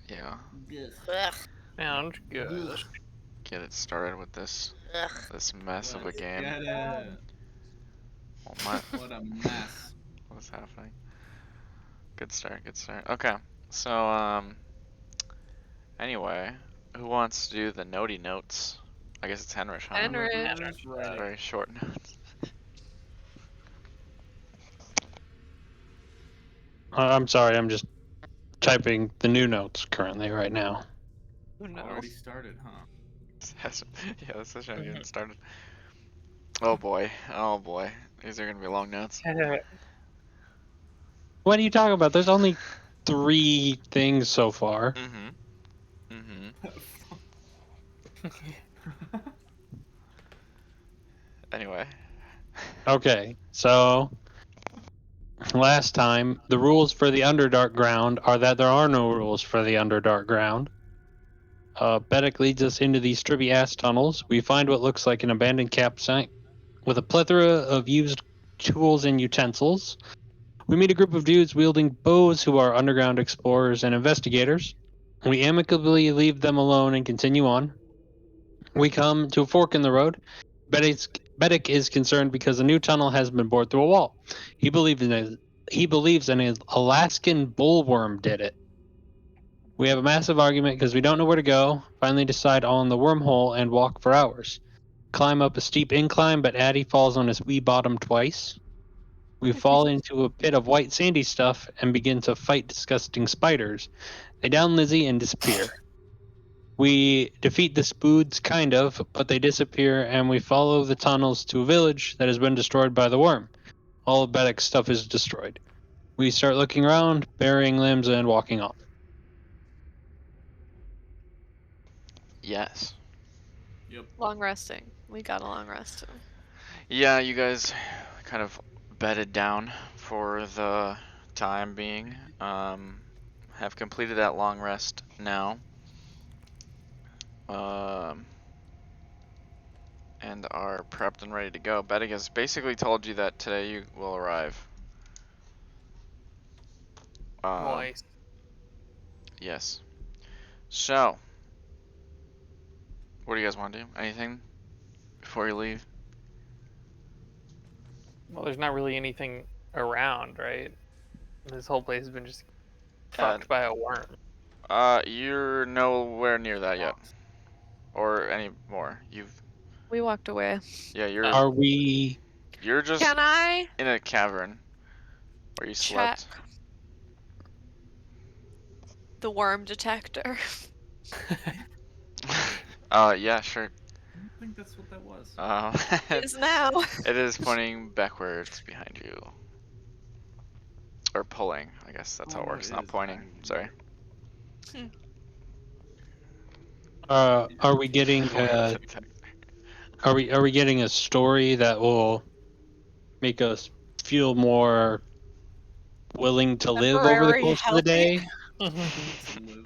Yeah. Ugh. Sounds good. Ugh. Get it started with this mess of a Let's game. get it. Oh my, What a mess. what's happening? Good start, good start. Okay, so anyway, who wants to do the notey notes? I guess it's Henrich, huh? Henrich. Right. Very short notes. I'm sorry, I'm just typing the new notes currently right now. Who knows? Already started, huh? Yeah, the session getting started. Oh boy, oh boy. These are gonna be long notes. What are you talking about? There's only 3 things so far. Anyway. Okay, so last time, the rules for the Underdark ground are that there are no rules for the Underdark ground. Bedek leads us into these stribby-ass tunnels. We find what looks like an abandoned campsite with a plethora of used tools and utensils. We meet a group of dudes wielding bows who are underground explorers and investigators. We amicably leave them alone and continue on. We come to a fork in the road. Bedek is concerned because a new tunnel has been bored through a wall. He believes an Alaskan bullworm did it. We have a massive argument because we don't know where to go. Finally decide on the wormhole and walk for hours. Climb up a steep incline, but Addie falls on his wee bottom twice. We fall into a pit of white sandy stuff and begin to fight disgusting spiders. They down Lizzie and disappear. We defeat the spoods, kind of, but they disappear, and we follow the tunnels to a village that has been destroyed by the worm. All of Bedek's stuff is destroyed. We start looking around, burying limbs, and walking off. Yes. Yep. Long resting. We got a long rest. Yeah, you guys kind of bedded down for the time being. Have completed that long rest now. And are prepped and ready to go. Bedek has basically told you that today you will arrive. Nice. Yes. So, what do you guys want to do? Anything before you leave? Well, there's not really anything around, right? This whole place has been just fucked by a worm. You're nowhere near that yet, or any more. We walked away. Yeah, Are we? you're just Can I in a cavern where you check slept. the worm detector? Yeah, sure. I don't think that's what that was. It is now. It is pointing backwards behind you. Or pulling, I guess that's how it works, not pointing. Sorry. Are we getting? Are we getting a story that will make us feel more willing to live over the Temporary course of the day? To live.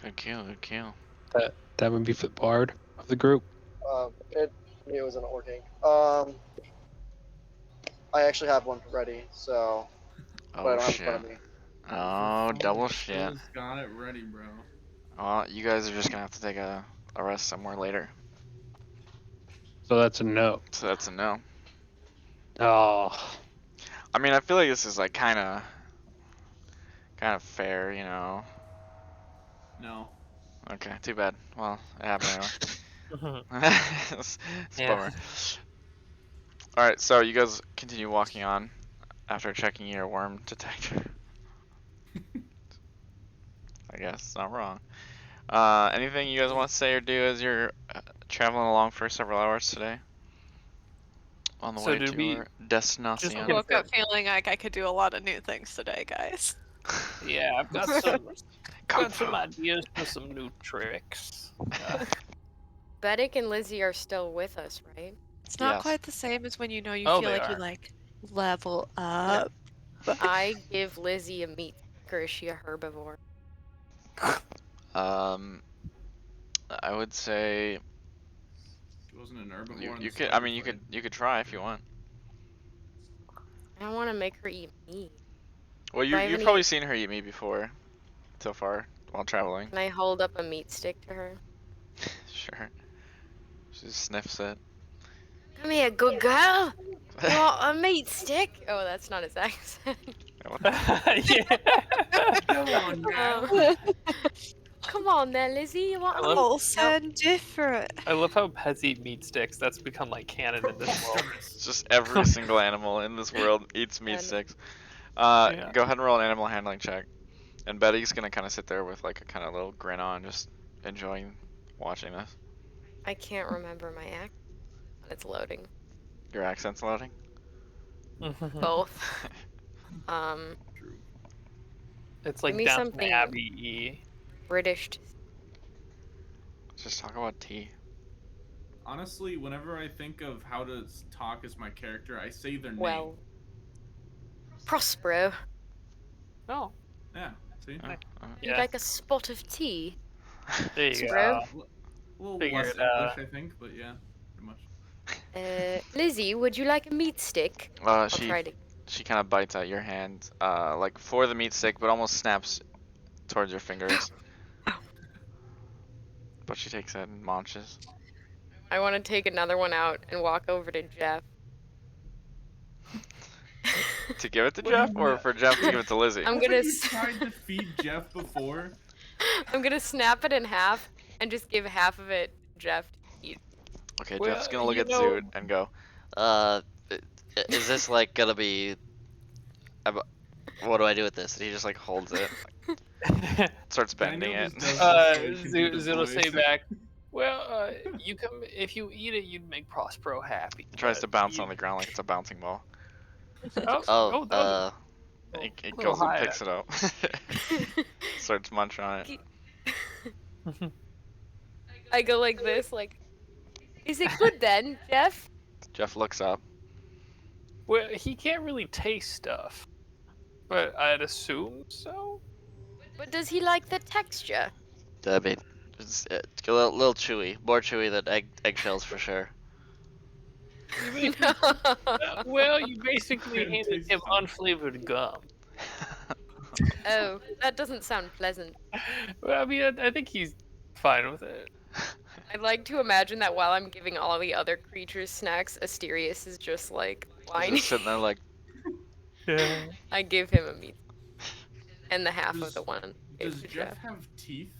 Good kill, good kill. That would be for Bard of the group. It wasn't working. I actually have one ready, so but I Oh don't have it in front shit. of me. Oh, double shit. Phil's got it ready, bro. Well, you guys are just gonna have to take a rest somewhere later. So that's a no. So that's a no. Oh. I mean, I feel like this is like kind of fair, you know. No. Okay, too bad. Well, it happened anyway. It's a Yeah. bummer. Alright, so you guys continue walking on after checking your worm detector. I guess it's not wrong. Anything you guys want to say or do as you're traveling along for several hours today? On the So way did to we your destination. I woke up feeling like I could do a lot of new things today, guys. Yeah, I've got some ideas for some new tricks. Bedek and Lizzie are still with us, right? It's not Yes. quite the same as when you know you Oh, feel they like you are. like level up. I give Lizzie a meat stick, or is she a herbivore? I would say She wasn't an herbivore. you in the could. start I of mean, the you fight. could try if you want. I don't want to make her eat meat. Well, Do I have you've any- probably seen her eat meat before, so far, while traveling. Can I hold up a meat stick to her? Sure. She just sniffs it. Come here, good girl. You want a meat stick? Oh, that's not his accent. What the- Yeah. Come on now. Come on there, Lizzie. You want a I love- meat All stick? sound different. I love how pets eat meat sticks. That's become like canon in this world. It's just every single animal in this world eats meat And- sticks. Yeah. Go ahead and roll an animal handling check. And Betty's gonna kind of sit there with like a kind of little grin on, just enjoying watching this. I can't remember my accent. It's loading. Your accent's loading. Both. True. It's like me down something- Abbey E. British. Just talk about tea. Honestly, whenever I think of how to talk as my character, I say their name. Well. Prospero. Oh, Yeah. See? Oh, You'd yeah. like a spot of tea? There you Bro. go. A little Figure less it out. English, I think, but yeah, pretty much. Lizzie, would you like a meat stick? I'll she try to. she kind of bites at your hand, like for the meat stick, but almost snaps towards your fingers. But she takes it and munches. I want to take another one out and walk over to Jeff. To give it to What do you Jeff, or want? for Jeff to give it to Lizzie? I'm Haven't gonna you s- tried to feed Jeff before? I'm gonna snap it in half and just give half of it to Jeff to eat. Okay, Well, Jeff's gonna look you at know- Zoot and go, Is this like gonna be? What do I do with this? And he just like holds it. starts I know bending it. this does look like you can do the Zit'll say voice. back, well, you come if you eat it, you'd make Prospero happy. Tries to but bounce you- on the ground like it's a bouncing ball. Oh, that was It little goes and high. picks it up. Starts munching on it. I go like this, like, is it good then, Jeff? Jeff looks up. well, he can't really taste stuff, but I'd assume so. But does he like the texture? I mean, it's a little chewy, more chewy than eggshells for sure. Well, you basically Couldn't handed taste him it. unflavored gum. Oh, that doesn't sound pleasant. Well, I mean, I think he's fine with it. I'd like to imagine that while I'm giving all the other creatures snacks, Asterius is just like He's whining. just sitting there like, Yeah. I give him a meat and the half of Does- the one. I gave Does to Jeff have teeth?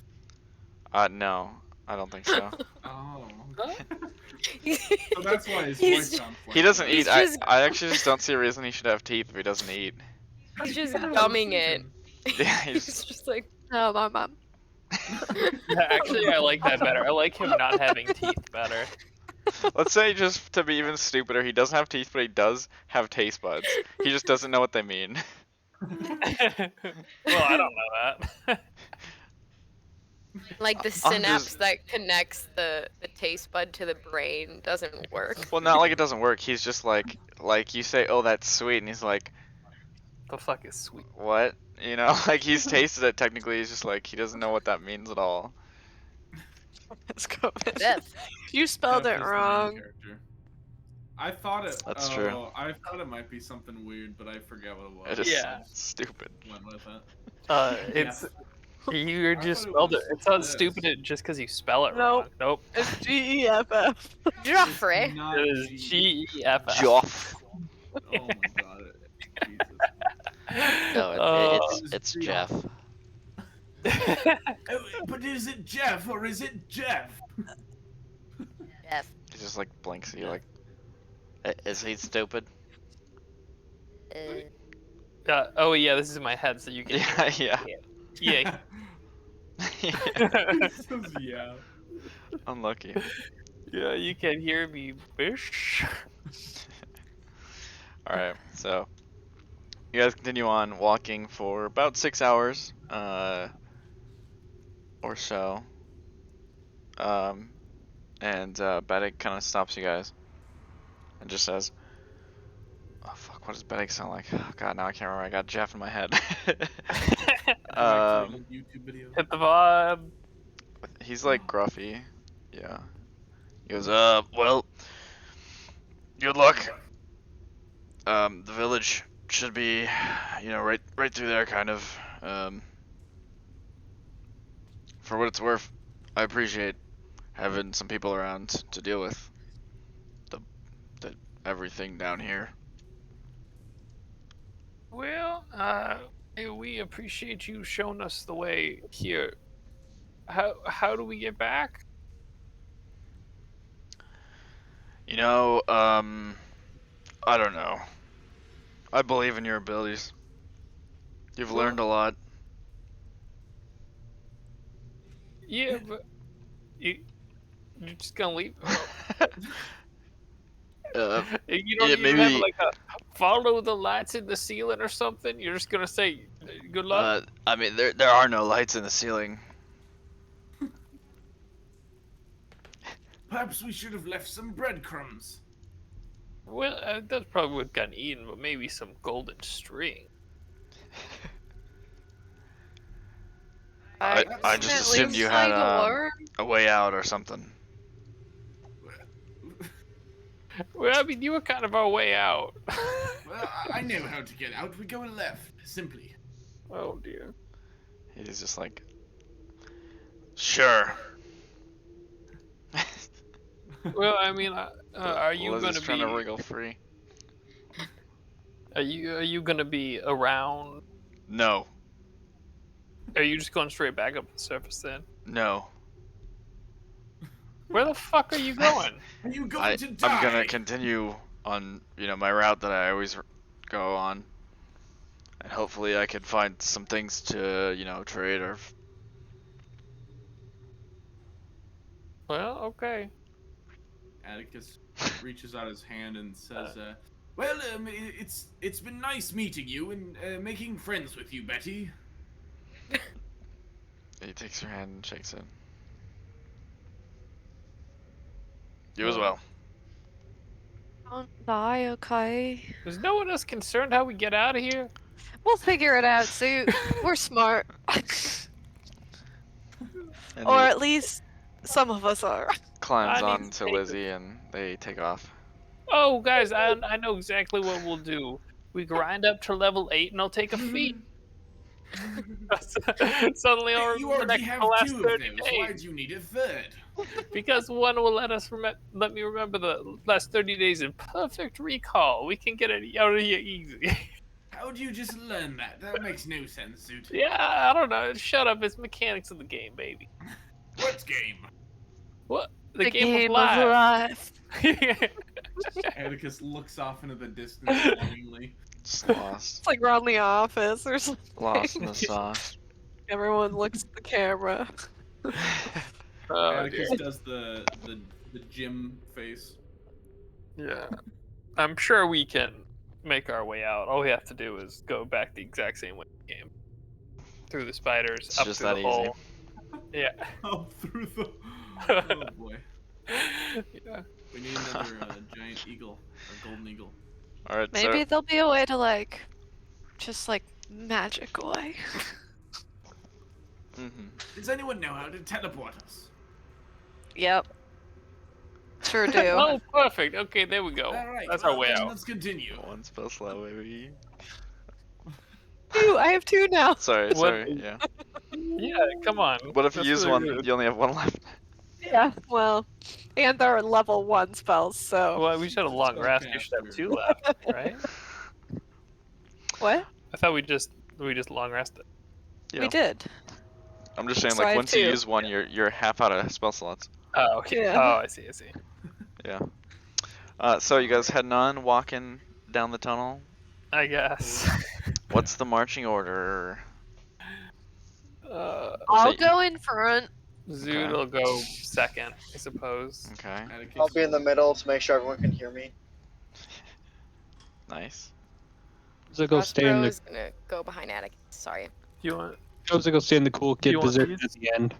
no, I don't think so. Oh. Huh? So that's why his He's voice sounds like He doesn't He's eat. I, just- I actually just don't see a reason he should have teeth if he doesn't eat. He's just gumming it. Yeah, He's he's just like, Oh, my mum. Yeah, actually, I like that better. I like him not having teeth better. let's say just to be even stupider, he doesn't have teeth, but he does have taste buds. He just doesn't know what they mean. Well, I don't know that. like the I'm synapse just- that connects the taste bud to the brain doesn't work. Well, not like it doesn't work. He's just like you say, "Oh, that's sweet," and he's like, The fuck is sweet? "What?" You know, like he's tasted it. Technically, he's just like he doesn't know what that means at all. Let's go. Jeff. You spelled Jeff it is the main wrong. character. I thought it. That's true. I thought it might be something weird, but I forget what it was. It is Yeah. stupid. Went with it. It's you I just thought it spelled it. was It sounds this. stupid just because you spell it Nope. wrong. Nope. It's GEFF. Joffrey. Not It is G-E-F-F. Joff. Oh my god. Jesus. No, Oh. it's Jeff. But is it Jeff or is it Jeff? Jeff. He just like blinks at you like, Is he stupid? Oh yeah, this is in my head, so you can. yeah, Yeah. yeah. Says yeah. Unlucky. Yeah, you can hear me, bish. All right, so you guys continue on walking for about 6 hours, or so. And Bedek kind of stops you guys and just says, "Oh fuck, what does Bedek sound like? Oh god, now I can't remember. I got Jeff in my head." YouTube video. Hit the vibe. He's like gruffy. Yeah. He goes, well, good luck. The village should be, right through there, kind of. For what it's worth, I appreciate having some people around to deal with the everything down here. Well, we appreciate you showing us the way here. How do we get back? I don't know. I believe in your abilities. You've learned a lot. Yeah, but you're just gonna leave? You don't yeah, even have maybe. like a follow the lights in the ceiling or something? You're just gonna say good luck? I mean, there are no lights in the ceiling. Perhaps we should have left some breadcrumbs. Well, that's probably what got eaten, but maybe some golden string. I just At assumed least you had like a worm. a way out or something. Well, I mean, you were kind of our way out. Well, I know how to get out. We go left, simply. Oh dear. He's just like, sure. Well, I mean, are you Liz gonna is trying be? to wriggle free. Are you gonna be around? No, Are you just going straight back up the surface then? no. Where the fuck are you going? Are you going to die? I'm gonna continue on, my route that I always go on, and hopefully I can find some things to, trade or. Well, okay. Atticus reaches out his hand and says, "Well, it's been nice meeting you and making friends with you, Betty." He takes her hand and shakes it. You as well. Don't die, okay? Is no one else concerned how we get out of here? We'll figure it out, Suit. We're smart. And Or he at least some of us are. climbs I need on to to take Lizzie and they take off. Oh, guys, I know exactly what we'll do. We grind up to level 8 and I'll take a feat. Suddenly I'll You remember already that have the last 2 of 30 those. days. Why do you need a third? Because one will let me remember the last 30 days in perfect recall. We can get it out of here easy. How do you just learn that? That makes no sense, Suit. Yeah, I don't know. Shut up. It's mechanics of the game, baby. What game? What? The game of life. Atticus looks off into the distance longingly. Just lost. It's like we're on The Office or something. Lost in the sauce. Everyone looks at the camera. Oh, Atticus dear. does the gym face. Yeah. I'm sure we can make our way out. All we have to do is go back the exact same way we came. Through the spiders, It's up just through that the easy. hole. Yeah. Oh, through the. Oh boy. Yeah. We need another giant eagle, or golden eagle. All right, Maybe so there'll be a way to just magic away. Does anyone know how to teleport us? Yep. Sure do. Oh, perfect. Okay, there we go. All right, That's well, our way then out. Let's continue. one spell slot, baby. 2. I have 2 now. Sorry, What- yeah. Yeah, come on. What if you That's use really one? rude. You only have one left. Yeah. Well, and they're level 1 spells, so. Well, we should have long rest. You should have 2 left, right? What? I thought we just long rested. Yeah. We did. I'm just saying, So I like, have once you 2. use one, you're half out of spell slots. Oh, okay. Yeah. Oh, I see. Yeah. So you guys heading on, walking down the tunnel? I guess. What's the marching order? I'll So- go in front. Zood will go second, I suppose. Okay, Atticus, I'll be in the middle to make sure everyone can hear me. nice. So go stay in the is gonna go behind Atticus. Sorry. You want? go stay in the cool kid You want position these? at the end.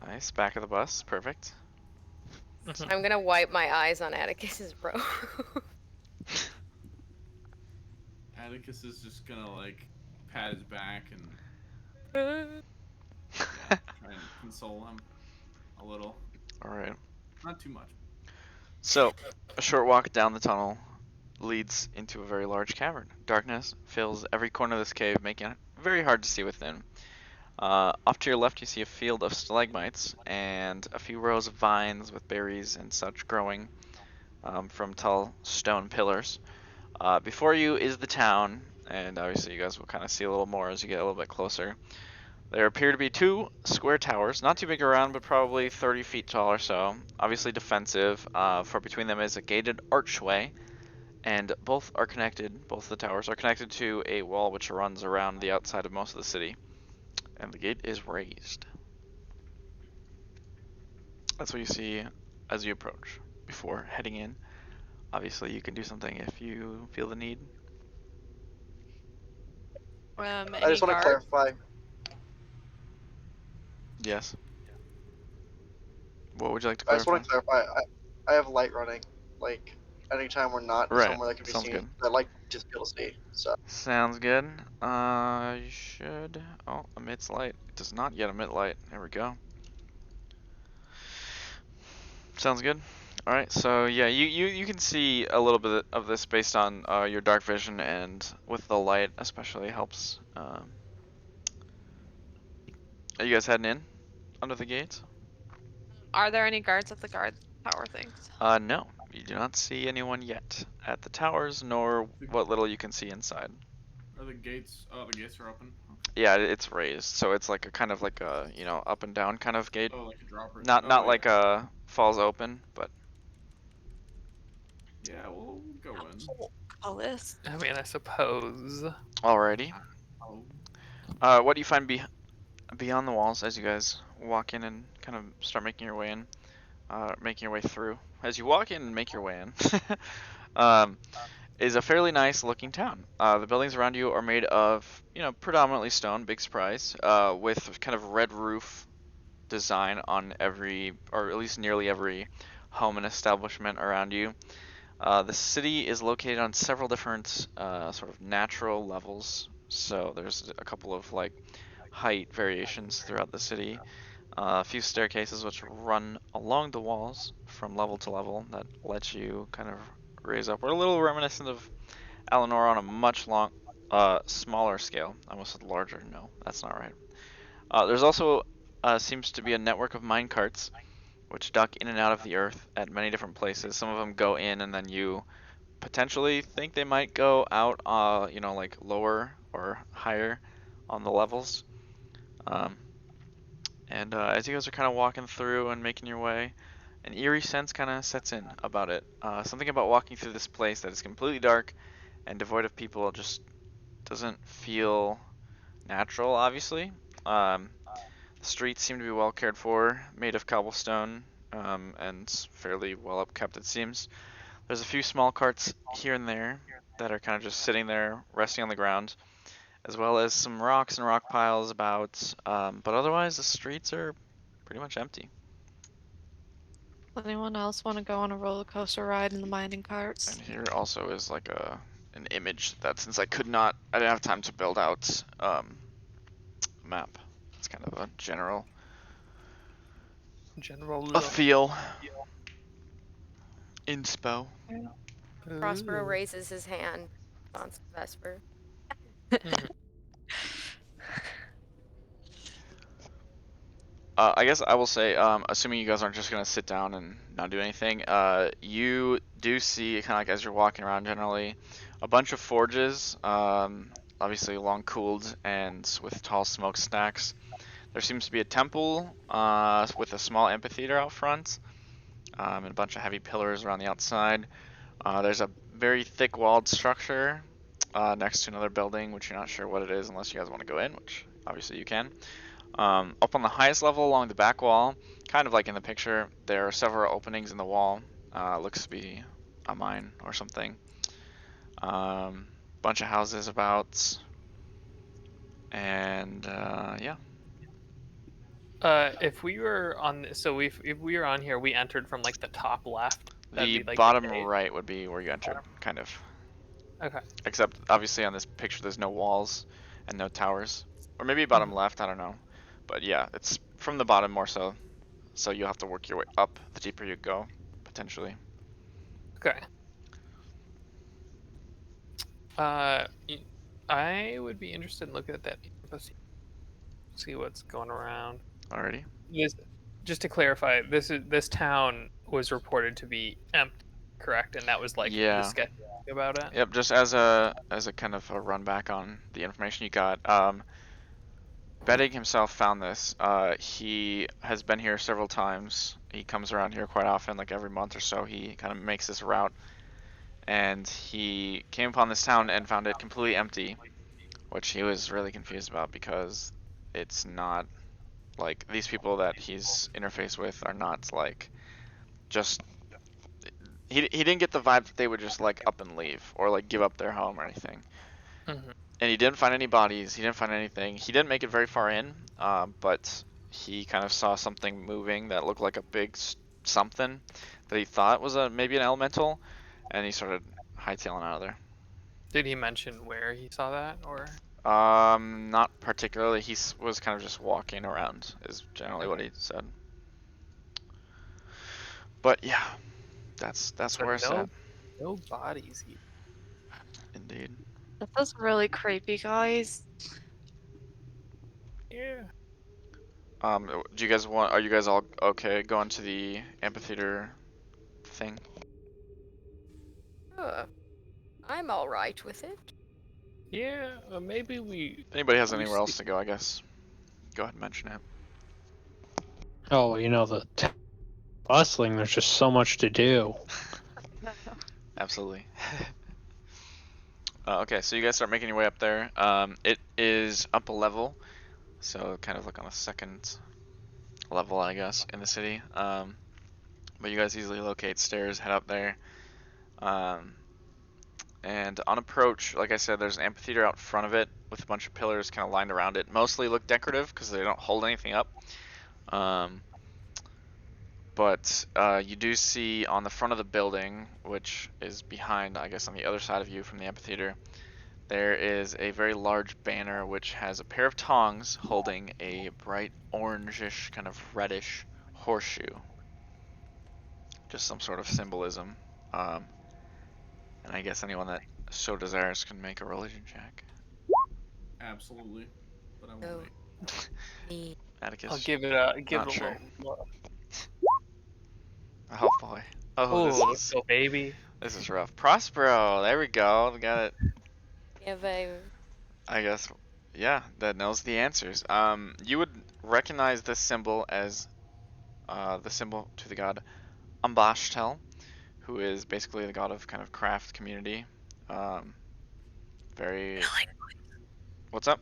Nice, back of the bus, perfect. I'm gonna wipe my eyes on Atticus's bro. Atticus is just gonna pat his back and try and console him a little. All right. Not too much. So, a short walk down the tunnel leads into a very large cavern. Darkness fills every corner of this cave, making it very hard to see within. Off to your left, you see a field of stalagmites and a few rows of vines with berries and such growing from tall stone pillars. Before you is the town, and obviously you guys will kind of see a little more as you get a little bit closer. There appear to be 2 square towers, not too big around, but probably 30 feet tall or so. Obviously defensive, for between them is a gated archway, and both the towers are connected to a wall which runs around the outside of most of the city. And the gate is raised. That's what you see as you approach before heading in. Obviously you can do something if you feel the need. I Any just want to guard? clarify. Yes. What would you like to I just clarify? want to clarify. I have light running. Like anytime we're not Right. somewhere that can be Sounds seen, good. I like to just be able to see. So Sounds good. You should. Oh, emits light. It does not yet emit light. There we go. Sounds good. All right. So yeah, you can see a little bit of this based on your dark vision, and with the light especially helps. Are you guys heading in under the gates? Are there any guards at the guard tower things? No. You do not see anyone yet at the towers, nor what little you can see inside. Are the gates? Oh, the gates are open. Yeah, it's raised, so it's like a kind of like a up and down kind of gate. Oh, like a dropper. Not Oh, like yeah. falls open, but Yeah, we'll go in. A list. I mean, I suppose. alrighty. Oh. What do you find beyond the walls as you guys walk in and kind of start making your way in, making your way through? As you walk in and make your way in, is a fairly nice looking town. The buildings around you are made of, predominantly stone, big surprise, with kind of red roof design on every, or at least nearly every home and establishment around you. The city is located on several different sort of natural levels, so there's a couple of like height variations throughout the city. A few staircases which run along the walls from level to level that let you kind of raise up. We're a little reminiscent of Eleanor on a much smaller scale. I almost said larger. No, that's not right. There's also seems to be a network of mine carts which duck in and out of the earth at many different places. Some of them go in and then you potentially think they might go out, like lower or higher on the levels. And as you guys are kind of walking through and making your way, an eerie sense kind of sets in about it. Something about walking through this place that is completely dark and devoid of people just doesn't feel natural, obviously. The streets seem to be well cared for, made of cobblestone, and fairly well upkept, it seems. There's a few small carts here and there that are kind of just sitting there, resting on the ground, as well as some rocks and rock piles about, but otherwise the streets are pretty much empty. Does anyone else want to go on a roller coaster ride in the mining carts? And here also is like an image that, since I didn't have time to build out map. It's kind of a general General a feel inspo. Prospero raises his hand. Response to Vesper. I guess I will say, assuming you guys aren't just gonna sit down and not do anything, you do see, kind of like as you're walking around generally, a bunch of forges, obviously long cooled and with tall smokestacks. There seems to be a temple with a small amphitheater out front, and a bunch of heavy pillars around the outside. There's a very thick walled structure next to another building, which you're not sure what it is unless you guys want to go in, which obviously you can. Up on the highest level along the back wall, kind of like in the picture, there are several openings in the wall. Looks to be a mine or something. Bunch of houses about, and yeah. If we were on, if we were on here, we entered from like the top left. That'd The be, like, bottom cave. right would be where you entered, kind of. Okay. Except obviously on this picture there's no walls and no towers. Or maybe bottom left, I don't know. But yeah, it's from the bottom more so. So you'll have to work your way up the deeper you go, potentially. Okay. I would be interested in looking at that embassy, see what's going around. Alrighty. This, just to clarify, this town was reported to be empty, correct? And that was like the Yeah. sketch about it. Yep. Just as a kind of a run back on the information you got. Bettig himself found this. He has been here several times. He comes around here quite often, like every month or so. He kind of makes this route, and he came upon this town and found it completely empty, which he was really confused about because it's not like these people that he's interfaced with are not like just he didn't get the vibe that they would just like up and leave or like give up their home or anything. Mm-hmm. And he didn't find any bodies. He didn't find anything. He didn't make it very far in, but he kind of saw something moving that looked like a big something that he thought was maybe an elemental, and he started hightailing out of there. Did he mention where he saw that, or? Not particularly. He was kind of just walking around, is generally what he said. But yeah, that's So where it's at. No bodies. Indeed. That's really creepy, guys. Yeah. Do you guys want? Are you guys all okay going to the amphitheater thing? I'm all right with it. Yeah. Maybe we. If anybody has we anywhere see- else to go, I guess. Go ahead and mention it. Oh, the bustling. There's just so much to do. Absolutely. Okay, so you guys start making your way up there. It is up a level, so kind of like on a second level, I guess, in the city. But you guys easily locate stairs, head up there. And on approach, like I said, there's an amphitheater out front of it with a bunch of pillars kind of lined around it. Mostly look decorative because they don't hold anything up. But you do see on the front of the building, which is behind, I guess, on the other side of you from the amphitheater, there is a very large banner which has a pair of tongs holding a bright orangish, kind of reddish horseshoe. Just some sort of symbolism. And I guess anyone that so desires can make a religion check. Absolutely. But I won't No. wait. Me. Atticus. I'll give it Not a sure. little. Oh boy. Oh, Oh, let's go, baby. this is rough. Prospero, there we go. We got it. Yeah, but I guess, yeah, that knows the answers. You would recognize this symbol as the symbol to the god Umbashtel, who is basically the god of kind of craft community. Very. What's up?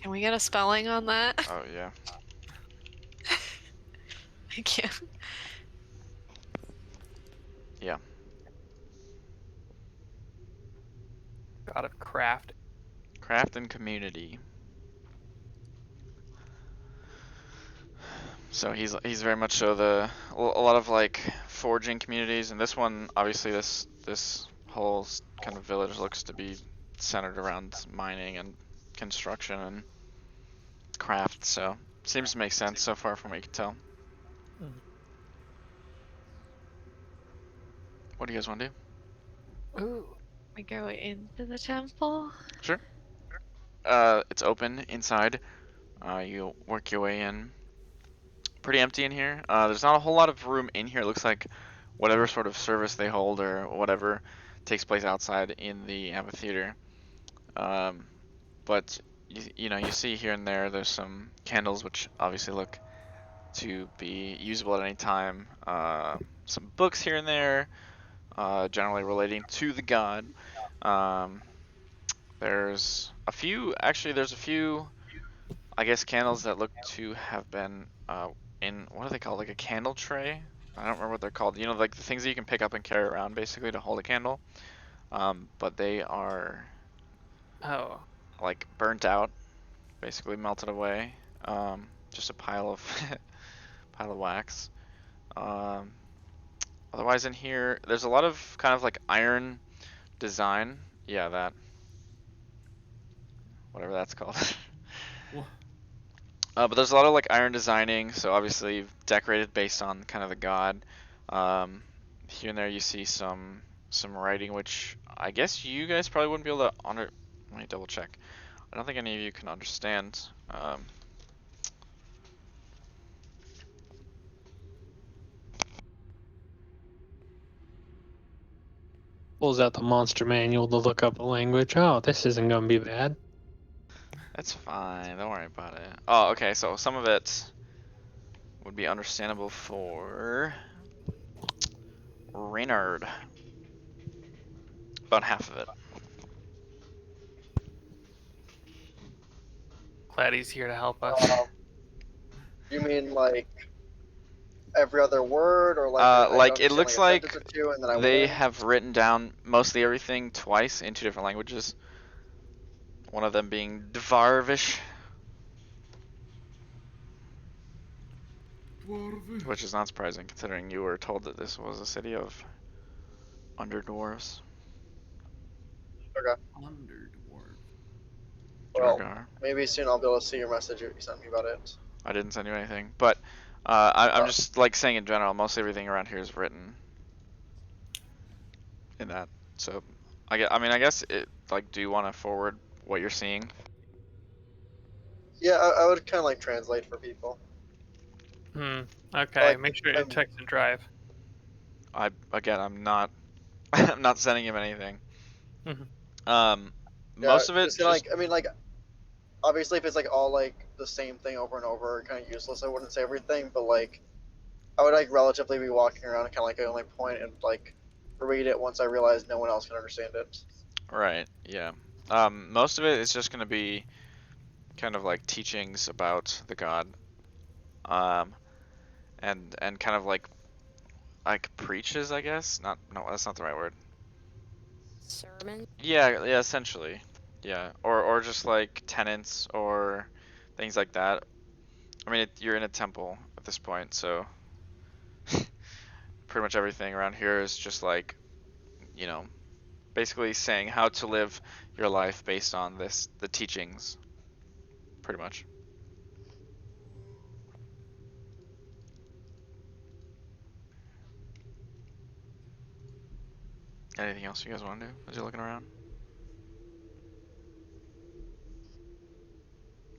Can we get a spelling on that? Oh yeah. Thank you. Yeah. God of craft. Craft and community. So he's very much so a lot of like forging communities, and this one obviously this whole kind of village looks to be centered around mining and construction and craft. So seems to make sense so far from what you can tell. Mhm. What do you guys want to do? Ooh. We go into the temple. Sure. It's open inside. You work your way in. Pretty empty in here. There's not a whole lot of room in here. It looks like whatever sort of service they hold or whatever takes place outside in the amphitheater. But you see here and there's some candles which obviously look to be usable at any time. Some books here and there, generally relating to the god. There's a few, I guess, candles that look to have been in, what are they called? Like a candle tray? I don't remember what they're called. Like the things that you can pick up and carry around basically to hold a candle. But they are Oh. like burnt out, basically melted away. Just a pile of wax. Otherwise in here, there's a lot of kind of like iron design. Yeah, that. Whatever that's called. Wha- But there's a lot of like iron designing, so obviously decorated based on kind of the god. Here and there you see some some writing, which I guess you guys probably wouldn't be able to under. Let me double check. I don't think any of you can understand. Pulls out the monster manual to look up a language. Oh, this isn't gonna be bad. That's fine. Don't worry about it. Oh, okay. So some of it would be understandable for Reynard. About half of it. Glad he's here to help us. You mean like every other word, or like I Like it understand looks like a like sentence or two, and then I they wouldn't? have written down mostly everything twice in 2 different languages. One of them being Dvarvish, Dwarven. which is not surprising considering you were told that this was a city of underdwarves. Okay. Underdwarf. Well, Jorgar. maybe soon I'll be able to see your message you sent me about it. I didn't send you anything, but I'm just like saying in general, most everything around here is written in that. So I guess it like. Do you want to forward what you're seeing? Yeah, I would kind of like translate for people. Okay, Like, make sure you text and drive. I'm not I'm not sending him anything. Mhm. Most of it just like I mean like obviously if it's like all like the same thing over and over, kind of useless. I wouldn't say everything, but like I would like relatively be walking around and kind of like only point and like read it once I realize no one else can understand it. right, yeah. Most of it is just gonna be kind of like teachings about the god, um, and kind of like preaches, I guess. Not no, that's not the right word. Sermon. Yeah, essentially, yeah, or just like tenets or things like that. I mean, you're in a temple at this point, so pretty much everything around here is just like, you know, basically saying how to live your life based on the teachings, pretty much. Anything else you guys want to do as you're looking around?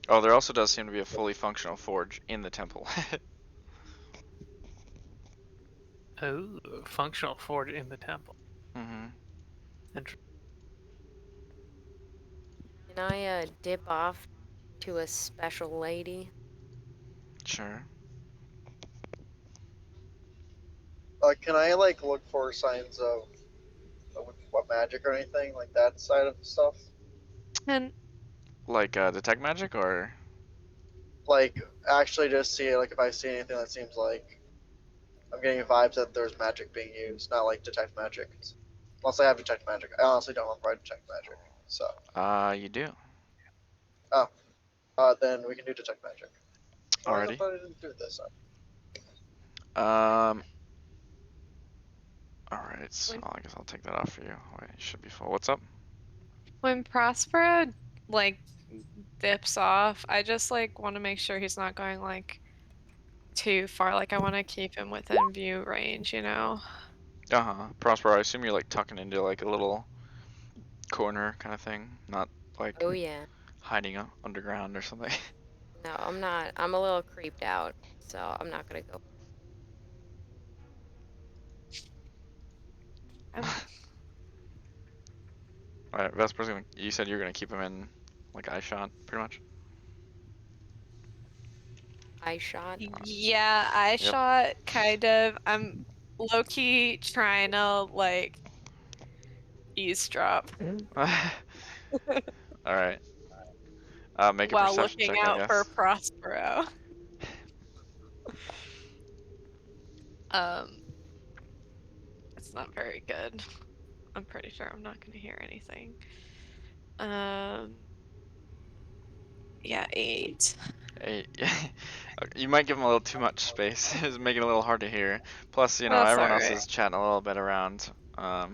Oh, there also does seem to be a fully functional forge in the temple. Oh, functional forge in the temple. Mm-hmm. Can I dip off to a special lady? Sure. Can I like look for signs of what magic or anything like that side of stuff? And Like detect magic or Like actually just see like if I see anything that seems like I'm getting vibes that there's magic being used, not like detect magic. Unless I have detect magic, I honestly don't remember I detect magic. So, you do. then we can do detect magic. Oh, I Already. thought I didn't do this. Um. All right. So When- I guess I'll take that off for you. Wait, it should be full. What's up? when Prospero like dips off, I just like want to make sure he's not going like too far. Like I want to keep him within view range, you know. Uh-huh. Prosper, I assume you're like tucking into like a little corner kind of thing, not like Oh yeah. hiding underground or something. No, I'm not. I'm a little creeped out, so I'm not gonna go. Um, All right, Vesper's gonna. You said you're gonna keep him in like eye shot, pretty much. Eye shot. yeah, I Yep. shot kind of. I'm low key trying to like eavesdrop All right. Make a while perception looking check, I out for guess. Prospero. Um, it's not very good. I'm pretty sure I'm not gonna hear anything. Yeah, 8. Hey, you might give him a little too much space. It's making it a little hard to hear. Plus, That's everyone else alright. is chatting a little bit around. I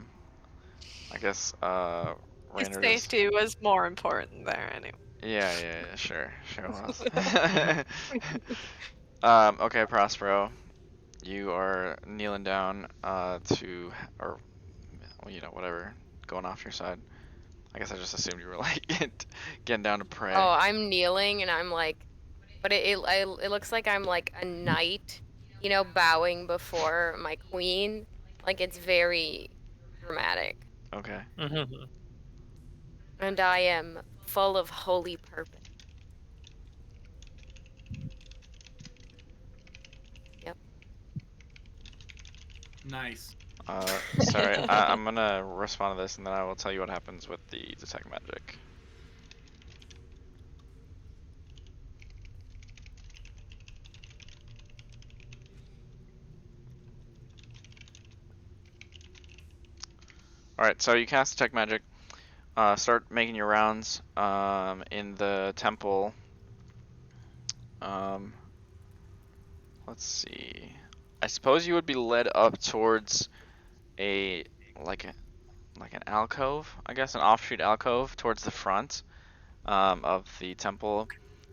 guess His Raynard is. safety was more important there anyway. Yeah, sure it was. Okay, Prospero, you are kneeling down or well, whatever going off your side. I guess I just assumed you were like getting down to pray. Oh, I'm kneeling and I'm like, but it looks like I'm like a knight, bowing before my queen. Like it's very dramatic. Okay. Mm-hmm. And I am full of holy purpose. Yep. Nice. Sorry, I'm gonna respond to this and then I will tell you what happens with the detect magic. Alright, so you cast detect magic. Start making your rounds in the temple. Let's see. I suppose you would be led up towards a like a like an alcove, I guess, an offshoot alcove towards the front of the temple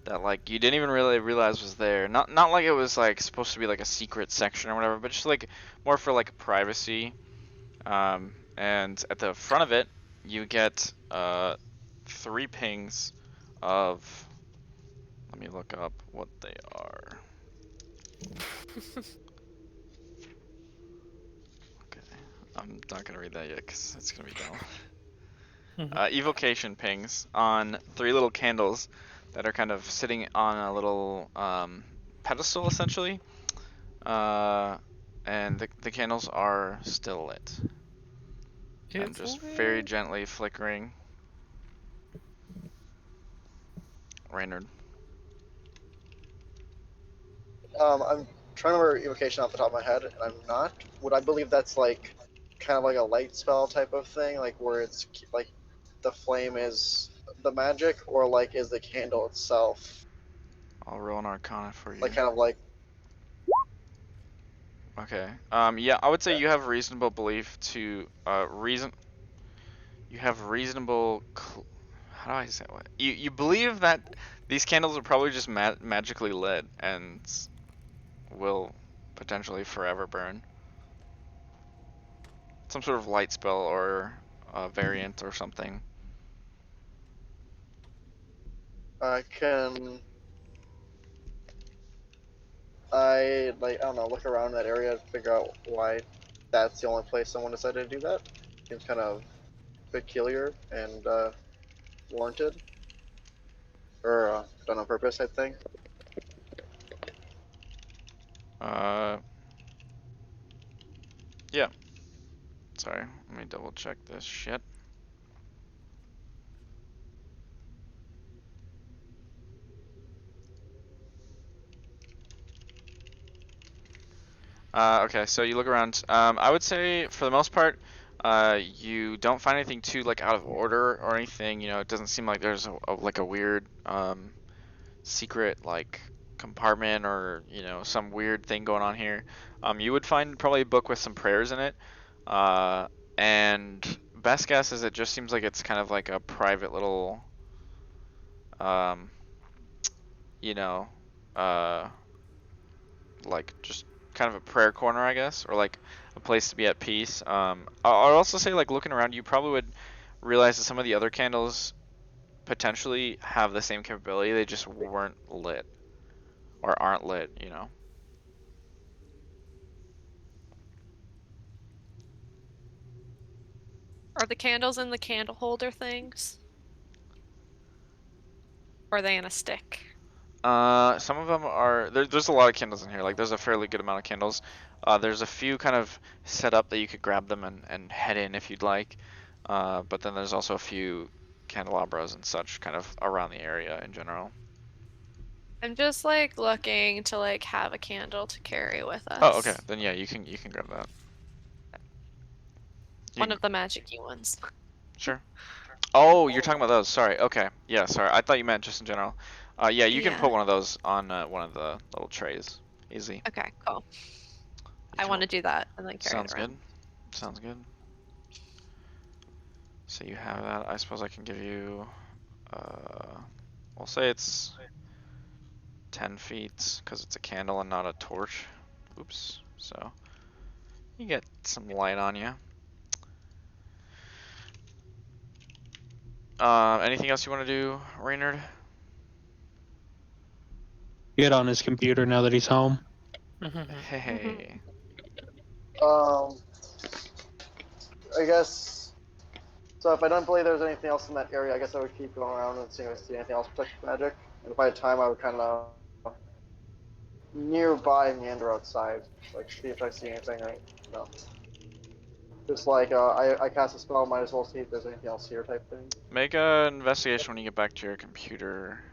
that like you didn't even really realize was there. Not like it was like supposed to be like a secret section or whatever, but just like more for like privacy. And at the front of it, you get 3 pings of. Let me look up what they are. Okay, I'm not gonna read that yet because it's gonna be dumb. Evocation pings on 3 little candles that are kind of sitting on a little pedestal essentially. And the candles are still lit. And It's just very lit. gently flickering. Reynard. I'm trying to remember evocation off the top of my head, and I'm not. Would I believe that's like kind of like a light spell type of thing, like where it's like the flame is the magic, or like is the candle itself I'll roll an arcana for you. like kind of like Okay. Yeah, I would say yeah. you have reasonable belief to reason. You have reasonable. How do I say what? You believe that these candles are probably just magically lit and will potentially forever burn. Some sort of light spell or a variant or something. Can I like I don't know look around that area and figure out why that's the only place someone decided to do that? Seems kind of peculiar and warranted or done on purpose, I think. Yeah. Sorry, let me double check this shit. Okay, so you look around. I would say for the most part, you don't find anything too like out of order or anything. It doesn't seem like there's like a weird secret like compartment or some weird thing going on here. You would find probably a book with some prayers in it. And best guess is it just seems like it's kind of like a private little, um, you know, uh, like just kind of a prayer corner, I guess, or like a place to be at peace. I'll also say like looking around, you probably would realize that some of the other candles potentially have the same capability. They just weren't lit or aren't lit. Are the candles in the candle holder things? Or are they in a stick? Some of them are there's a lot of candles in here. Like there's a fairly good amount of candles. There's a few kind of set up that you could grab them and head in if you'd like. But then there's also a few candelabras and such kind of around the area in general. I'm just like looking to like have a candle to carry with us. Oh, okay. Then yeah, you can grab that. You One can, of the magic-y ones. sure. Oh, you're talking about those. Sorry. Okay. Yeah, sorry. I thought you meant just in general. Yeah, you can Yeah. put one of those on one of the little trays. Easy. Okay, cool. If I you want to do that and then carry Sounds it good. around. Sounds good. So you have that. I suppose I can give you, we'll say it's 10 feet because it's a candle and not a torch. Oops. So you get some light on you. Anything else you want to do, Reynard? Get on his computer now that he's home. Hey. I guess. So if I don't believe there's anything else in that area, I guess I would keep going around and seeing if I see anything else protected magic. And if I had time, I would kind of nearby meander outside, like see if I see anything. Right? No. Just like I cast a spell, might as well see if there's anything else here type thing. Make an investigation when you get back to your computer.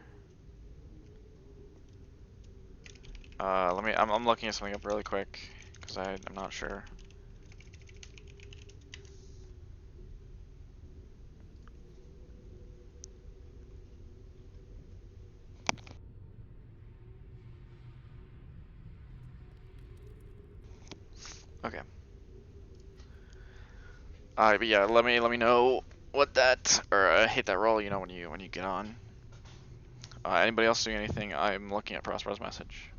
I'm looking at something up really quick because I'm not sure. Okay. Alright, but yeah, let me know what that or hit that roll. You know when you get on. Anybody else doing anything? I'm looking at Prospero's message.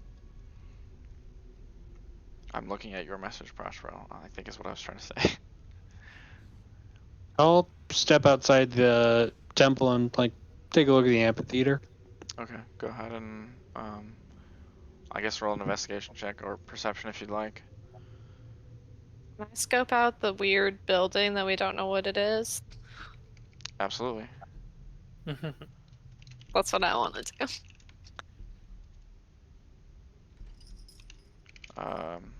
I'm looking at your message, Prospero. I think is what I was trying to say. I'll step outside the temple and like take a look at the amphitheater. Okay, go ahead and I guess roll an investigation check or perception if you'd like. Can I scope out the weird building that we don't know what it is? Absolutely. That's what I want to do. Um,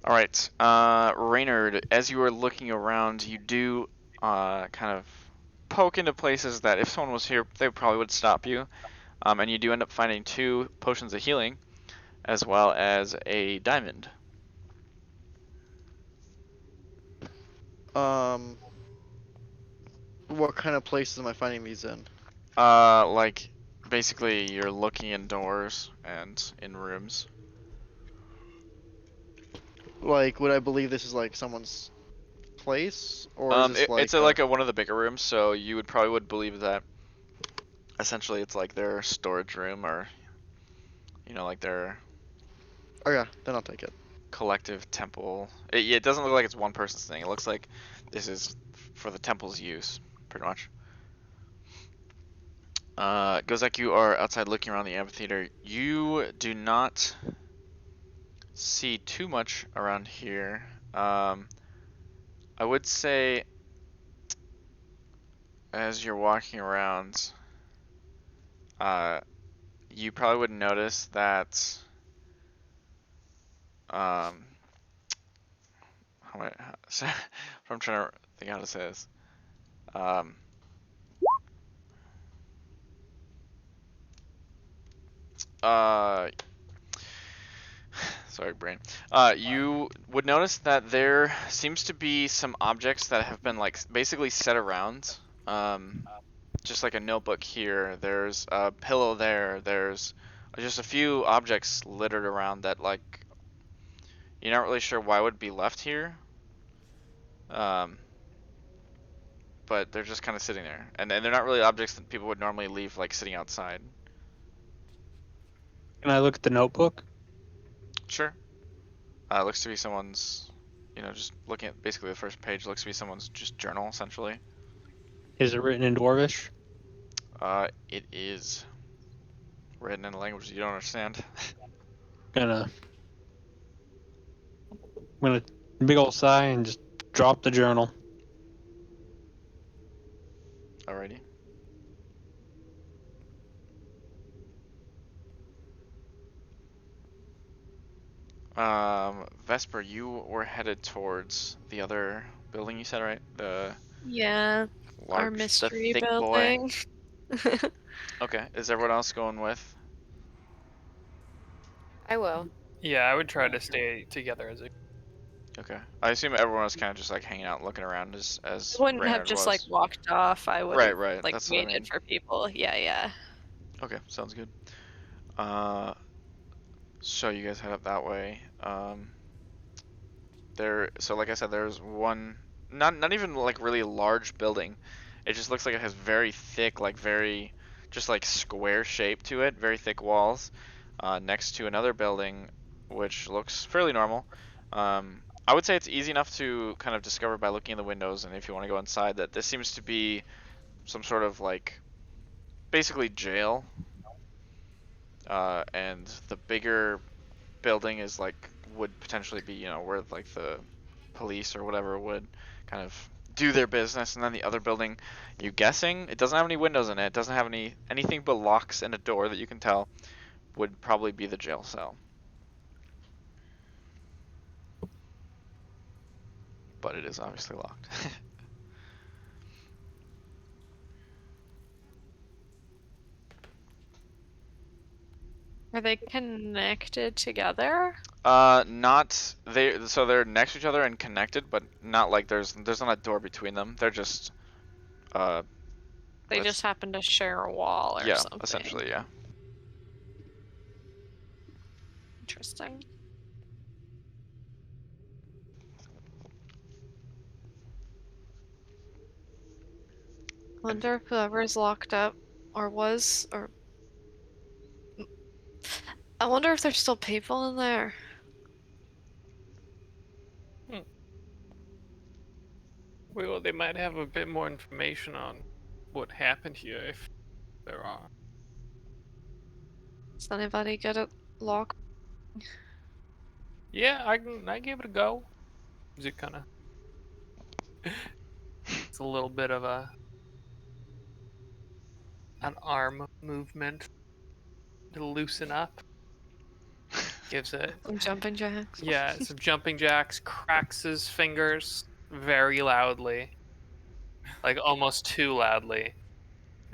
all right, Reynard, as you are looking around, you do kind of poke into places that if someone was here, they probably would stop you. And you do end up finding 2 potions of healing, as well as a diamond. What kind of places am I finding these in? Like basically you're looking indoors and in rooms. Like, would I believe this is like someone's place, or is this It's like one of the bigger rooms, so you would believe that essentially it's like their storage room or like their Oh yeah, then I'll take it. collective temple. It doesn't look like it's one person's thing. It looks like this is for the temple's use, pretty much. Ghozaek, you are outside looking around the amphitheater. You do not see too much around here. I would say as you're walking around, you probably would notice that I'm trying to think how to say this. Sorry, brain. You would notice that there seems to be some objects that have been like basically set around. Just like a notebook here. There's a pillow there. There's just a few objects littered around that like you're not really sure why would be left here. But they're just kind of sitting there, and they're not really objects that people would normally leave like sitting outside. Can I look at the notebook? Sure. Looks to be someone's, just looking at basically the first page, looks to be someone's just journal, essentially. Is it written in Dwarvish? It is written in a language you don't understand. I'm gonna big old sigh and just drop the journal. Alrighty. Vesper, you were headed towards the other building, you said, right? The Yeah, our large, the mystery thick boy. building. Okay, is everyone else going with? I will. Yeah, I would try to stay together as a. Okay, I assume everyone was kind of just like hanging out, looking around as I wouldn't have Reynard just was. like walked off. I would have Right. like That's what I waited mean. for people. Yeah. Okay, sounds good. So you guys head up that way. So like I said, there's one, not even like really large building. It just looks like it has very thick, like very, just like square shape to it, very thick walls, next to another building, which looks fairly normal. I would say it's easy enough to kind of discover by looking in the windows, and if you want to go inside, that this seems to be some sort of like, basically jail. And the bigger building is like, would potentially be, where like the police or whatever would kind of do their business, and then the other building, you guessing, it doesn't have any windows in it, doesn't have anything but locks and a door that you can tell, would probably be the jail cell. But it is obviously locked. Are they connected together? Not so they're next to each other and connected, but not like there's not a door between them. They're just They let's- just happen to share a wall or yeah, something. essentially, yeah. Interesting. Wonder if whoever's locked up or was or I wonder if there's still people in there. Well, they might have a bit more information on what happened here if there are. Is anybody good at lock? Yeah, I give it a go. Is it kind of? It's a little bit of an arm movement to loosen up. Gives it, Some jumping jacks? yeah, some jumping jacks. Cracks his fingers very loudly, like almost too loudly,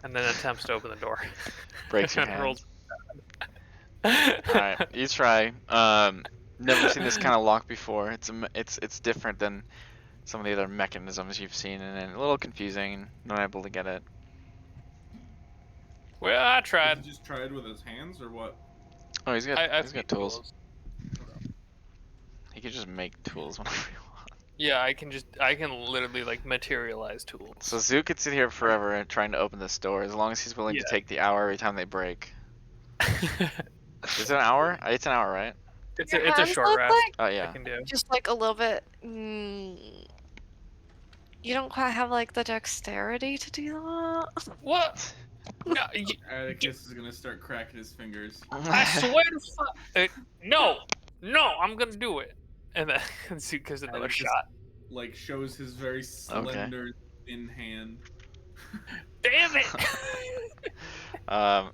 and then attempts to open the door. Breaks your And hand. rolls. Alright, you try. Never seen this kind of lock before. It's different than some of the other mechanisms you've seen, and a little confusing. Not able to get it. Well, I Did tried. he just try it with his hands or what? Oh, he's got I've he's seen got tools. He could just make tools whenever he wants. Yeah, I can literally like materialize tools. So Zoo could sit here forever trying to open this door, as long as he's willing to Yeah. take the hour every time they break. Is it an hour? It's an hour, right? It's Your a hands short look rest. like Oh I yeah. can do. just like a little bit. You don't quite have like the dexterity to do that. What? No, Atticus is gonna start cracking his fingers. I swear to fuck. No, I'm gonna do it. And then Zoot gives another Atticus, shot. like, shows his very slender, thin hand. Damn it!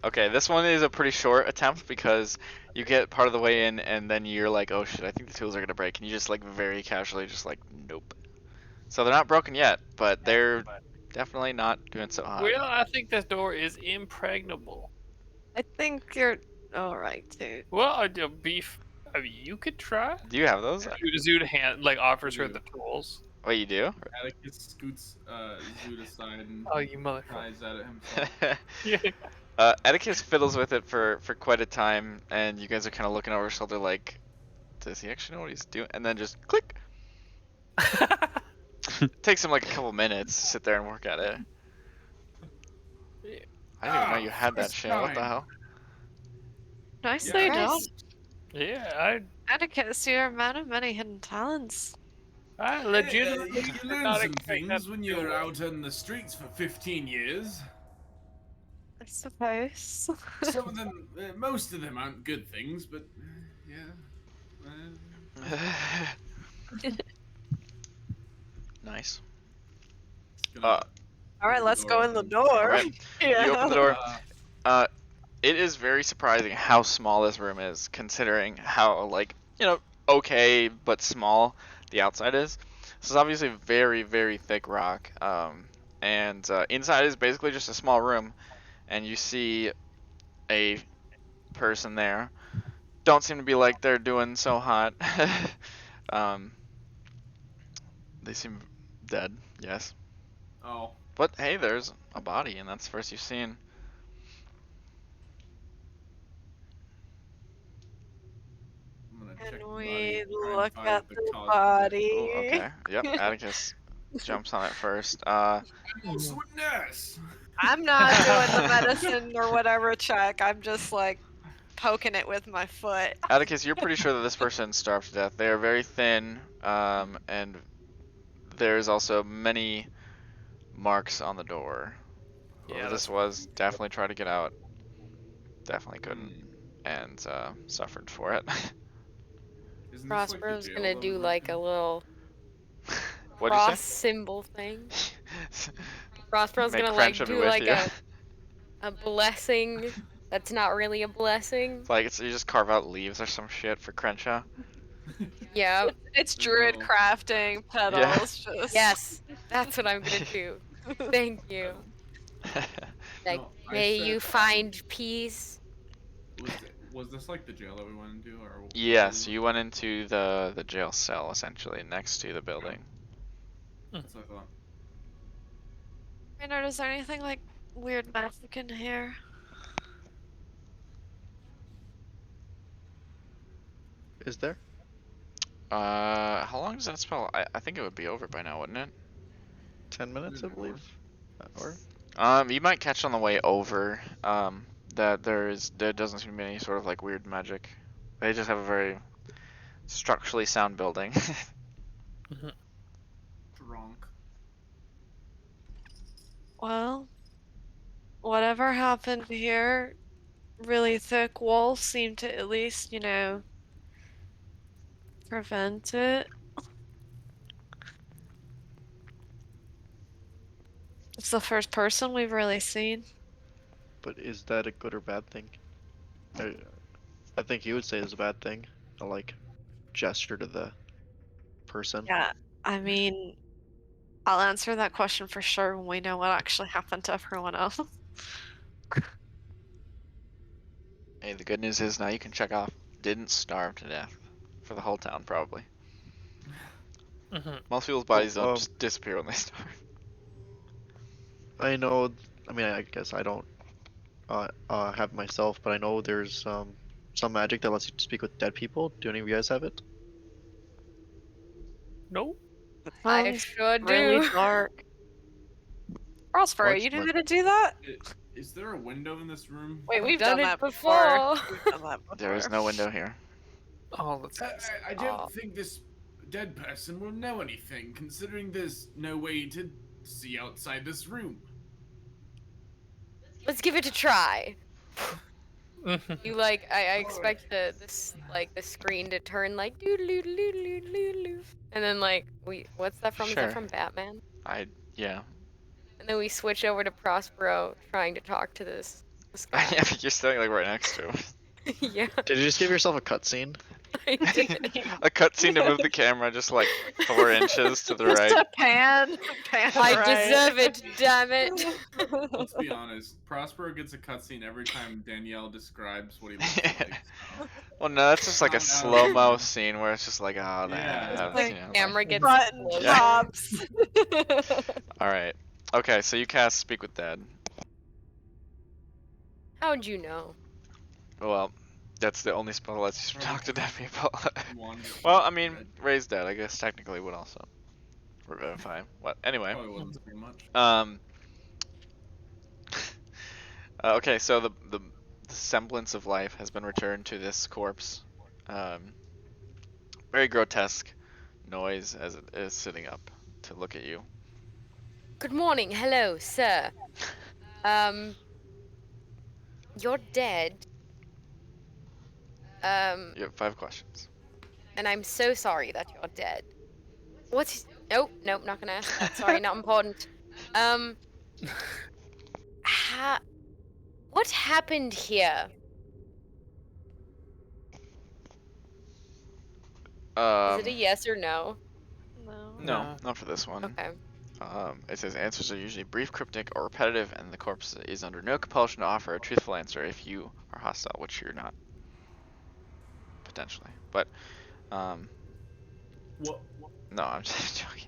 Okay, this one is a pretty short attempt because you get part of the way in and then you're like, oh shit, I think the tools are gonna break, and you just like very casually just like, nope. So they're not broken yet, but they're definitely not doing so hot. Well, I think this door is impregnable. I think you're alright, dude. Well, beef. I mean, you could try. Do you have those? Zoot hand like offers her the tools. Wait, you do? Atticus scoots Zoot aside and Oh, you motherfucker! tries at it himself. Yeah. Atticus fiddles with it for quite a time, and you guys are kind of looking over his shoulder like, does he actually know what he's doing? And then just click. Takes him like a couple minutes to sit there and work at it. I didn't even know you had that first shit. What the time. hell? Nicely Yeah. done. Yeah, Atticus, you're a man of many hidden talents. I You legitimately did learn not some expect things that when to you're go out on the streets for 15 years. I suppose. Some of them, most of them aren't good things, but yeah. Nice. Gonna Alright, open let's the go door in the open. door. Alright, Yeah. you open the door. Uh, It is very surprising how small this room is, considering how, like, okay but small the outside is. This is obviously very, very thick rock. And inside is basically just a small room, and you see a person there. Don't seem to be like they're doing so hot. They seem dead, yes. oh. But hey, there's a body, and that's the first you've seen. check And the body. we Try and look find at the the cause of death. body. Oh, okay. Yep. Atticus jumps on it first. I'm also a nurse. I'm not doing the medicine or whatever check. I'm just like poking it with my foot. Atticus, you're pretty sure that this person starved to death. They are very thin, and there's also many marks on the door. Whoever Yeah, this that's was definitely tried to get out. Definitely couldn't, Hmm. and suffered for it. Isn't this like the Prospero's jail gonna that do we like went a to? little What'd you say? cross symbol thing. Prospero's Make gonna Crenshaw like be do with like you. a blessing that's not really a blessing. It's like you just carve out leaves or some shit for Crenshaw. Yeah. It's There's druid no- crafting Yeah. petals. Just Yes, that's what I'm gonna do. Thank you. Like, No, I may said, you find peace. was this like the jail that we went into, or what Yes, we you went into the jail cell essentially next to the building. That's what I thought. Maynard, is there anything like weird magic in here? Is there? How long does that spell? I think it would be over by now, wouldn't it? 10 minutes, I believe. Or You might catch on the way over, that there doesn't seem to be any sort of like weird magic. They just have a very structurally sound building. Drunk. Well, whatever happened here, really thick walls seem to at least, prevent it. It's the first person we've really seen. but is that a good or bad thing? I think you would say it's a bad thing. A like gesture to the person. Yeah, I mean, I'll answer that question for sure when we know what actually happened to everyone else. Hey, the good news is now you can check off didn't starve to death for the whole town probably. Most people's bodies don't just disappear when they starve. I know. I mean, I guess I don't have myself, but I know there's some magic that lets you speak with dead people. Do any of you guys have it? Nope. I Sounds sure really do. dark. Prospero, What's you know my- how to do that? Is there a window in this room? Wait, I've we've done done it that before. We've done that before. There is no window here. Oh, that's I don't Oh. think this dead person will know anything, considering there's no way to see outside this room. Let's give it a try. You like, I expect the screen to turn like doo doo doo doo doo doo, and then like what's that from? Is Sure. that from Batman? Yeah. And then we switch over to Prospero trying to talk to this guy. Yeah, you're standing like right next to him. Yeah, Did you just give yourself a cutscene? I did. A cutscene to move the camera just like 4 inches to the Just right. a pan I right. deserve it, damn it. Let's be honest. Prospero gets a cutscene every time Danielle describes what he looks like. So. Well, no, that's just like a Oh, no. slow-mo scene where it's just like, oh, Yeah. that's, Like, you know, like- camera gets Button close. Yeah. drops. All right. Okay, so you cast Speak with Dead. How'd you know? Well, that's the only spell that lets you talk to dead people. One- Well, I mean, Raise Dead, I guess technically would also revivify. What? Anyway. Probably wasn't saying much. Okay, so the semblance of life has been returned to this corpse. Very grotesque noise as it is sitting up to look at you. Good morning, hello, sir. You're dead. You have 5 questions. And I'm so sorry that you're dead. What's... Nope, not gonna ask that. Sorry, not important. What happened here? Is it a yes or no? No. No, not for this one. Okay. It says answers are usually brief, cryptic, or repetitive, and the corpse is under no compulsion to offer a truthful answer if you are hostile, which you're not. Potentially. But, What? no, I'm just joking.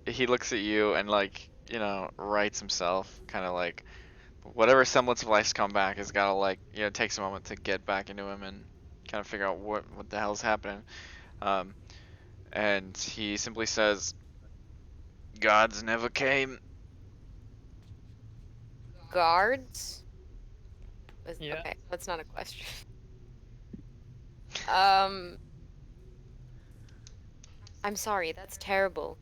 He looks at you and, like, you know, rights himself, kind of like, whatever semblance of life's come back has got to, like, you know, it takes a moment to get back into him, and kind of figure out what the hell's happening. And he simply says, "Gods never came." Guards? Yeah. Okay, that's not a question. Um, I'm sorry, that's terrible.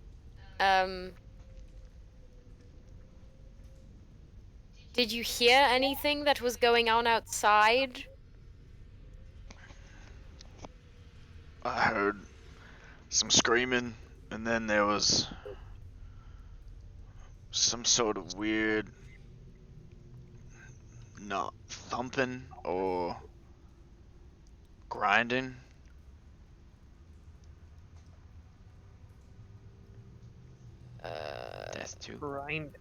Did you hear anything that was going on outside? I heard some screaming, and then there was some sort of weird, not thumping or grinding. That's too. Grind.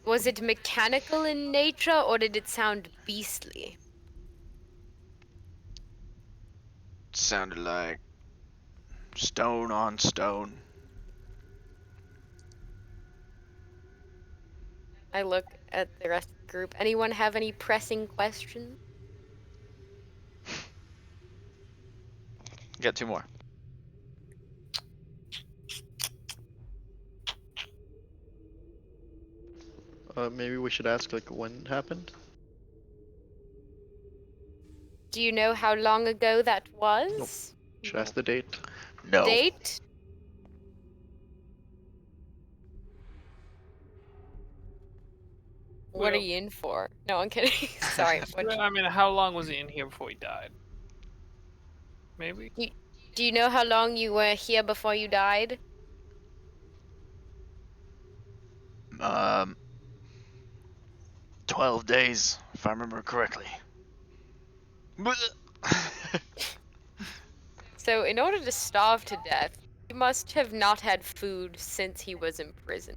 Was it mechanical in nature or did it sound beastly? Sounded like stone on stone. I look at the rest of the group. Anyone have any pressing questions? Got two more. Maybe we should ask like when it happened. Do you know how long ago that was? Should ask the date. No. Date? What are Well- you in for? No, I'm kidding. Sorry. Well, I mean, how long was he in here before he died? Maybe. Do you know how long you were here before you died? Um, 12 days, if I remember correctly. So, in order to starve to death, he must have not had food since he was in prison.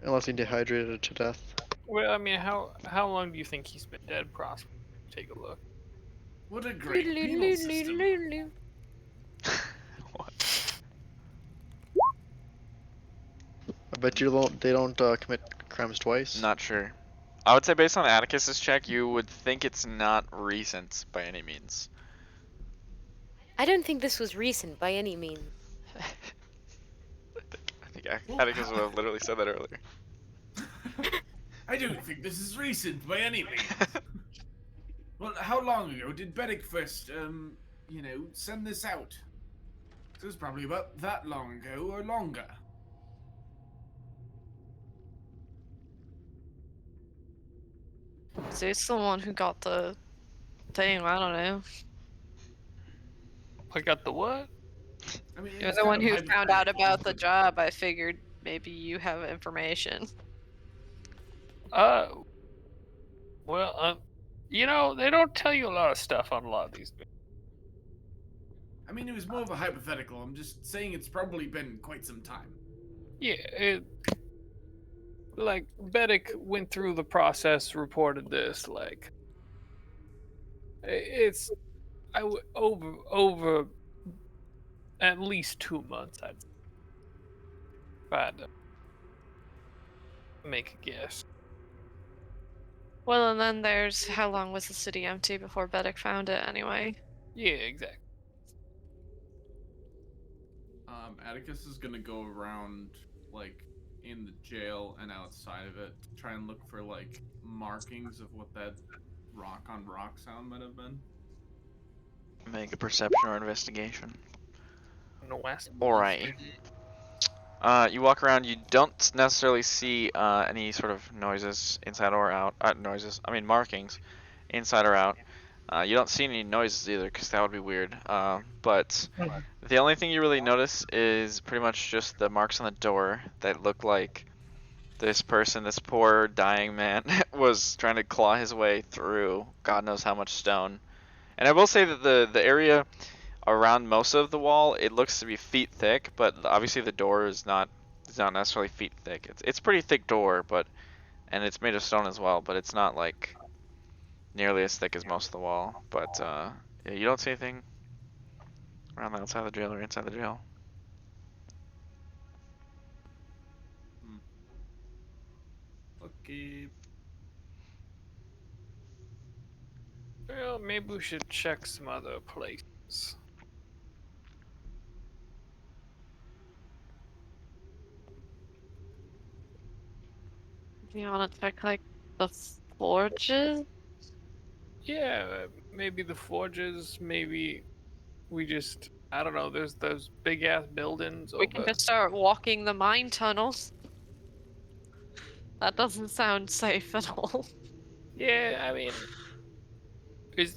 Unless he dehydrated to death. Well, I mean, how long do you think he's been dead, Prosper? Take a look. What a great penal system. What? I bet you they don't commit crimes twice. Not sure. I would say based on Atticus's check, you would think it's not recent by any means. I don't think this was recent by any means. I think Atticus would have literally said that earlier. I don't think this is recent by any means. Well, how long ago did Bedick first, send this out? It was probably about that long ago or longer. Is this the one who got the thing? I don't know. I got the what? I mean, You're it's the kind one of who found out hypothetical, about the but- job. I figured maybe you have information. Well, they don't tell you a lot of stuff on a lot of these. I mean, it was more of a hypothetical. I'm just saying it's probably been quite some time. Yeah, like Bedick went through the process, reported this. Like, it's over at least 2 months. I'd say. If I had to make a guess. Well, and then there's how long was the city empty before Bedick found it anyway? Yeah, exactly. Atticus is gonna go around, like, in the jail and outside of it, to try and look for, like, markings of what that rock on rock sound might have been. Make a perception or investigation. In the west. Alright. You walk around, you don't necessarily see any sort of noises inside or out. Markings inside or out. You don't see any noises either, because that would be weird. But the only thing you really notice is pretty much just the marks on the door that look like this person, this poor dying man, was trying to claw his way through God knows how much stone. And I will say that the area around most of the wall, it looks to be feet thick, but obviously the door is not necessarily feet thick. It's pretty thick door, and it's made of stone as well, but it's not like nearly as thick as most of the wall. But yeah, you don't see anything around the outside of the jail or inside the jail. Okay. Well, maybe we should check some other places. Do you want to check like the forges? Yeah, maybe the forges. Maybe we just, I don't know. There's those big ass buildings We can over. just start walking the mine tunnels. That doesn't sound safe at all. Yeah, I mean, is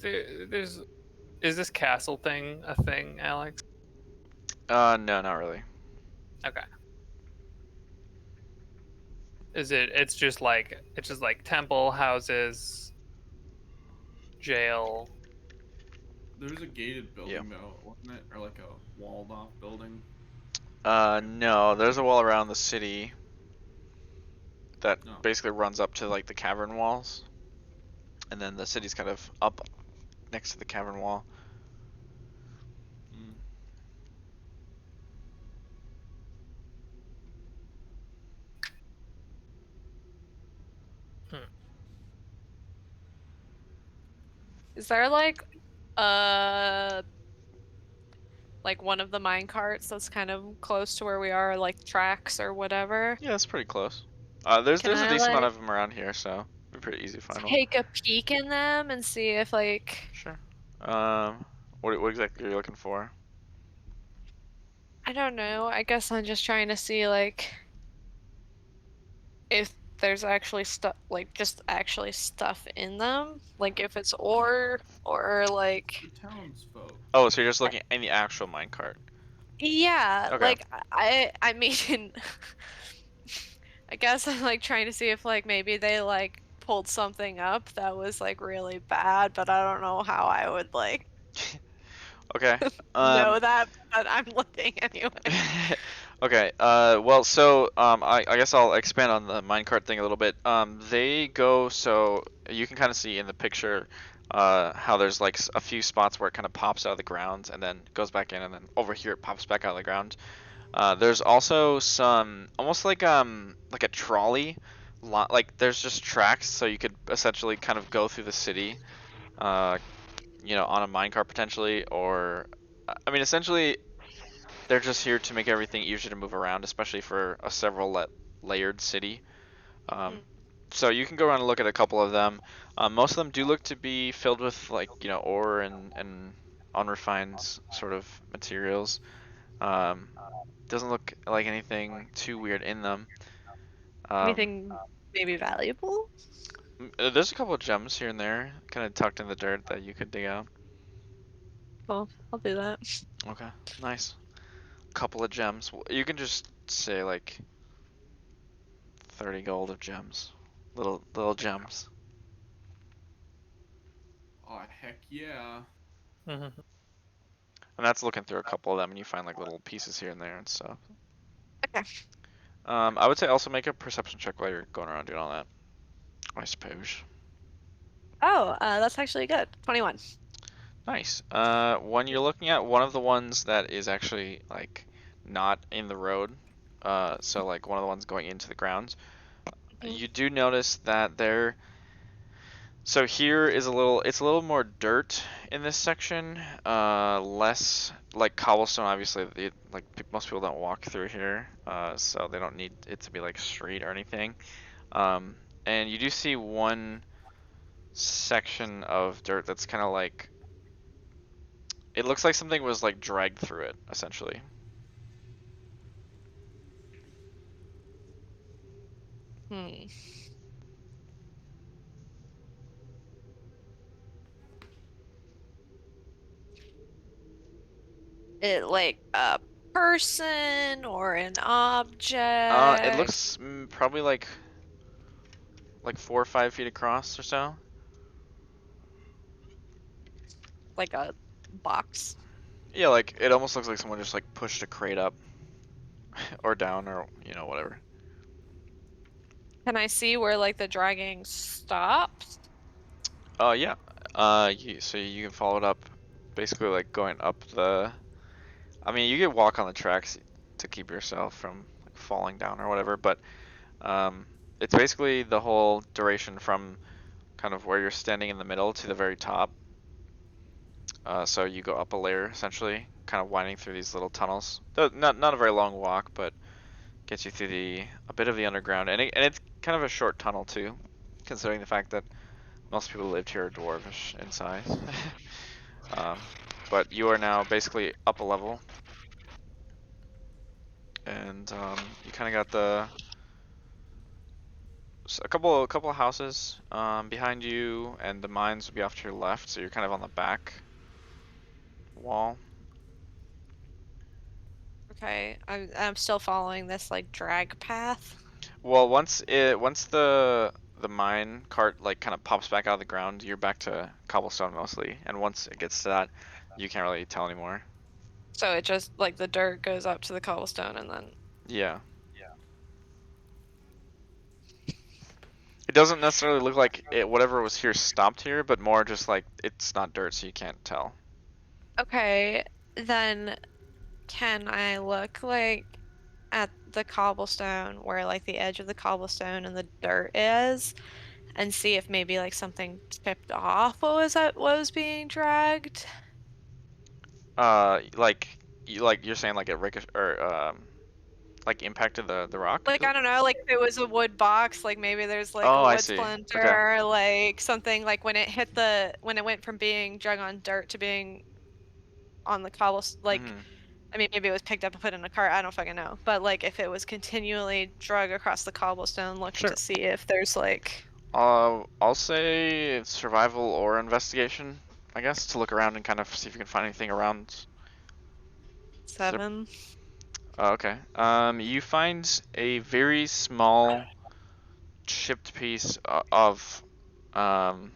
this castle thing a thing, Alex? No, not really. Okay. It's just like temple houses, jail. There was a gated Yeah. building though, wasn't it? Or like a walled off building. No, there's a wall around the city that No. basically runs up to like the cavern walls, and then the city's kind of up next to the cavern wall. Mm. Is there like one of the mine carts that's kind of close to where we are, like tracks or whatever? Yeah, that's pretty close. There's Can a I decent amount like of them around here, so it'd be pretty easy to find one. take a peek in them and see if like Sure. What exactly are you looking for? I don't know. I guess I'm just trying to see like if there's actually stuff like just actually stuff in them, like if it's ore or like The townsfolk. Oh, so you're just looking in the actual minecart. yeah, Okay. like I mean I guess I'm like trying to see if like maybe they like pulled something up that was like really bad, but I don't know how I would like Okay. know that, but I'm looking anyway. Okay. Well, so I guess I'll expand on the minecart thing a little bit. They go so you can kind of see in the picture, how there's like a few spots where it kind of pops out of the ground and then goes back in, and then over here it pops back out of the ground. There's also some almost like a trolley, like there's just tracks, so you could essentially kind of go through the city, uh, on a minecart potentially, or I mean, essentially they're just here to make everything easier to move around, especially for a several layered city. Um, Mm. so you can go around and look at a couple of them. Most of them do look to be filled with like ore and unrefined sort of materials. Um, doesn't look like anything too weird in them. Anything maybe valuable? There's a couple of gems here and there, kind of tucked in the dirt that you could dig out. Well, I'll do that. Okay, nice. Couple of gems. You can just say like 30 gold of gems, little gems. Oh heck yeah. And that's looking through a couple of them, and you find like little pieces here and there and stuff. Okay. I would say also make a perception check while you're going around doing all that, I suppose. Oh, that's actually good. 21. Nice. When you're looking at one of the ones that is actually like not in the road, so like one of the ones going into the grounds, you do notice that there. So here is it's a little more dirt in this section, less like cobblestone. Obviously, most people don't walk through here, so they don't need it to be like straight or anything. And you do see one section of dirt that's kind of like, it looks like something was like dragged through it, essentially. Hmm. It like a person or an object? It looks probably like 4 or 5 feet across or so. Like a box. Yeah, like it almost looks like someone just like pushed a crate up or down or whatever. Can I see where like the dragging stops? Yeah. So you can follow it up, basically like going up the. I mean, you could walk on the tracks to keep yourself from like falling down or whatever, but it's basically the whole duration from kind of where you're standing in the middle to the very top. So you go up a layer essentially, kind of winding through these little tunnels. Not a very long walk, but gets you through a bit of the underground, and it's kind of a short tunnel too, considering the fact that most people who lived here are dwarvish in size. But you are now basically up a level, and you kind of got a couple of houses behind you, and the mines will be off to your left, so you're kind of on the back wall. Okay, I'm still following this like drag path. Well, once the mine cart like kind of pops back out of the ground, you're back to cobblestone mostly, and once it gets to that, you can't really tell anymore. So it just like the dirt goes up to the cobblestone and then. Yeah. It doesn't necessarily look like whatever was here stopped here, but more just like it's not dirt, so you can't tell. Okay, then can I look like at the cobblestone where like the edge of the cobblestone and the dirt is and see if maybe like something tipped off what was being dragged? Like you're saying like it like impacted the rock? Like I don't know, like if it was a wood box, like maybe there's like a Oh, I wood see. Okay. splinter, like something like when it went from being drug on dirt to being on the cobblestone, like Mhm. I mean maybe it was picked up and put in a cart, I don't fucking know. But like if it was continually drug across the cobblestone looking Sure. to see if there's like I'll say survival or investigation, I guess, to look around and kind of see if you can find anything around. 7. Oh, okay. You find a very small chipped piece of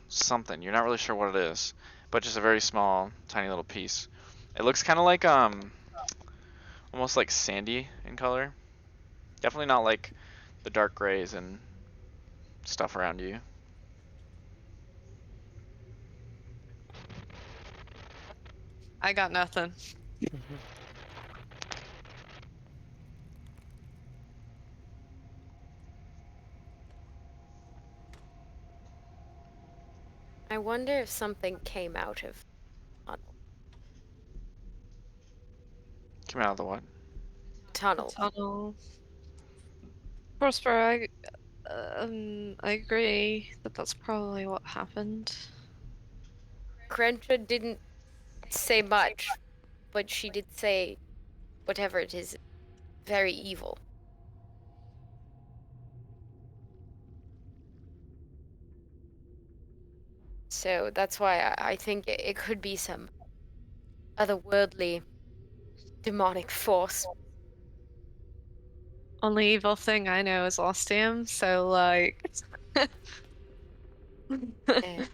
something. You're not really sure what it is, but just a very small, tiny little piece. It looks kind of like almost like sandy in color. Definitely not like the dark grays and stuff around you. I got nothing. I wonder if something came out of tunnel. Came out of the what? Tunnel. Tunnel. Prospero, I agree that that's probably what happened. Crenshaw didn't say much, but she did say whatever it is, very evil. So that's why I think it could be some otherworldly demonic force. Only evil thing I know is ostium, so like Eh,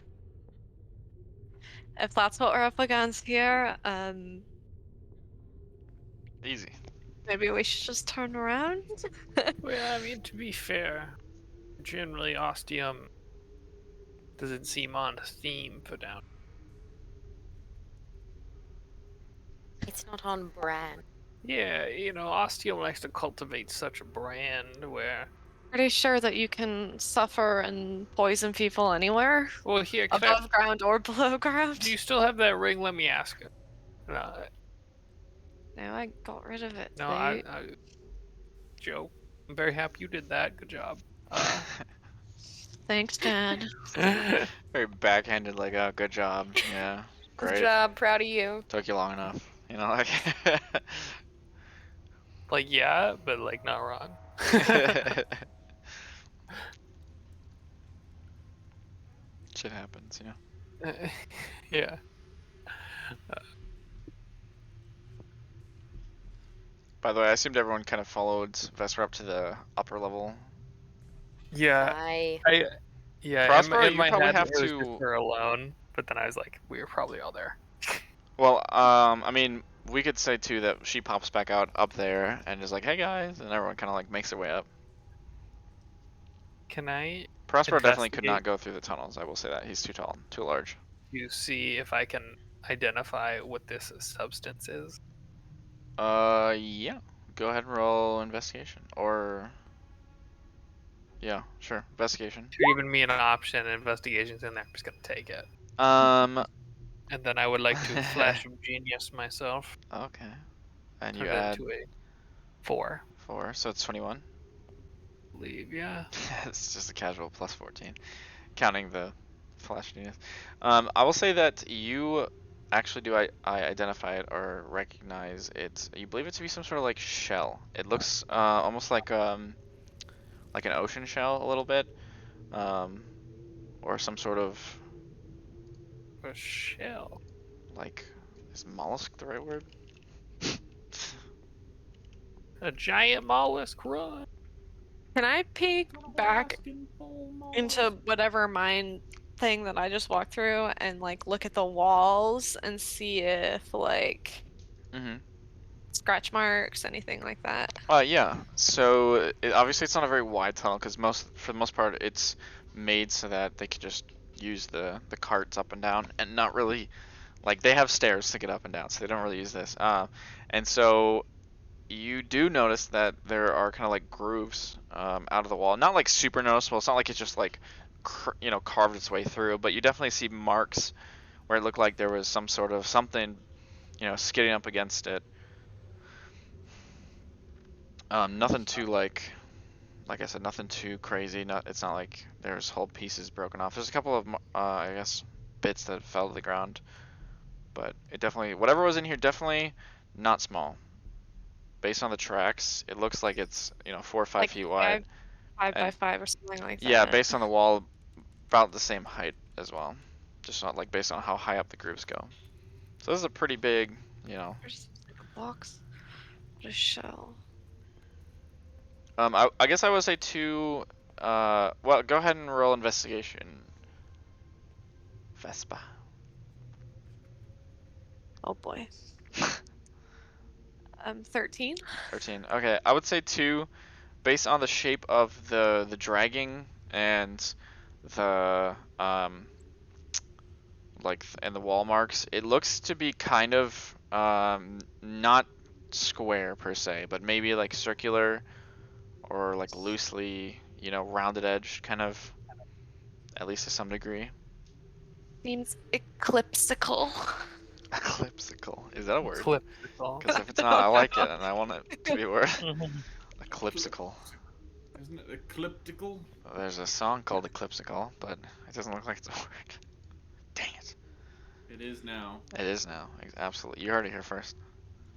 if that's what we're up against here, Easy. maybe we should just turn around. Well, I mean, to be fair, generally ostium doesn't seem on theme for down. It's not on brand. Yeah, ostium likes to cultivate such a brand where. Pretty sure that you can suffer and poison people anywhere, Well, here, above ground or below ground. do you still have that ring? Let me ask it. No, No, I got rid of it. no, Today. Joe, I'm very happy you did that. Good job. Thanks, Dad. Very backhanded, like, oh, good job. Yeah, Good great. job, proud of you. Took you long enough. You know, like. Like, yeah, but like not wrong. Shit happens, yeah. Yeah. By the way, I assumed everyone kind of followed Vesper up to the upper level. Yeah. I Yeah. Prospero, in you my probably head, have it was to. just her alone, but then I was like, we were probably all there. Well, I mean, we could say too that she pops back out up there and is like, "Hey guys," and everyone kind of like makes their way up. Can I Prospero definitely could not investigate go through the tunnels. I will say that he's too tall, too large. to see if I can identify what this substance is? Yeah. Go ahead and roll investigation, or yeah, sure, investigation. If you're giving me an option, investigation's in there. I'm just gonna take it. Um, And then I would like to flash of genius myself. Okay. And Turn you it add into a 4. 4, so it's 21. I believe, yeah. It's just a casual plus 14, counting the flash genius. I will say that you actually do I identify it or recognize it. You believe it to be some sort of like shell. It looks almost like an ocean shell a little bit, or some sort of A shell. like, is mollusk the right word? A giant mollusk run. Can I peek back into whatever mine thing that I just walked through and like look at the walls and see if like Mm-hmm. scratch marks, anything like that? Yeah. So obviously it's not a very wide tunnel because for the most part, it's made so that they could just use the carts up and down and not really like they have stairs to get up and down, so they don't really use this. And so you do notice that there are kind of like grooves out of the wall. Not like super noticeable. It's not like it's just like carved its way through, but you definitely see marks where it looked like there was some sort of something skidding up against it. Nothing too like I said, nothing too crazy. It's not like there's whole pieces broken off. There's a couple of I guess bits that fell to the ground, but it definitely whatever was in here definitely not small. Based on the tracks, it looks like it's 4 or 5 Like feet wide. five by And five or something like yeah, that. based on the wall, about the same height as well. Just not like based on how high up the grooves go. So this is a pretty big, There's like a box. What a shell. I guess I would say two. Well, go ahead and roll investigation. Vespa. Oh boy. 13. 13. Okay, I would say 2, based on the shape of the dragging and the and the wall marks. It looks to be kind of not square per se, but maybe like circular or like loosely, rounded edge, kind of, at least to some degree. Seems eclipsical. Eclipsical. Is that a word? Eclipsical. Because if it's not, I like it, and I want it to be a word. Mhm. Eclipsical. Isn't it ecliptical? There's a song called Eclipsical, but it doesn't look like it's a word. Dang it. It is now. It is now. Absolutely. You heard it here first.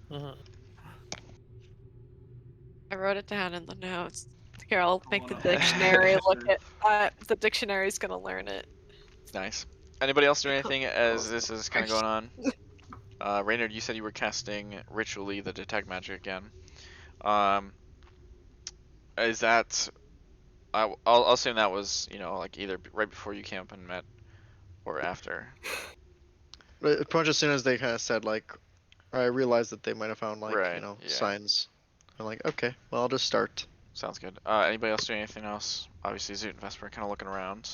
Mhm. I wrote it down in the notes. Here, I'll make the wanna- dictionary look at. The dictionary's gonna learn it. Nice. Anybody else do anything as this is kind of going on? Raynard, you said you were casting ritually the detect magic again. Is that? I'll assume that was like either right before you came up and met, or after. But pretty much as soon as they kind of said like, or I realized that they might have found like Right, yeah. signs. I'm like, okay, well I'll just start. Sounds good. Anybody else doing anything else? Obviously, Zoot and Vesper kind of looking around.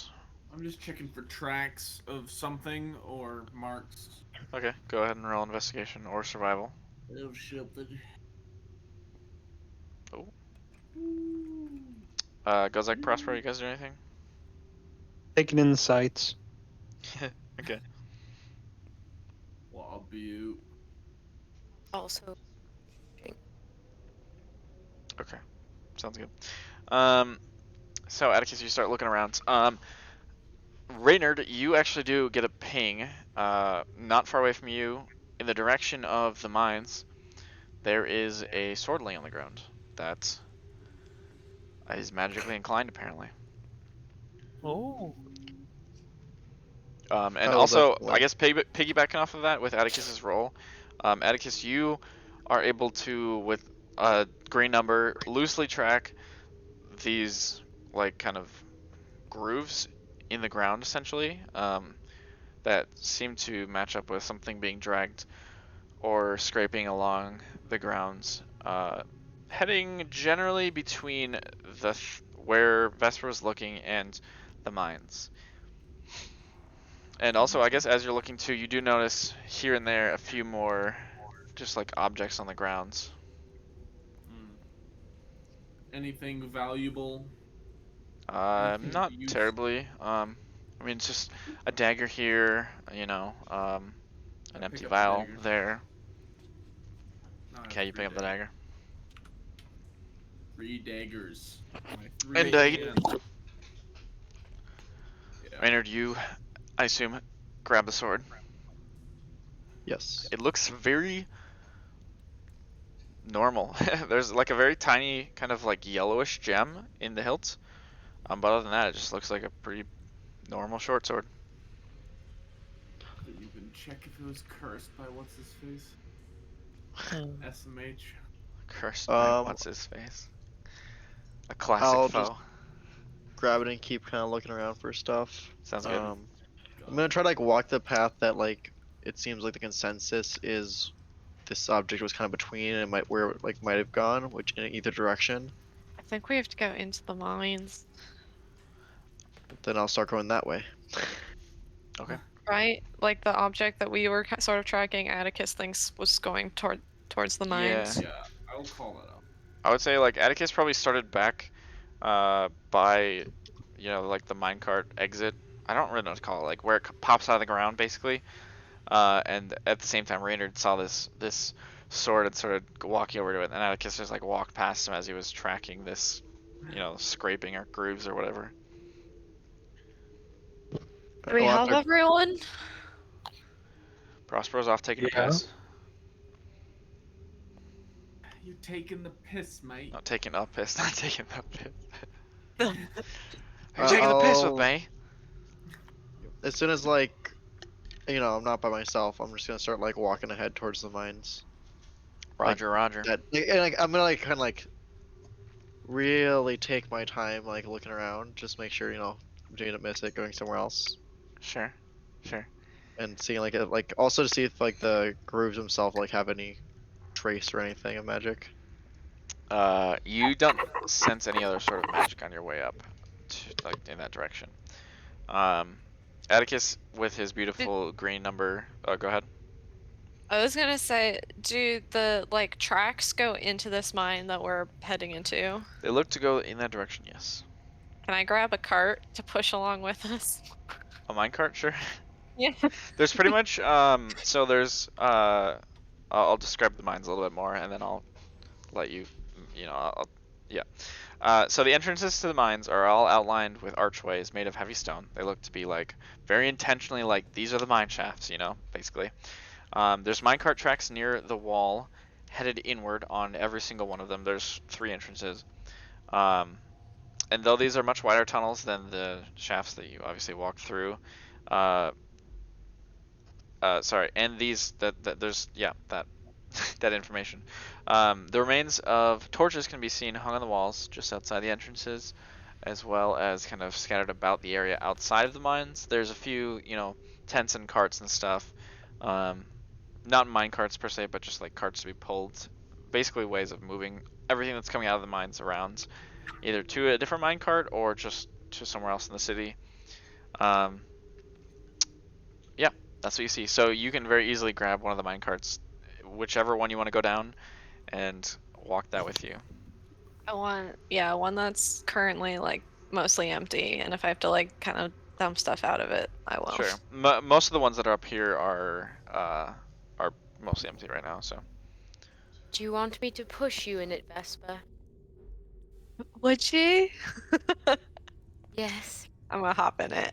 I'm just checking for tracks of something or marks Okay, go ahead and roll investigation or survival. of something. Oh. Ghozaek, Prosper, you guys do anything? Taking in the sights. Okay. Wobbu. Also, Okay. Sounds good. So Atticus, you start looking around. Raynard, you actually do get a ping, not far away from you, in the direction of the mines. There is a sword laying on the ground that is magically inclined, apparently. Oh. And I'll also, definitely- I guess piggybacking off of that with Atticus's role, Atticus, you are able to, with a green number, loosely track these like kind of grooves in the ground, essentially, that seem to match up with something being dragged or scraping along the grounds, heading generally between where Vesper was looking and the mines. And also, I guess as you're looking too, you do notice here and there a few more just like objects on the grounds. Anything valuable? Not Use- terribly. I mean, it's just a dagger here, An I empty pick up the vial dagger. there. Now I have Okay, you 3 pick up the dagger. 3 daggers. My 3 Indeed. hands. Yeah. Raynard, you, I assume, grab the sword. Yes. It looks very normal. There's like a very tiny kind of like yellowish gem in the hilt. But other than that, it just looks like a pretty normal short sword. Could even check if it was cursed by what's his face? SMH. Cursed by Um, what's his face. A classic I'll foe. just grab it and keep kind of looking around for stuff. Sounds good. I'm gonna try to like walk the path that like it seems like the consensus is this object was kind of between and might where it like might have gone, which in either direction. I think we have to go into the mines, Then I'll start going that way. Okay. right? Like the object that we were sort of tracking, Atticus thinks was going towards the mines. Yeah, I'll call that up. I would say like Atticus probably started back by, you know, like the minecart exit. I don't really know what to call it, like where it pops out of the ground basically. And at the same time, Reynard saw this sword and started walking over to it, and Atticus just like walked past him as he was tracking this, you know, scraping or grooves or whatever. Do we I'll help to- everyone? Prospero's off taking a Yeah. piss. You taking the piss, mate? Not taking a piss, not taking the piss. Uh, You're taking the piss with I'll- me. As soon as like, you know, I'm not by myself, I'm just gonna start like walking ahead towards the mines. Roger, Roger. That and, like I'm gonna like kind of like really take my time like looking around, just make sure you know I didn't miss it going somewhere else, Sure, sure. and seeing like it, like also to see if like the grooves themselves like have any trace or anything of magic. You don't sense any other sort of magic on your way up, like in that direction. Atticus with his beautiful green number. Go ahead. I was gonna say, do the like tracks go into this mine that we're heading into? They look to go in that direction. Yes. Can I grab a cart to push along with us? A minecart, sure. Yeah. There's pretty much so there's I'll describe the mines a little bit more and then I'll let you you know yeah. So the entrances to the mines are all outlined with archways made of heavy stone. They look to be like very intentionally like these are the mine shafts, you know, basically. There's minecart tracks near the wall headed inward on every single one of them. There's 3 entrances. And though these are much wider tunnels than the shafts that you obviously walked through, sorry, and these there's that that information. The remains of torches can be seen hung on the walls just outside the entrances, as well as kind of scattered about the area outside of the mines. There's a few, you know, tents and carts and stuff. Not mine carts per se, but just like carts to be pulled. Basically ways of moving everything that's coming out of the mines around, either to a different mine cart or just to somewhere else in the city. Yeah, that's what you see. So you can very easily grab one of the mine carts, whichever one you want to go down, and walk that with you. I want, yeah, one that's currently like mostly empty, and if I have to like kind of dump stuff out of it, I will. Sure. Most of the ones that are up here are mostly empty right now. So Do you want me to push you in it, Vespa? Would she? Yes. I'm gonna hop in it.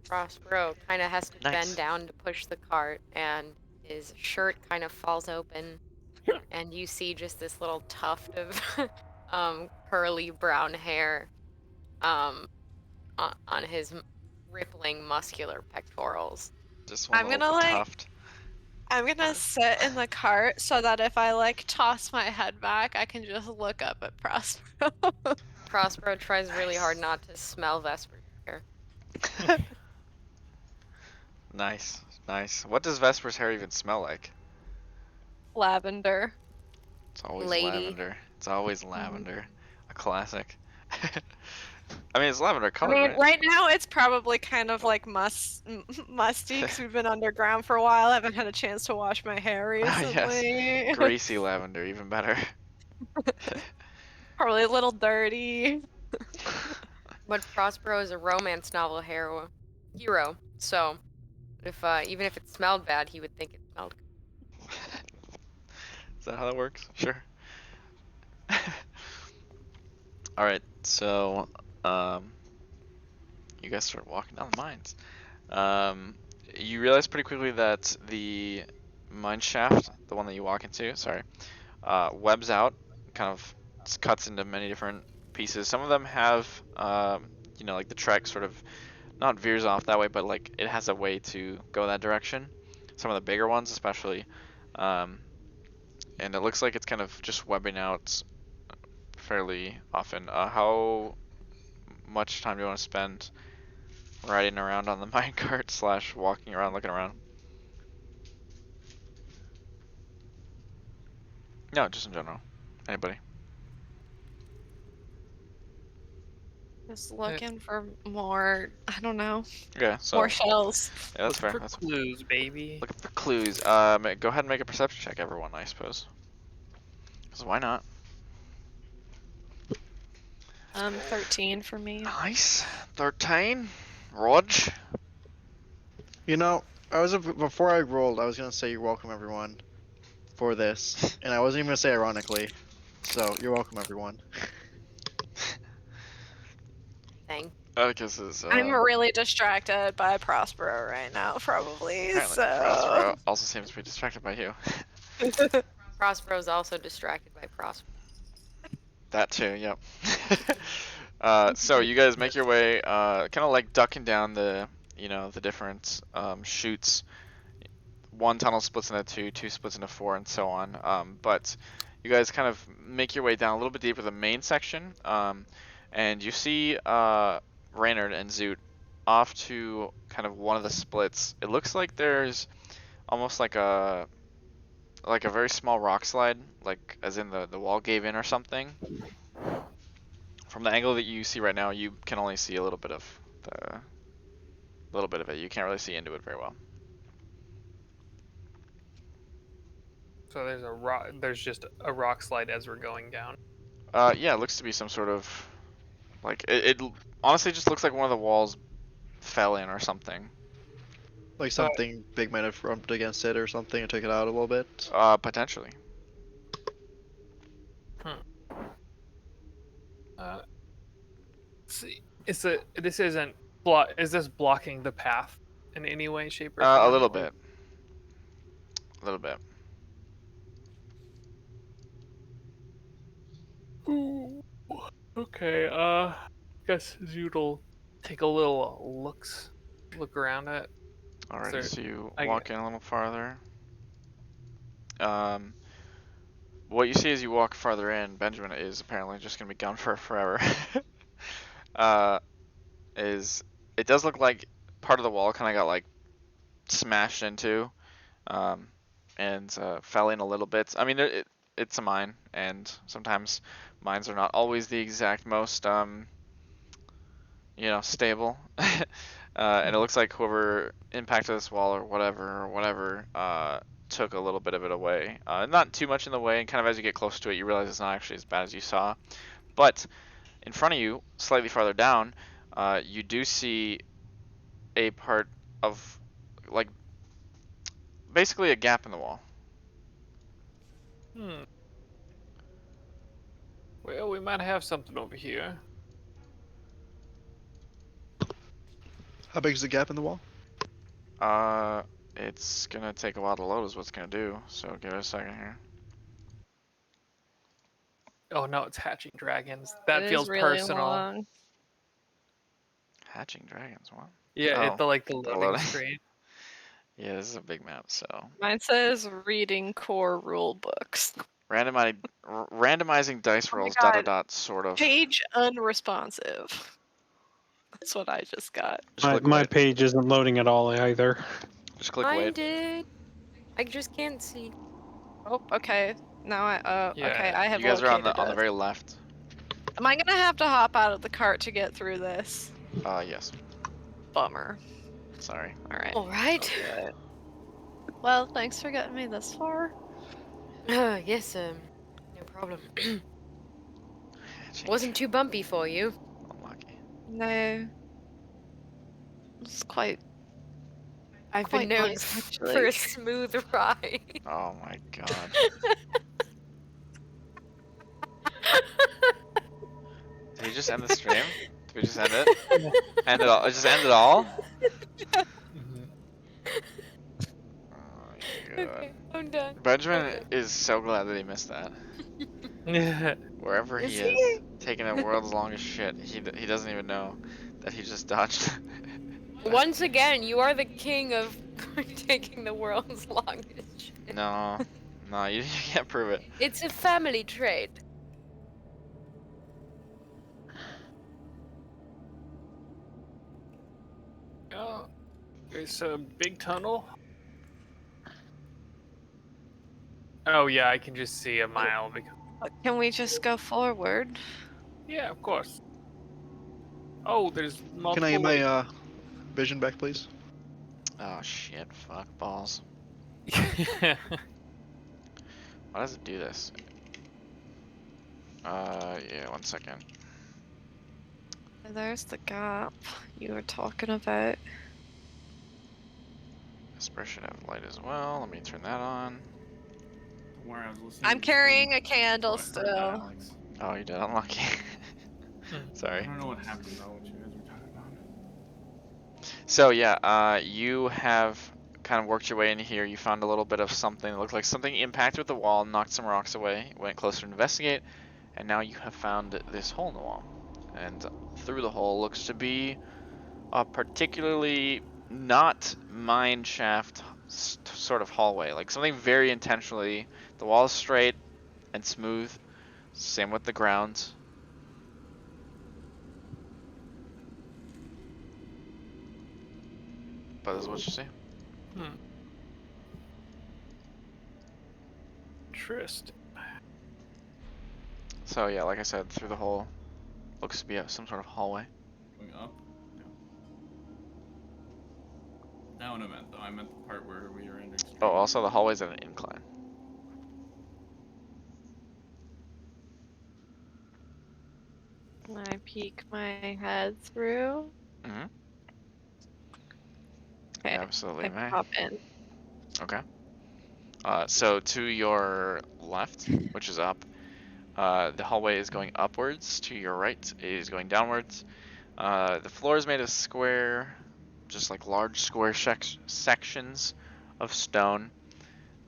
Prospero kind of has to Nice. bend down to push the cart, and his shirt kind of falls open, and you see just this little tuft of curly brown hair on his rippling muscular pectorals. just one I'm little gonna, like- tuft. I'm gonna sit in the cart so that if I like toss my head back, I can just look up at Prospero. Prospero tries really hard not to smell Vesper's hair. Nice, nice. What does Vesper's hair even smell like? Lavender. It's always Lady. lavender. It's always lavender. A classic. I mean, it's lavender I color, mean, right? right now it's probably kind of like musty because we've been underground for a while. I haven't had a chance to wash my hair Ah, recently. yes. Greasy lavender, even better. Probably a little dirty. But Prospero is a romance novel hero, so But if even if it smelled bad, he would think it smelled good. Is that how that works? Sure. All right, so you guys start walking down the mines. You realize pretty quickly that the mine shaft, the one that you walk into, sorry, webs out, kind of cuts into many different pieces. Some of them have, like the track sort of not veers off that way, but like it has a way to go that direction. Some of the bigger ones, especially, um, and it looks like it's kind of just webbing out fairly often. How much time do you want to spend riding around on the minecart slash walking around looking around? No, just in general. Anybody? Just looking for more, I don't know, Okay, so more shells. yeah, that's Looking fair. for That's clues, baby. looking for clues. Go ahead and make a perception check, everyone. I suppose. Because why not? 13 for me. Nice. 13. Rog. You know, before I rolled, I was gonna say you're welcome everyone for this, and I wasn't even gonna say ironically. So you're welcome everyone. Thing. Atticus is I'm really distracted by Prospero right now, probably. apparently So Prospero also seems to be distracted by you. Prospero's also distracted by Prospero. That too, yep. So you guys make your way, kind of like ducking down the different chutes. One tunnel splits into two, two splits into four, and so on. But you guys kind of make your way down a little bit deeper the main section, and you see Reynard and Zoot off to kind of one of the splits. It looks like there's almost like a very small rock slide, like as in the wall gave in or something. From the angle that you see right now, you can only see a little bit of it. You can't really see into it very well. So there's a rock. There's just a rock slide as we're going down. Yeah, it looks to be some sort of like it honestly just looks like one of the walls fell in or something. Like something big might have rubbed against it or something and took it out a little bit. Potentially. See, this isn't is this blocking the path in any way, shape, or A form? little bit. A little bit. Ooh. Okay. Guess Zood'll take a little look around at. Alrighty, so you I walk in a little farther. What you see as you walk farther in, Benjamin is apparently just gonna be gone for forever. Is it does look like part of the wall kind of got like smashed into, and fell in a little bit. I mean, it's a mine, and sometimes mines are not always the exact most stable. And it looks like whoever impacted this wall or whatever, took a little bit of it away. Not too much in the way, and kind of as you get close to it, you realize it's not actually as bad as you saw. But in front of you, slightly farther down, you do see a part of, like, basically a gap in the wall. Well, we might have something over here. How big is the gap in the wall? It's gonna take a while to load is what it's gonna do, so give it a second here. Oh no, it's hatching dragons. That it feels is really personal. long. Hatching dragons, what? Yeah, Oh, the loading screen. Yeah, this is a big map, so. Mine says reading core rule books. Randomizing dice Oh my rolls, God. sort of. Page unresponsive. That's what I just got. Just click My wait. page isn't loading at all either. Just click Mine wait. did. I just can't see. Oh, okay. Now Yeah. okay, I have You guys are on located the it. very left. Am I gonna have to hop out of the cart to get through this? Yes. Bummer. Sorry. Alright. All right. Well, thanks for getting me this far. Yes, no problem. Wasn't too bumpy for you. Unlucky. No. It's quite... I've Quite been known nice, for actually. a smooth ride. Oh my god. Did he just end the stream? Did we just end it? End it all? Just end it all? Mhm. Oh my god. Okay, I'm done. Benjamin is so glad that he missed that. Wherever Is he he? is, taking the world's longest shit, he doesn't even know that he just dodged. Once again, you are the king of taking the world's longest shit. No, no, you can't prove it. It's a family trait. Oh, it's a big tunnel. Oh yeah, I can just see a mile. Can we just go forward? Yeah, of course. Oh, there's multiple. Can I get ways. my vision back, please? Oh shit, fuck balls. Yeah. Why does it do this? Yeah, 1 second. There's the gap you were talking about. Dispersion of light as well. Let me turn that on. Where I was listening. I'm to the carrying stream, a candle so I heard that, still. Alex. Oh, you did unlucky. I Sorry. don't know what happened though. What you guys were talking about. So yeah, you have kind of worked your way in here. You found a little bit of something that looked like something impacted with the wall, knocked some rocks away, went closer to investigate, and now you have found this hole in the wall. And through the hole looks to be a particularly not mine shaft sort of hallway, like something very intentionally. The wall is straight and smooth. Same with the ground. But this is what you see. Interesting. So yeah, like I said, through the hole looks to be some sort of hallway. Going up? No. Not what I meant though. I meant the part where we were entering. Oh, also the hallway's at an incline. Can I peek my head through? Mm-hmm. Okay, Yeah, absolutely, I may. pop in. Okay. So to your left, which is up, the hallway is going upwards. To your right, it is going downwards. The floor is made of square, just like large square sections of stone.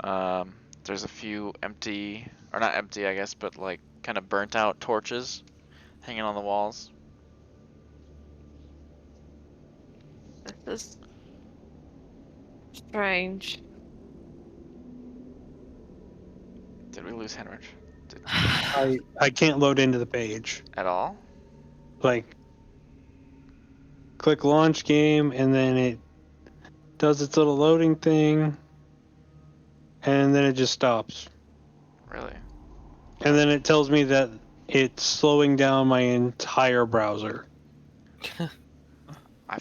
There's a few empty, or not empty, I guess, but like kind of burnt out torches hanging on the walls. This is strange. Did we lose Henrich? I can't load into the page. At all? Like, click launch game, and then it does its little loading thing, and then it just stops. Really? And then it tells me that it's slowing down my entire browser. I've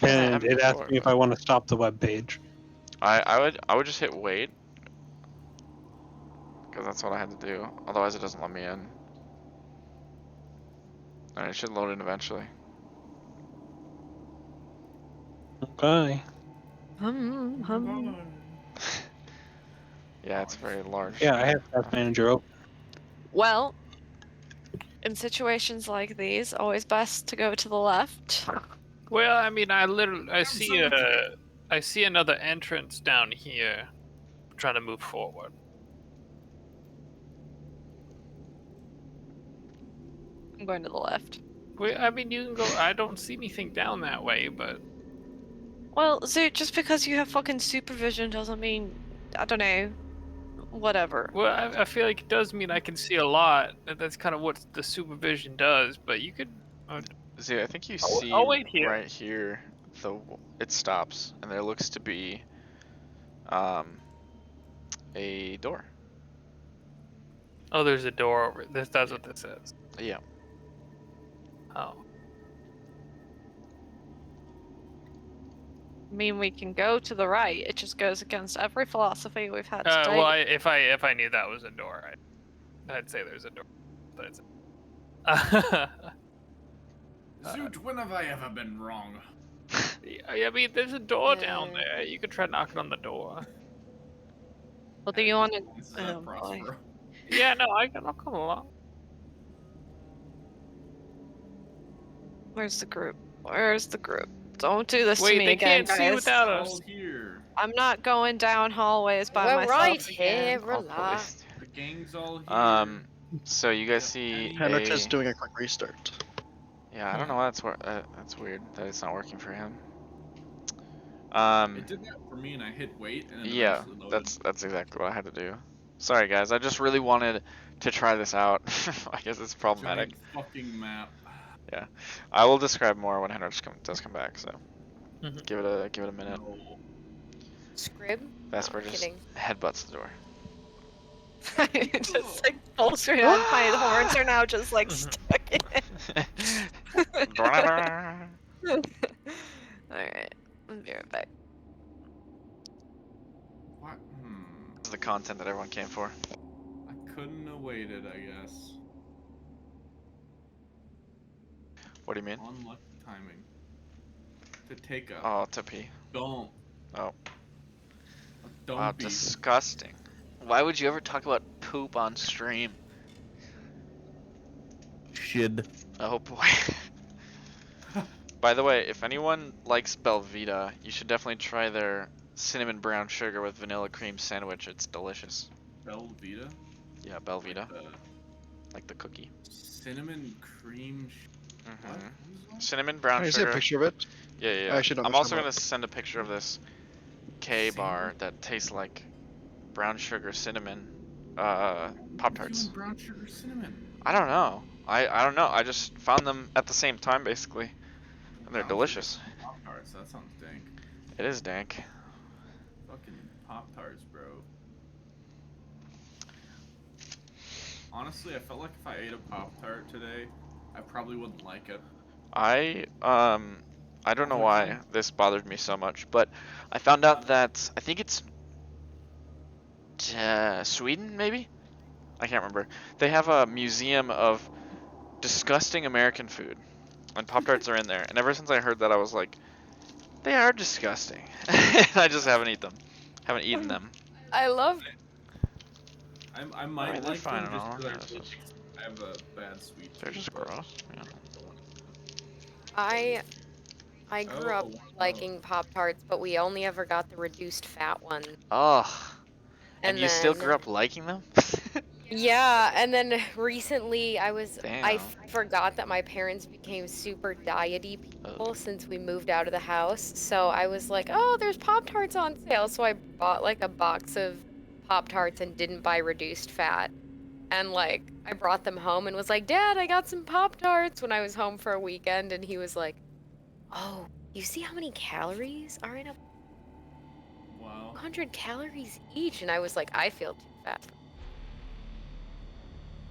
had that And happen it asks before, me if but I want to stop the web page. I would just hit wait, because that's what I had to do. Otherwise, it doesn't let me in. And it should load in eventually. Okay. Yeah, it's very large. Yeah, I have Task Manager open. Well, in situations like these, always best to go to the left. Well, I mean, I see another entrance down here. I'm trying to move forward. I'm going to the left. Well, I mean, you can go. I don't see anything down that way, but Well, Zoot, just because you have fucking supervision doesn't mean, I don't know, whatever. well, I feel like it does mean I can see a lot. That's kind of what the supervision does. But you could. See, I think you I'll- see I'll wait here. right here, it stops, and there looks to be a door. Oh, there's a door over. That's what this is. Yeah. Oh. I mean, we can go to the right. It just goes against every philosophy we've had to date. Well, if I knew that was a door, I'd say there's a door. But it's. Zoot, when have I ever been wrong? I mean, there's a door down there. You could try knocking on the door. Well, do you want to? This is Oh boy. Prospero. Yeah, no, I'll come along. Where's the group? Where's the group? Don't do this to Wait, me they again, can't see guys. without All us. here. I'm not going down hallways by We're myself right again. here, I'll relax. The gang's all here. So you guys Yeah, see any- Henrich a... is doing a quick restart. Yeah, I don't know why that's weird that it's not working for him. It did that for me, and I hit wait, and it Yeah, eventually loaded. that's exactly what I had to do. Sorry guys, I just really wanted to try this out. I guess it's problematic. Giant fucking map. Yeah, I will describe more when Henrich does come back. So Mhm. give it a minute. No. Scrib? Vesper No, just kidding. headbutts the door. Just like bolts around. My horns are now just like Mhm. stuck in it. Alright, I'll be right back. What? This is the content that everyone came for. I couldn't have waited, I guess. What do you mean? Unlucky timing. To take a Oh, to pee. dump. Oh. A dump. Wow, disgusting. Why would you ever talk about poop on stream? Shid. Oh boy. By the way, if anyone likes Belvita, you should definitely try their cinnamon brown sugar with vanilla cream sandwich. It's delicious. Belvita? Yeah, Belvita, The like the cookie. cinnamon cream. What? Mhm. Cinnamon brown Can I see a sugar. picture of it? Yeah, yeah. I actually don't I'm know also about- gonna send a picture of this K bar that tastes like brown sugar cinnamon Pop Tarts. Brown sugar cinnamon. I don't know. I don't know. I just found them at the same time basically, and they're delicious. Pop Tarts. That sounds dank. It is dank. Fucking Pop Tarts, bro. Honestly, I felt like if I ate a Pop Tart today, I probably wouldn't like it. I don't know why this bothered me so much, but I found out that I think it's Sweden, maybe? I can't remember. They have a museum of disgusting American food, and Pop Tarts are in there. And ever since I heard that, I was like, they are disgusting. I just haven't eaten them. I love. I might Alright, they're like fine them and just all. because They're just- I have a bad sweet They're tooth, just but gross. Yeah. I grew up Oh, liking Pop Tarts, but we only ever got the reduced fat one. Ugh. And And you still then- grew up liking them? Yeah, and then recently I Damn. forgot that my parents became super diety people since we moved out of the house. So I was like, oh, there's Pop Tarts on sale. So I bought like a box of Pop Tarts and didn't buy reduced fat. And like I brought them home and was like, Dad, I got some Pop Tarts when I was home for a weekend. And he was like, oh, you see how many calories are in a wow. 100 calories each? And I was like, I feel too fat.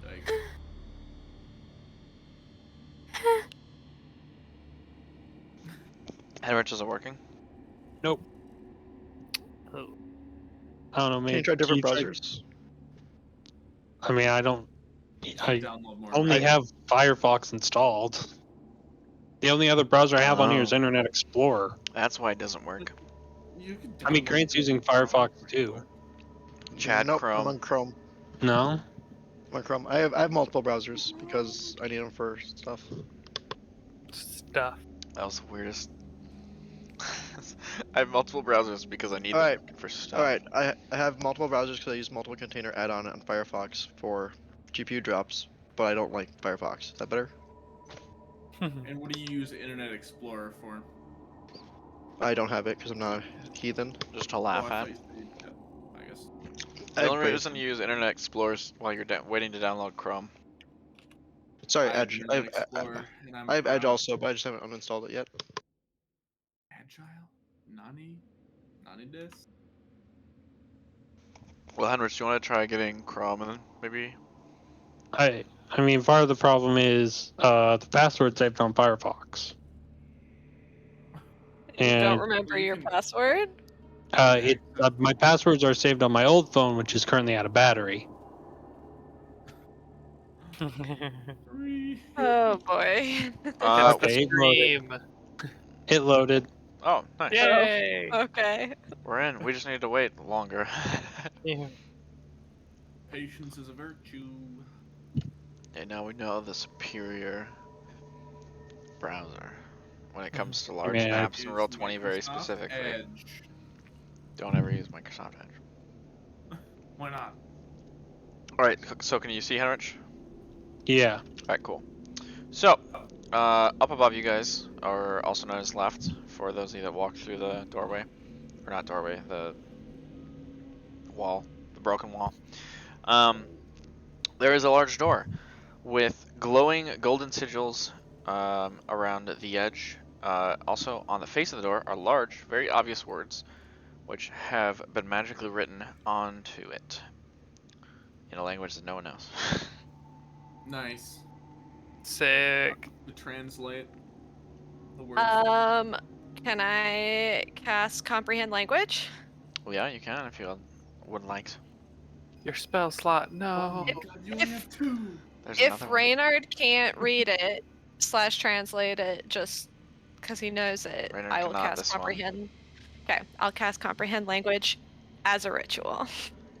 Like, Henrich isn't working? Nope. Oh. I don't know, Can maybe. you try different browsers? I mean, I don't. I download more. only have Firefox installed. The only other browser I have on here is Oh. Internet Explorer. That's why it doesn't work. You can I mean, download Grant's it. using Firefox too. Chad nope, Chrome. I'm on Chrome. No? I'm on Chrome. I have multiple browsers because I need them for stuff. Stuff. That was the weirdest. I have multiple browsers because I need Alright. them for stuff. Alright, I have multiple browsers because I use multiple container add-on on Firefox for GPU drops, but I don't like Firefox. Is that better? And what do you use Internet Explorer for? I don't have it because I'm not a heathen. Just to Oh, laugh I at. thought you said- yeah, I guess. The I only upgrade. reason you use Internet Explorer while you're waiting to download Chrome. Sorry, I have Edge. Internet Explorer, and I'm I have Edge proud. also, but I just haven't uninstalled it yet. Agile? Nani? Nani this? Well, Henrich, do you want to try getting Chrome and then maybe? I mean, part of the problem is the password saved on Firefox. You don't And remember your password? my passwords are saved on my old phone, which is currently out of battery. Three. Oh boy. Uh, Okay, it loaded. Stream. It loaded. Oh, nice. Yay! Okay. We're in. We just need to wait longer. Yeah. Patience is a virtue. And now we know the superior browser when it comes to large Yeah. maps and Is Roll20 very Microsoft specifically. Edge. Don't ever use Microsoft Edge. Why not? Alright, so can you see Henrich? Yeah. Alright, cool. So, up above you guys, or also known as left, for those of you that walked through the doorway, or not doorway, the wall, the broken wall, there is a large door with glowing golden sigils around the edge. Also, on the face of the door are large, very obvious words, which have been magically written onto it in a language that no one knows. Nice. Sick. To translate the words. Can I cast comprehend language? Well, yeah, you can if you would like. Your spell slot. No. Oh, God, you only have 2. There's If another one. Reynard can't read it / translate it, just because he knows it, Reynard I will cannot cast this one. comprehend. Okay, I'll cast comprehend language as a ritual.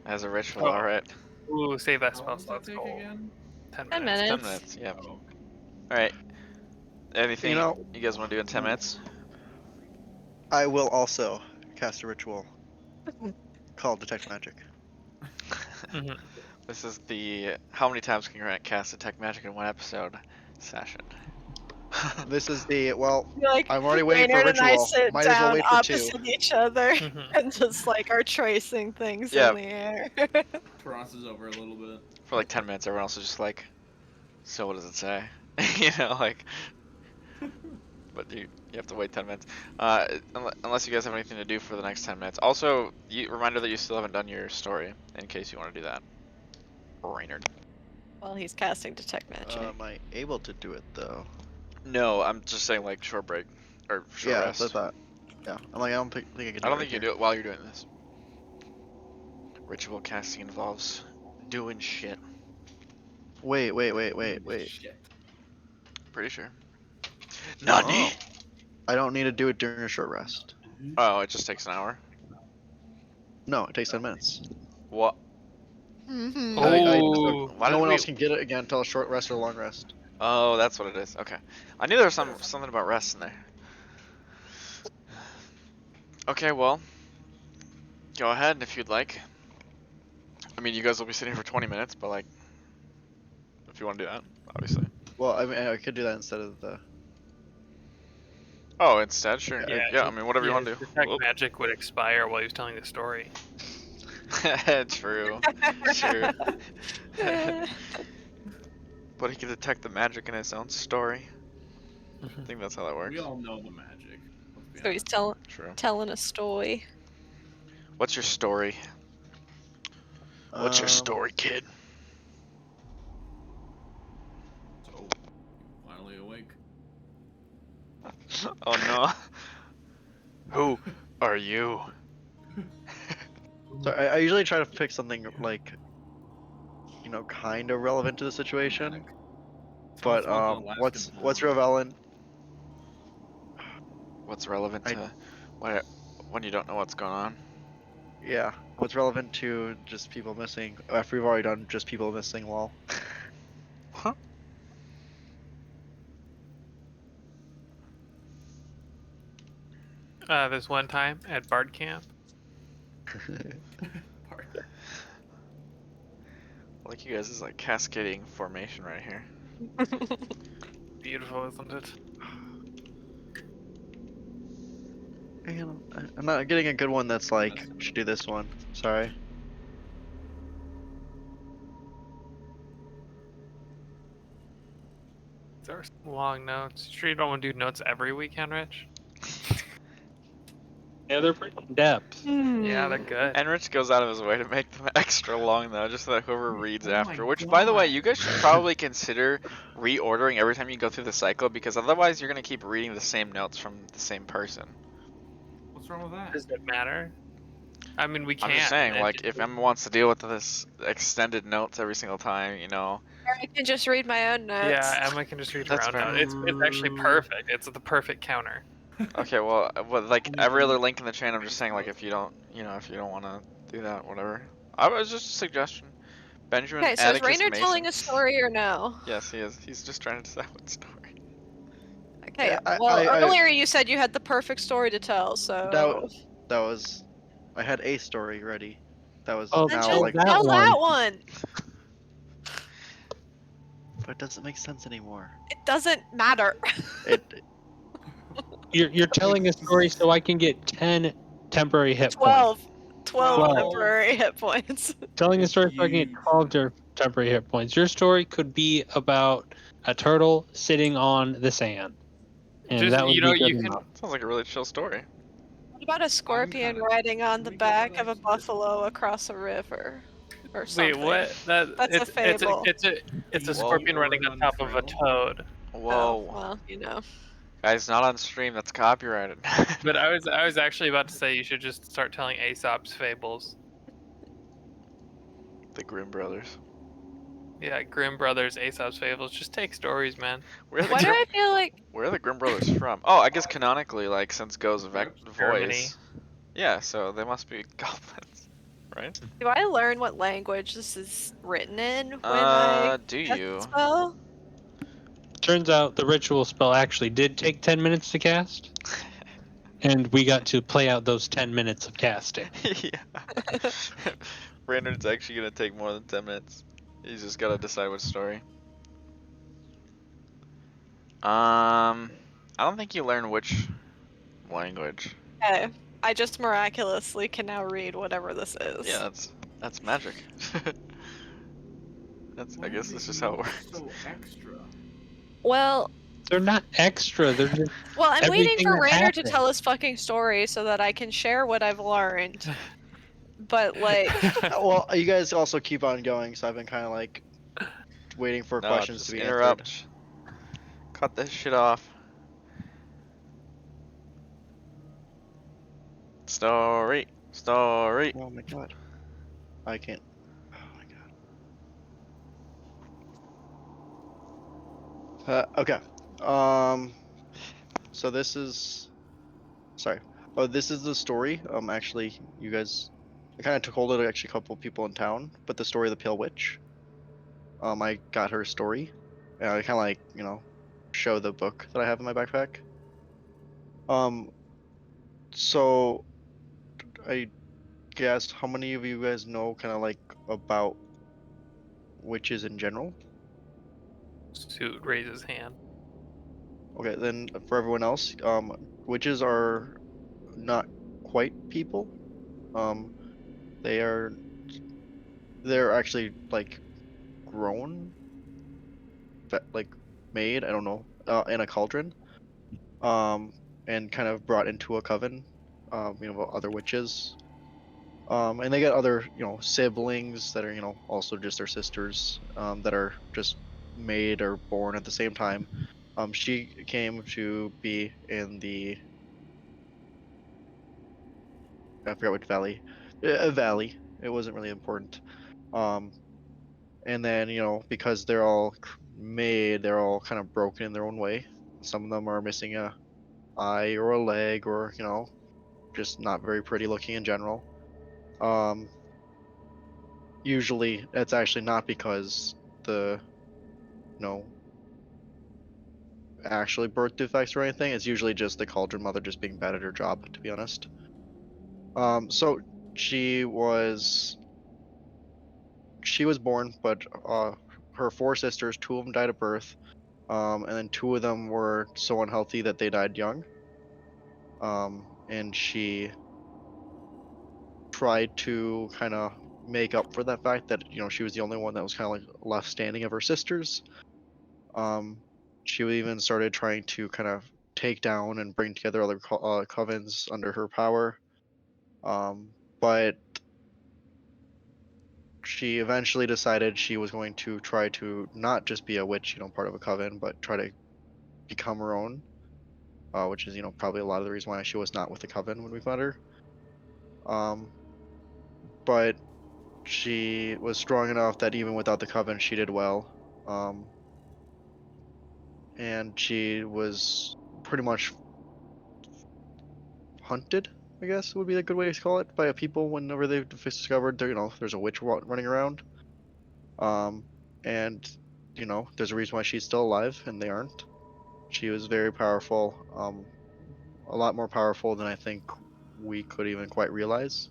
As a ritual, Oh. alright. Ooh, save that How spell long does that slot's take goal. again? 10 10 minutes. 10 minutes. minutes, yeah. Oh, Alright. Anything You know- you guys want to do in 10 minutes? I will also cast a ritual called Detect Magic. Mhm. This is the how many times can you cast Detect Magic in one episode session? This is the, well, Like, I'm already waiting for Reynard and I ritual. sit Might as well down wait for 2. opposite each other Mhm. and just like are tracing things Yeah. in the air. crosses over a little bit. For like 10 minutes, everyone else is just like, so what does it say? You know, like, but you have to wait 10 minutes. Unless you guys have anything to do for the next 10 minutes. Also, reminder that you still haven't done your story, in case you want to do that. Reynard. While he's casting detect magic. Am I able to do it though? No, I'm just saying like short break, or short Yeah, rest. that's that. Yeah, I'm like, I don't think I can do I don't it think you right do it while you're doing this. Ritual casting involves doing shit. here. Wait. Shit. Pretty sure. No. Nani? I don't need to do it during a short rest. Oh, it just takes an hour. No, it takes 10 minutes. What? Mm-hmm. Oh. Why No did one we- else can get it again until a short rest or a long rest. Oh, that's what it is. Okay. I knew there was something about rest in there. Okay, well, go ahead if you'd like. I mean, you guys will be sitting here for 20 minutes, but like, if you want to do that, obviously. Well, I mean, I could do that instead of the. Oh, instead, sure. Yeah, I mean, whatever you want to do. Detect Whoop. magic would expire while he was telling the story. True. True. But he can detect the magic in his own story. I think that's how that works. We all know the magic. Let's be So he's honest. True. telling a story. What's your story? What's your Um, story, kid? So, finally awake. Oh no. Who are you? So I usually try to pick something like, kind of relevant to the situation. But Sounds like the last what's good relevant? What's relevant I- to when you don't know what's going on? Yeah, what's relevant to just people missing? After we've already done just people missing, lol. Huh? There's one time at Bard Camp. part. I like you guys is like cascading formation right here. Beautiful, isn't it? Man, I'm not getting a good one that's like, should do this one. Sorry. There are some long notes. Sure you don't want to do notes every week, Henrich? Yeah, they're pretty in depth. Yeah, they're good. Enrich goes out of his way to make them extra long though, just so that whoever reads Oh my after. Which, by the way, God. you guys should probably consider reordering every time you go through the cycle, because otherwise you're gonna keep reading the same notes from the same person. What's wrong with that? Does it matter? I mean, we can't. I'm just saying, It like, just- if Emma wants to deal with this extended notes every single time, you know. Or I can just read my own notes. Yeah, Emma can just read her That's own fair. note. It's actually perfect. It's the perfect counter. Okay, well, like I every other mean, link in the chain, I'm just saying, like, if you don't, if you don't want to do that, whatever. I was just a suggestion. Benjamin Okay, so is Atticus Rainer Mason. telling a story or no? Yes, he is. He's just trying to decide what story. Okay, yeah, well, earlier you said you had the perfect story to tell, so that was, I had a story ready. That was Oh, then now just tell like, that tell one. that one. but it doesn't make sense anymore. It doesn't matter. It You're telling a story so I can get 10 temporary hit points. 12. 12 Well, temporary hit points. Telling a If story so I can get you 12 temporary hit points. Your story could be about a turtle sitting on the sand, and Just that would be good you can. enough. Sounds like a really chill story. What about a scorpion kinda- riding on can the we get back of a relaxed a bit? buffalo across a river? Or Wait, something. what? That That's a fable. it's a Whoa. scorpion riding on Oregon top of a Trail. toad. Oh, Whoa. well, you know. Guys, not on stream. That's copyrighted. But I was actually about to say you should just start telling Aesop's fables. The Grimm brothers. Yeah, Grimm Brothers, Aesop's fables. Just take stories, man. Where are the Why do Grimm? I feel like Where are the Grimm brothers from? Oh, I guess canonically, like since Ghozaek Germany. voice. Yeah, so they must be goblins, right? do I learn what language this is written in when I Do cast the you? spell? Turns out the ritual spell actually did take 10 minutes to cast, and we got to play out those 10 minutes of casting. Yeah. Brandon's actually gonna take more than 10 minutes. He's just gotta decide what story. I don't think you learn which language. Okay. I just miraculously can now read whatever this is. Yeah, that's magic. I guess that's just how it Why are works. you so extra? Well, They're not extra, they're just I'm waiting everything for that Rainer to happened. tell his fucking story so that I can share what I've learned. But like, well, you guys also keep on going, so I've been kind of like waiting for No, questions just to be answered. interrupt. Cut this shit off. Story. Oh my god, I can't. Oh my god. Okay. So this is. Sorry. Oh, this is the story. Actually, you guys. I kind of told it actually a couple people in town, but the story of the Pale Witch. I got her story. And I kind of like show the book that I have in my backpack. Um. So I guess how many of you guys know kind of like about witches in general? Suit raises hand. Okay, then for everyone else, witches are not quite people. Um, they are they're actually like grown, like made, I don't know, in a cauldron, um, and kind of brought into a coven, other witches. And they get other, siblings that are, also just their sisters, that are just made or born at the same time. She came to be in the, I forgot which valley, a valley. It wasn't really important. Um, and then, because they're all made, they're all kind of broken in their own way. Some of them are missing a eye or a leg, or just not very pretty looking in general. Um, Usually, it's actually not because the actually birth defects or anything. It's usually just the cauldron mother just being bad at her job, to be honest. So she was born, but her four sisters, two of them died at birth, and then two of them were so unhealthy that they died young. And she tried to kind of make up for that fact that she was the only one that was kind of like left standing of her sisters. Um, she even started trying to kind of take down and bring together other covens under her power. But she eventually decided she was going to try to not just be a witch, part of a coven, but try to become her own, which is, probably a lot of the reason why she was not with the coven when we met her. Um, but she was strong enough that even without the coven, she did well. And she was pretty much hunted, I guess would be a good way to call it, by people whenever they've discovered there, there's a witch running around. And there's a reason why she's still alive and they aren't. She was very powerful, a lot more powerful than I think we could even quite realize.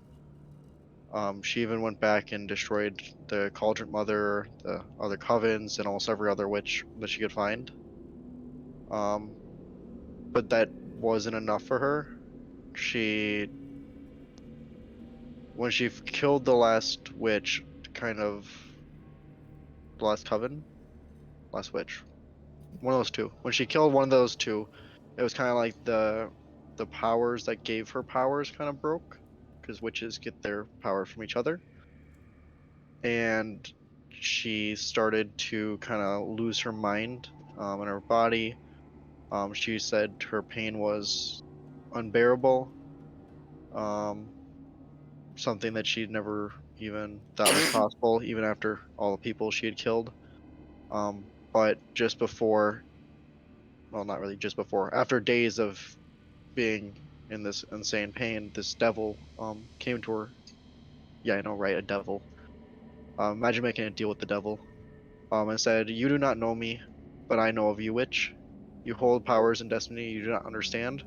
She even went back and destroyed the Cauldron Mother, the other covens, and almost every other witch that she could find. But that wasn't enough for her. When she killed the last witch, the last coven, last witch, one of those two. When she killed one of those two, it was kind of like the powers that gave her powers kind of broke, because witches get their power from each other. And she started to kind of lose her mind and her body. She said her pain was unbearable, something that she'd never even thought was possible, even after all the people she had killed. But just before, well, not really just before, after days of being in this insane pain, this devil came to her. Yeah, I know, right? A devil. Imagine making a deal with the devil. And said, "You do not know me, but I know of you, witch. You hold powers and destiny you do not understand,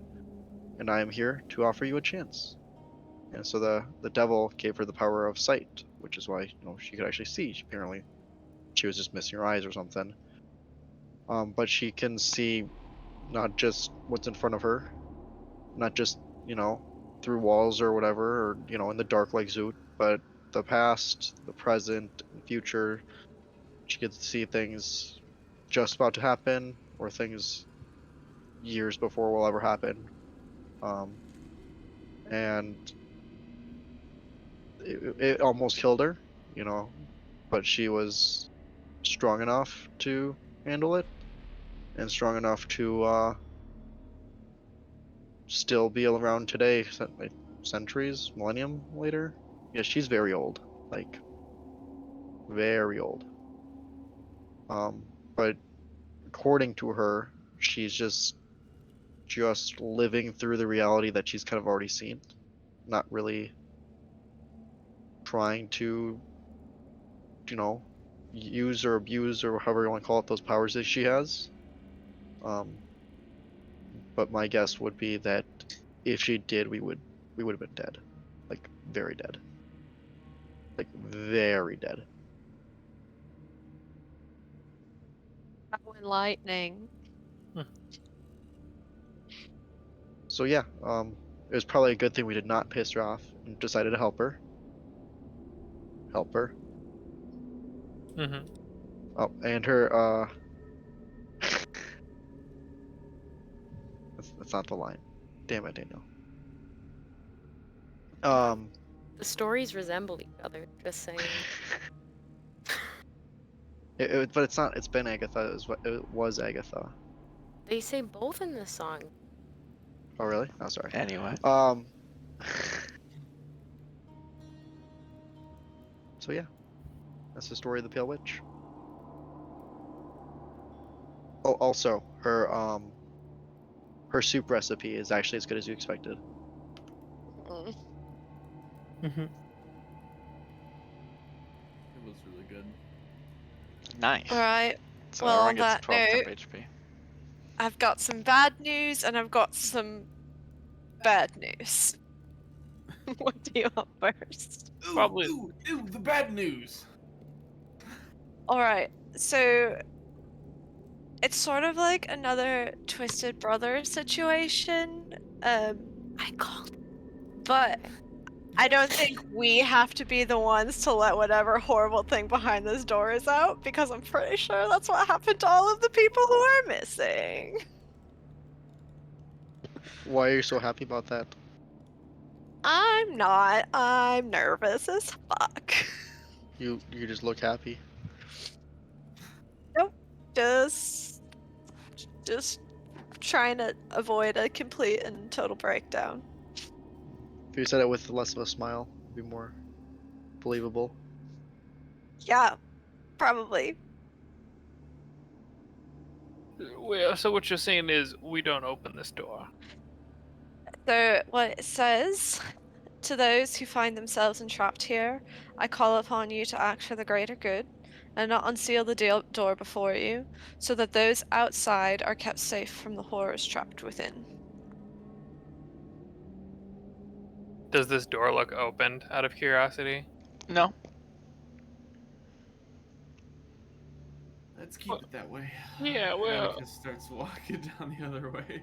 and I am here to offer you a chance." And so the devil gave her the power of sight, which is why she could actually see. Apparently, she was just missing her eyes or something. But she can see not just what's in front of her, not just through walls or whatever, or in the dark like Zoot, but the past, the present, and future. She gets to see things just about to happen, or things years before will ever happen. And it almost killed her, but she was strong enough to handle it, and strong enough to still be around today, like centuries, millennium later. Yeah, she's very old, like very old. But according to her, she's just living through the reality that she's kind of already seen, not really trying to, use or abuse or however you want to call it those powers that she has. But my guess would be that if she did, we would have been dead, like very dead, like very dead. How enlightening. So yeah, it was probably a good thing we did not piss her off and decided to help her. Mm-hmm. Oh, and her that's not the line. Damn it, Daniel. The stories resemble each other. Just saying. But it's not. It's been Agatha. It was Agatha. They say both in this song. Oh really? Oh sorry. Anyway. So yeah, that's the story of the Pale Witch. Oh, also her soup recipe is actually as good as you expected. Mm. Mm-hmm. It was really good. Nice. All right. So Well, everyone on gets that 12 note, temp HP. I've got some bad news and I've got some bad news. What do you want first? Ooh, Probably- ooh, the bad news. All right. So it's sort of like another Twisted Brother situation. I called, but I don't think we have to be the ones to let whatever horrible thing behind this door is out, because I'm pretty sure that's what happened to all of the people who are missing. Why are you so happy about that? I'm not. I'm nervous as fuck. You just look happy. Nope. Just trying to avoid a complete and total breakdown. If you said it with less of a smile, it'd be more believable. Yeah, probably. So what you're saying is we don't open this door. So, what it says, to those who find themselves entrapped here, I call upon you to act for the greater good, and not unseal the door before you, so that those outside are kept safe from the horrors trapped within. Does this door look opened out of curiosity? No. Let's keep it that way. Yeah, well- Atticus starts walking down the other way.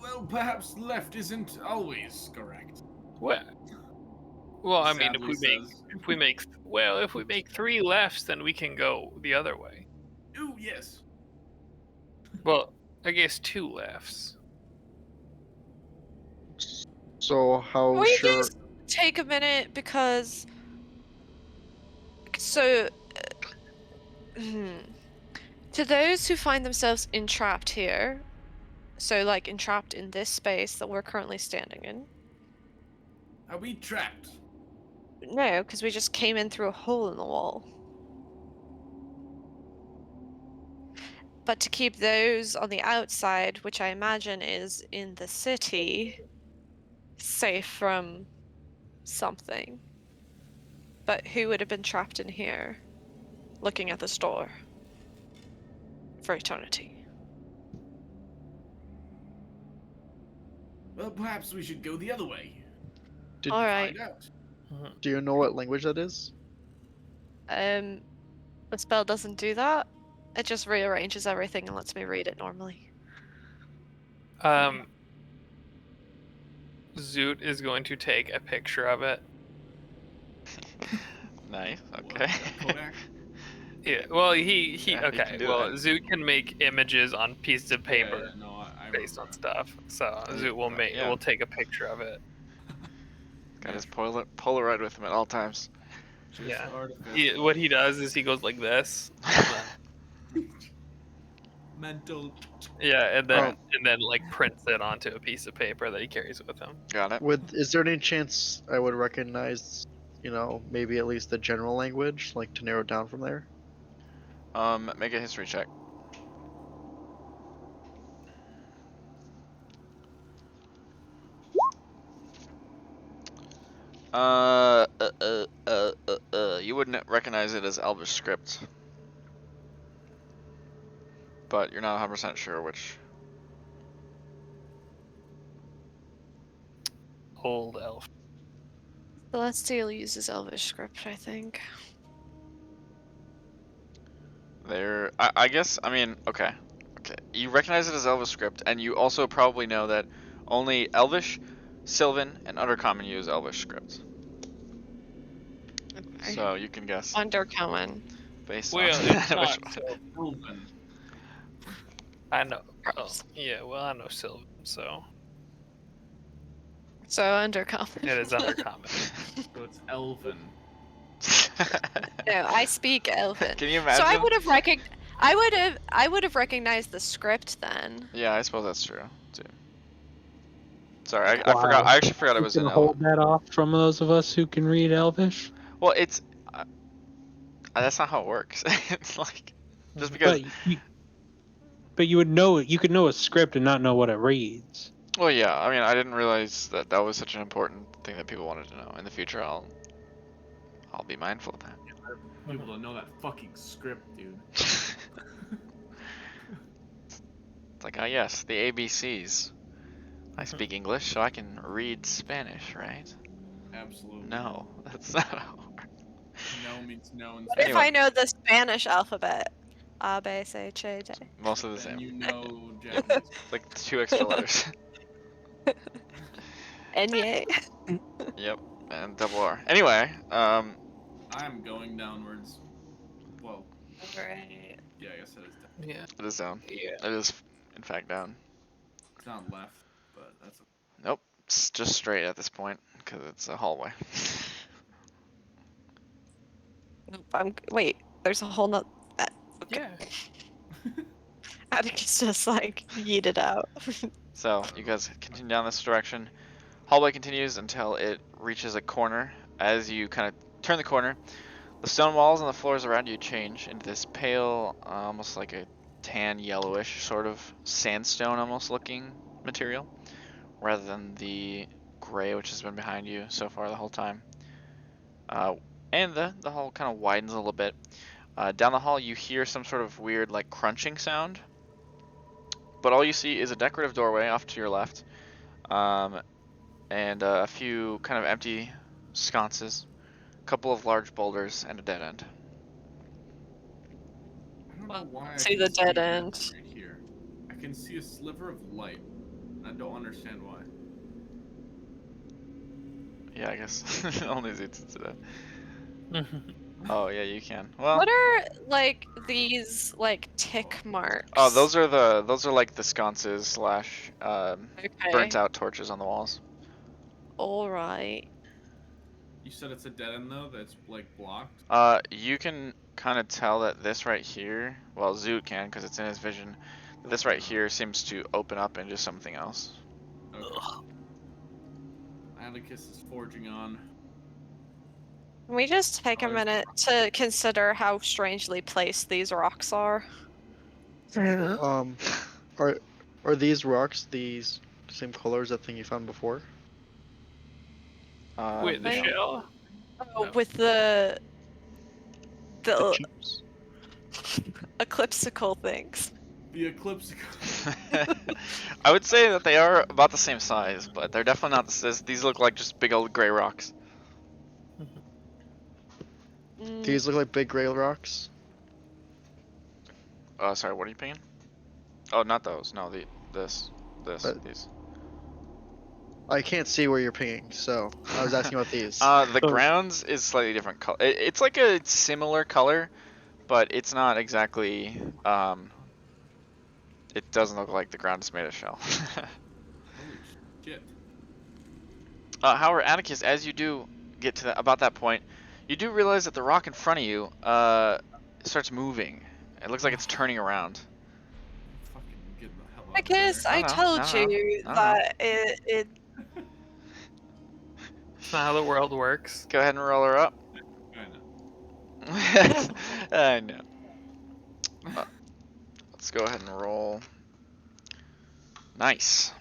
Well, perhaps left isn't always correct. Well, I mean, Sadly says. if we make 3 lefts, then we can go the other way. Ooh, yes. Well, I guess 2 lefts. So how Will you sure? guys take a minute because so to those who find themselves entrapped here, so like entrapped in this space that we're currently standing in. Are we trapped? No, because we just came in through a hole in the wall. But to keep those on the outside, which I imagine is in the city, safe from something. But who would have been trapped in here, looking at this door for eternity? Well, perhaps we should go the other way. Did, All right. Find out. do you know what language that is? The spell doesn't do that. It just rearranges everything and lets me read it normally. Zoot is going to take a picture of it. Nice. Okay. Kodak? Yeah. Well, he Yeah, he okay. can do Well, that. Zoot can make images on pieces of paper Yeah, no, I based on stuff. So Yeah, Zoot will yeah. will take a picture of it. Got his Polaroid with him at all times. Just Yeah. artificial. What he does is he goes like this. Mental. Yeah, and Oh. then like prints it onto a piece of paper that he carries with him. Got it. Is there any chance I would recognize, maybe at least the general language, like to narrow it down from there? Make a history check. You wouldn't recognize it as Elvish script, but you're not 100% sure which. Old elf. Celestial uses Elvish script, I think. I guess, I mean, okay. You recognize it as Elvish script, and you also probably know that only Elvish, Sylvan, and Undercommon use Elvish script. Okay. So you can guess Undercommon. based Well, on it's which not one. Sylvan. I know. Oh, Gross. yeah, well, I know Sylvan, so So undercommon. it is Undercommon. So it's Elven. No, I speak Elven. Can you imagine? So I would have recognized the script then. Yeah, I suppose that's true too. Sorry, I Wow. forgot. I actually forgot I You was can in hold that off from those of us who can read Elvish. Well, it's that's not how it works. It's like just because. But you would know you could know a script and not know what it reads. Well, yeah. I mean, I didn't realize that that was such an important thing that people wanted to know. In the future, I'll be mindful of that. People don't know that fucking script, dude. It's like, ah, yes, the ABCs. I speak English, so I can read Spanish, right? Absolutely. No, that's not how it works. No means no. And What if Anyway. I know the Spanish alphabet? A, B, C, D, D. Most of the then same. you know Japanese. Like 2 extra letters. Enye. Yep, and double R. Anyway, I'm going downwards. Well, Right. yeah, I guess it is. Yeah. it is down. Yeah. It is, in fact, down. It's not left, but that's. Nope, it's just straight at this point because it's a hallway. Wait, there's a whole nother. Yeah. Atticus just like yeeted out. So you guys continue down this direction. Hallway continues until it reaches a corner. As you kind of turn the corner, the stone walls and the floors around you change into this pale, almost like a tan yellowish sort of sandstone almost looking material, rather than the gray which has been behind you so far the whole time. And the hall kind of widens a little bit. Down the hall you hear some sort of weird like crunching sound, but all you see is a decorative doorway off to your left, and a few kind of empty sconces, a couple of large boulders, and a dead end. I don't know why I see can the dead that end. right here. I can see a sliver of light. I don't understand why. Yeah, I guess only Zoot's to that. Oh yeah, you can. Well, What are like these like tick marks? oh, those are like the sconces slash burnt Okay. out torches on the walls. All right. You said it's a dead end though. That's like blocked. You can kind of tell that this right here, well, Zoot can because it's in his vision. This right here seems to open up into something else. Okay. Atticus is forging on. Can we just take a Oh, there's the minute to consider how strangely placed these rocks are? Um, are these rocks these same color as that thing you found before? Wait, the No. shell? Oh, No. with the The chips. eclipsical things. The Elipsicles. I would say that they are about the same size, but they're definitely not these look like just big old gray rocks. These look like big gray rocks. Sorry, what are you pinging? Oh, not those. No, these. I can't see where you're pinging, so I was asking about these. The grounds is slightly different color. It's like a similar color, but it's not exactly. It doesn't look like the ground is made of shell. Holy shit. However, Atticus, as you do get to about that point, you do realize that the rock in front of you starts moving. It looks like it's turning around. Fucking get the hell out I of guess there. I No, told no, you no. that it It's not how the world works. Go ahead and roll her up. I know. I know. Let's go ahead and roll. Nice.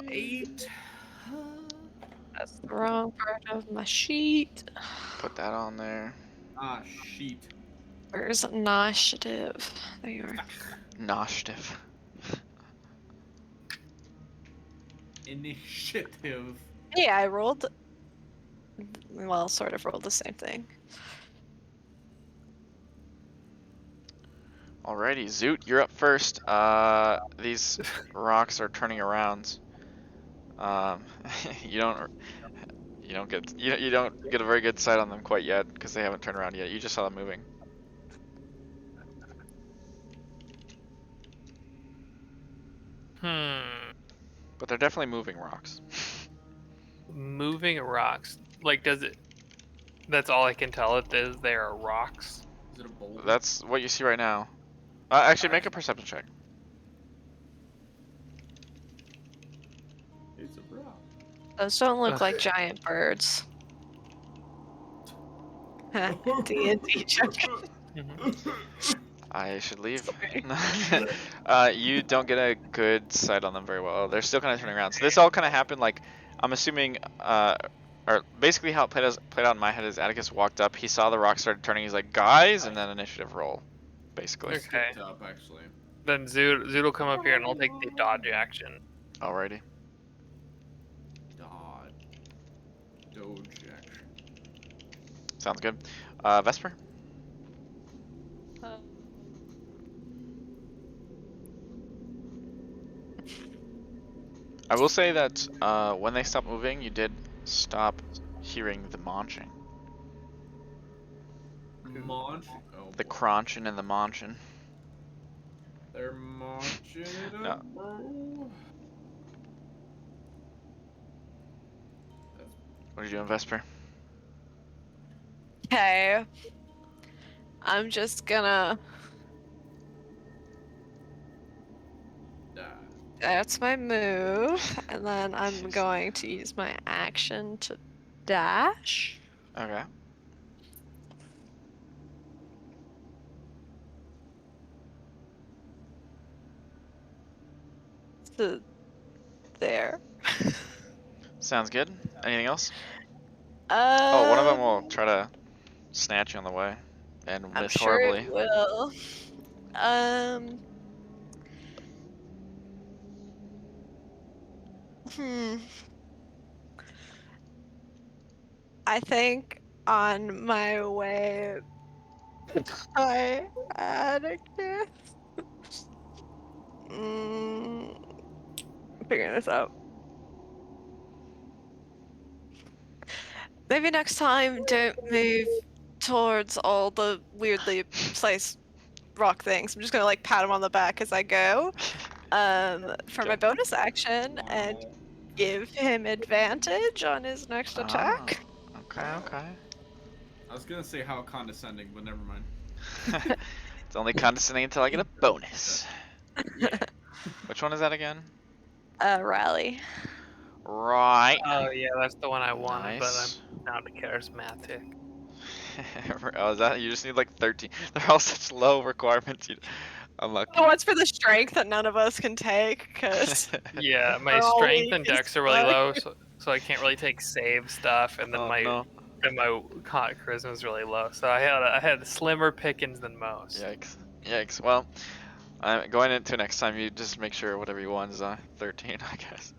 8. that's the wrong part of my sheet. Put that on there. Ah, sheet. Where's initiative? There you are. Noshtive. Initiative. Yeah, I rolled. Well, sort of rolled the same thing. Alrighty, Zoot, you're up first. These rocks are turning around. You don't get a very good sight on them quite yet because they haven't turned around yet. You just saw them moving. But they're definitely moving rocks. Moving rocks. Like, does it? That's all I can tell it is there are rocks. Is it a boulder? That's what you see right now. Actually, make a perception check. It's a rock. Those don't look Ugh. like giant birds. D&D joke. I should leave. Sorry. You don't get a good sight on them very well. They're still kind of turning around. So this all kind of happened like, I'm assuming, or basically how it played out in my head is Atticus walked up, he saw the rock started turning, he's like, guys, and then initiative roll, basically. Okay. Skipped up, actually. Then Zoot will come up here and I'll take the dodge action. Alrighty. Doge action. Sounds good. Vesper? I will say that when they stopped moving, you did stop hearing the munching. Munch. Oh, The boy. crunching and the munching. They're munching it No. up, bro. What are you doing, Vesper? Okay. I'm just gonna. That's my move, and then I'm going to use my action to dash. Okay. to there. Sounds good. Anything else? Oh, one of them will Um, try to snatch you on the way and I'm miss sure it horribly. will. Um, hmm. I think on my way by Atticus. Mm, figuring this out. Maybe next time don't move towards all the weirdly placed rock things. I'm just gonna like pat him on the back as I go. For my Okay. bonus action and Wow. give him advantage on his next Ah, attack. okay, okay. I was gonna say how condescending, but never mind. It's only condescending until I get a bonus. Yeah. Which one is that again? Rally. Right. Oh yeah, that's the one I wanted, but Nice. I'm not charismatic. Oh, is that you just need like 13? They're all such low requirements. Unlucky. The one's for the strength that none of us can take, because Yeah, my we're all strength weak and as dex are really fuck. low, so I can't really take save stuff, and then Oh my no. charisma is really low. So I had slimmer pickings than most. Yikes. Yikes. Well, going into next time, you just make sure whatever you want is 13, I guess.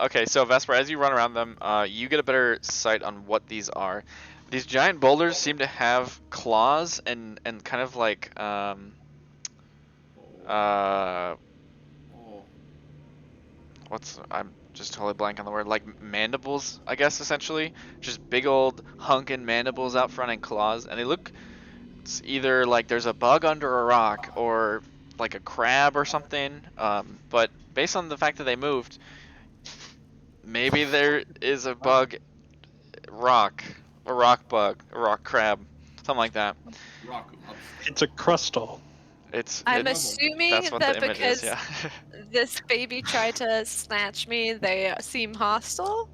Okay, so Vesper, as you run around them, you get a better sight on what these are. These giant boulders seem to have claws and kind of like Oh. I'm just totally blank on the word, like mandibles, I guess, essentially. Just big old hunkin' mandibles out front and claws, and they look, it's either like there's a bug under a rock or like a crab or something. But based on the fact that they moved, maybe there is a bug rock, a rock bug, a rock crab, something like that. Rock lobster. It's a crustal. I'm Double. assuming That's what that the image is, because yeah. this baby tried to snatch me, they seem hostile.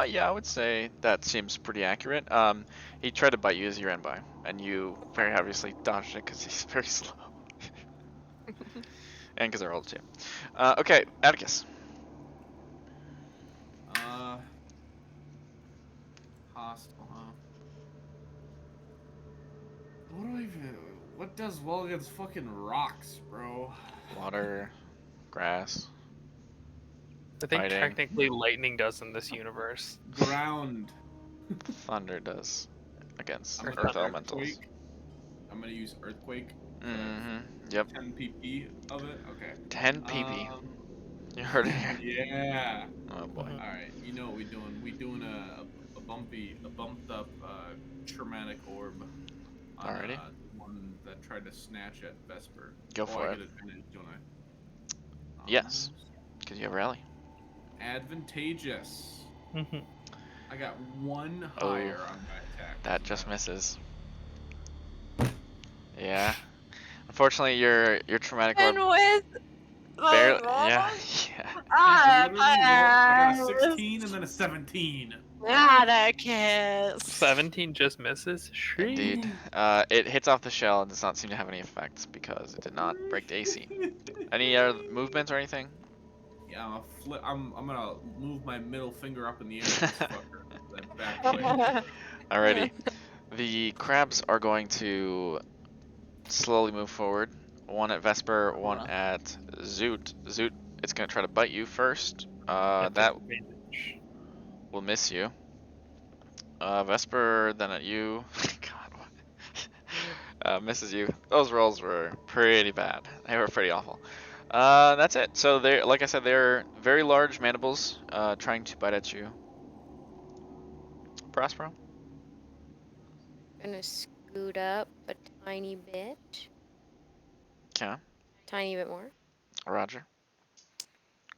Yeah, I would say that seems pretty accurate. He tried to bite you as you ran by, and you very obviously dodged it because he's very slow. And because they're old too. Okay, Atticus. Hostile, huh? What do I even? What does well against fucking rocks, bro? Water, grass, I think fighting. technically lightning does in this universe. Ground. Thunder does against I'm Earth gonna elementals. earthquake. I'm gonna use earthquake. Mm-hmm. Yep. 10 pp of it. Okay. 10 pp. You heard it here. Yeah. Oh boy. Mhm. All right. You know what we doing? We doing a bumped up traumatic orb. On, Alrighty. the one that tried to snatch at Vesper. Go for I it. get advantage, don't I? Yes. Because you have rally. Advantageous. Mhm. I got one Oh, higher on my attack. That just misses. Yeah. Unfortunately, your traumatic And orb with barely. the Yeah. I Ah, got a 16 and then a 17. Atticus. 17 just misses. Yeah. Indeed. It hits off the shell and does not seem to have any effects because it did not break the AC. Any other movements or anything? Yeah, I'm gonna move my middle finger up in the air. This fucker. That back way. Alrighty. The crabs are going to slowly move forward. One at Vesper, one at Zoot. Zoot, it's going to try to bite you first. At That disadvantage. will miss you. Vesper, then at you. God, what? Misses you. Those rolls were pretty bad. They were pretty awful. That's it. So they're, like I said, they're very large mandibles, trying to bite at you. Prospero? Gonna scoot up a tiny bit. Okay. Tiny bit more. Roger.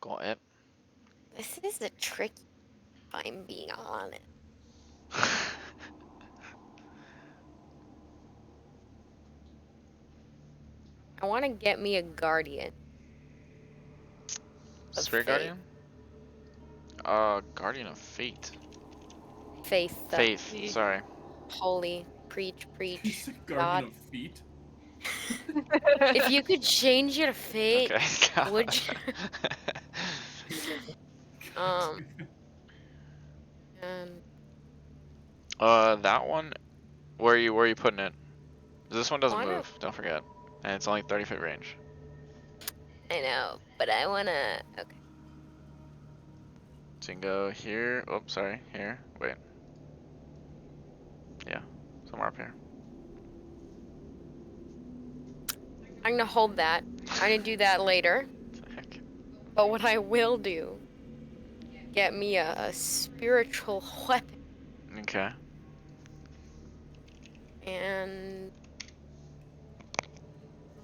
Got it. This is a tricky, if I'm being honest. I want to get me a guardian. Of Spirit fate. Guardian? Guardian of Fate. Faith. Faith, sorry. Holy. Preach, preach. He's a God. guardian of feet. If you could change your fate, Okay. would you? And That one. Where are you putting it? This one doesn't Wanna- move. Don't forget, and it's only 30-foot range. I know, but I wanna. Okay. So you can go here. Oh, sorry. Here. Wait. Yeah. Somewhere up here. I'm gonna hold that. I'm gonna do that later. What the heck? But what I will do, get me a spiritual weapon, Okay. and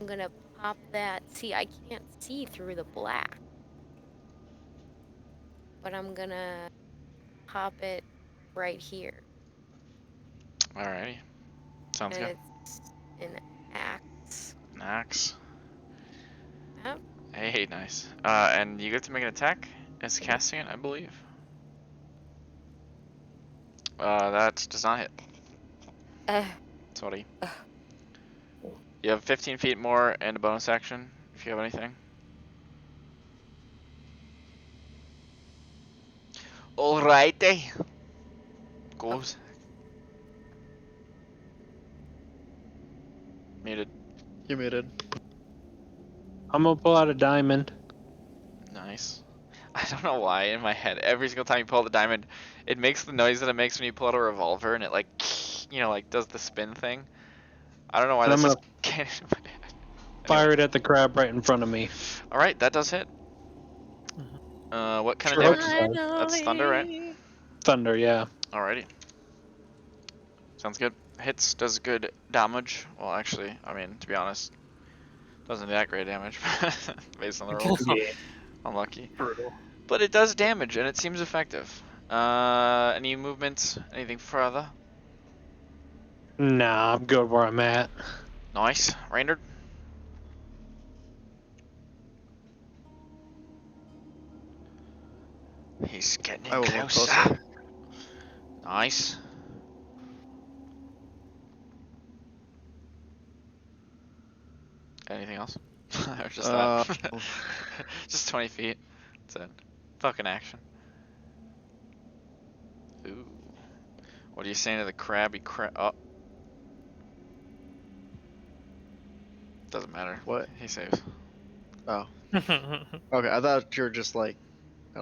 I'm gonna pop that. See, I can't see through the black, but I'm gonna pop it right here, Alrighty. Sounds and good. it's an axe. An axe. Yep. Hey, nice. And you get to make an attack as casting it, I believe. That does not hit. Uh, Sorry. You have 15 feet more and a bonus action if you have anything. Alrighty. Goes. Muted. You muted. I'm gonna pull out a diamond. Nice. I don't know why in my head, every single time you pull out the diamond, it makes the noise that it makes when you pull out a revolver and it like, like does the spin thing. I don't know why And I'm that's gonna just getting in my head. fire it at the crab right in front of me. Alright, that does hit. What kind Sure of hope damage? so. That's thunder, right? Finally. Thunder, yeah. Alrighty. Sounds good. Hits, does good damage. Well, actually, I mean, to be honest, doesn't do that great damage based on the rolls. Yeah. Unlucky. Brutal. But it does damage, and it seems effective. Any movements? Anything further? Nah, I'm good where I'm at. Nice. Reynard? He's getting in I will look closer. closer. Nice. Anything else? Or just that? Just 20 feet. That's it. Fucking action. Ooh. What are you saying to the crabby crab? Oh. Doesn't matter. What? He saves. Oh. Okay, I thought you were just like, I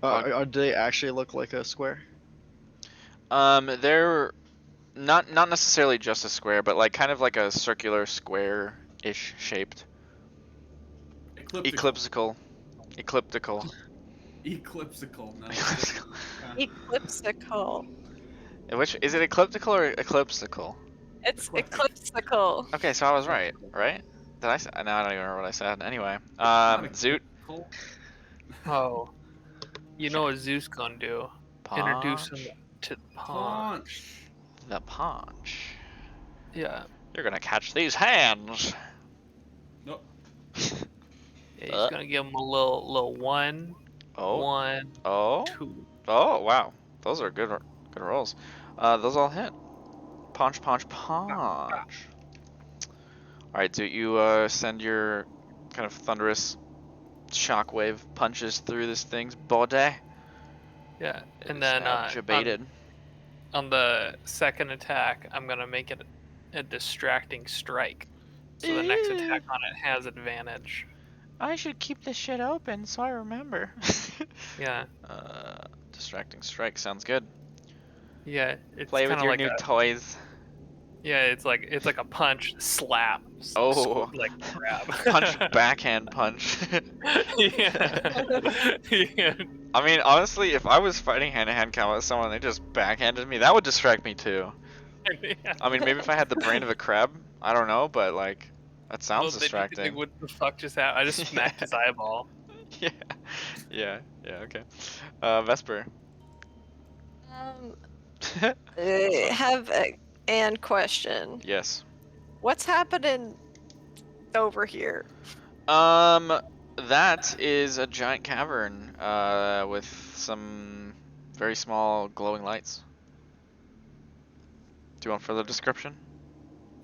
don't know. Do they actually look like a square? They're not necessarily just a square, but like kind of like a circular square-ish shaped. Eclipsical. Ecliptical. Eclipsical. No. Eclipsical. Which is it, ecliptical or eclipsical? It's eclipsical. Okay, so I was right, right? Did I say? Now I don't even remember what I said. Anyway, Zoot. Oh. You know what Zeus gonna do? Introduce him Punch. to the pond. Punch. The punch. Yeah. You're gonna catch these hands. Nope. Yeah, he's gonna give him a little one, Oh. 1, Oh. 2. Oh, wow. Those are good rolls. Those all hit. Punch, punch, punch. Alright, do you send your kind of thunderous shockwave punches through this thing's body? Yeah, and then Debated. on the second attack, I'm gonna make it a distracting strike. So the next attack on it has advantage. I should keep this shit open so I remember. Yeah. Distracting strike sounds good. Yeah, it's Play with kinda your like new toys. yeah, it's like a punch, slap, Oh. scoop, like grab. Punch, backhand punch. Yeah. Yeah. I mean, honestly, if I was fighting hand-to-hand combat with someone and they just backhanded me, that would distract me too. Yeah. I mean, maybe if I had the brain of a crab, I don't know, but like, that sounds Well, then you'd be distracting. like, what the fuck just happened? I just smacked his eyeball. Yeah, okay. Vesper. Have an question. Yes. What's happening over here? That is a giant cavern, with some very small glowing lights. Do you want further description?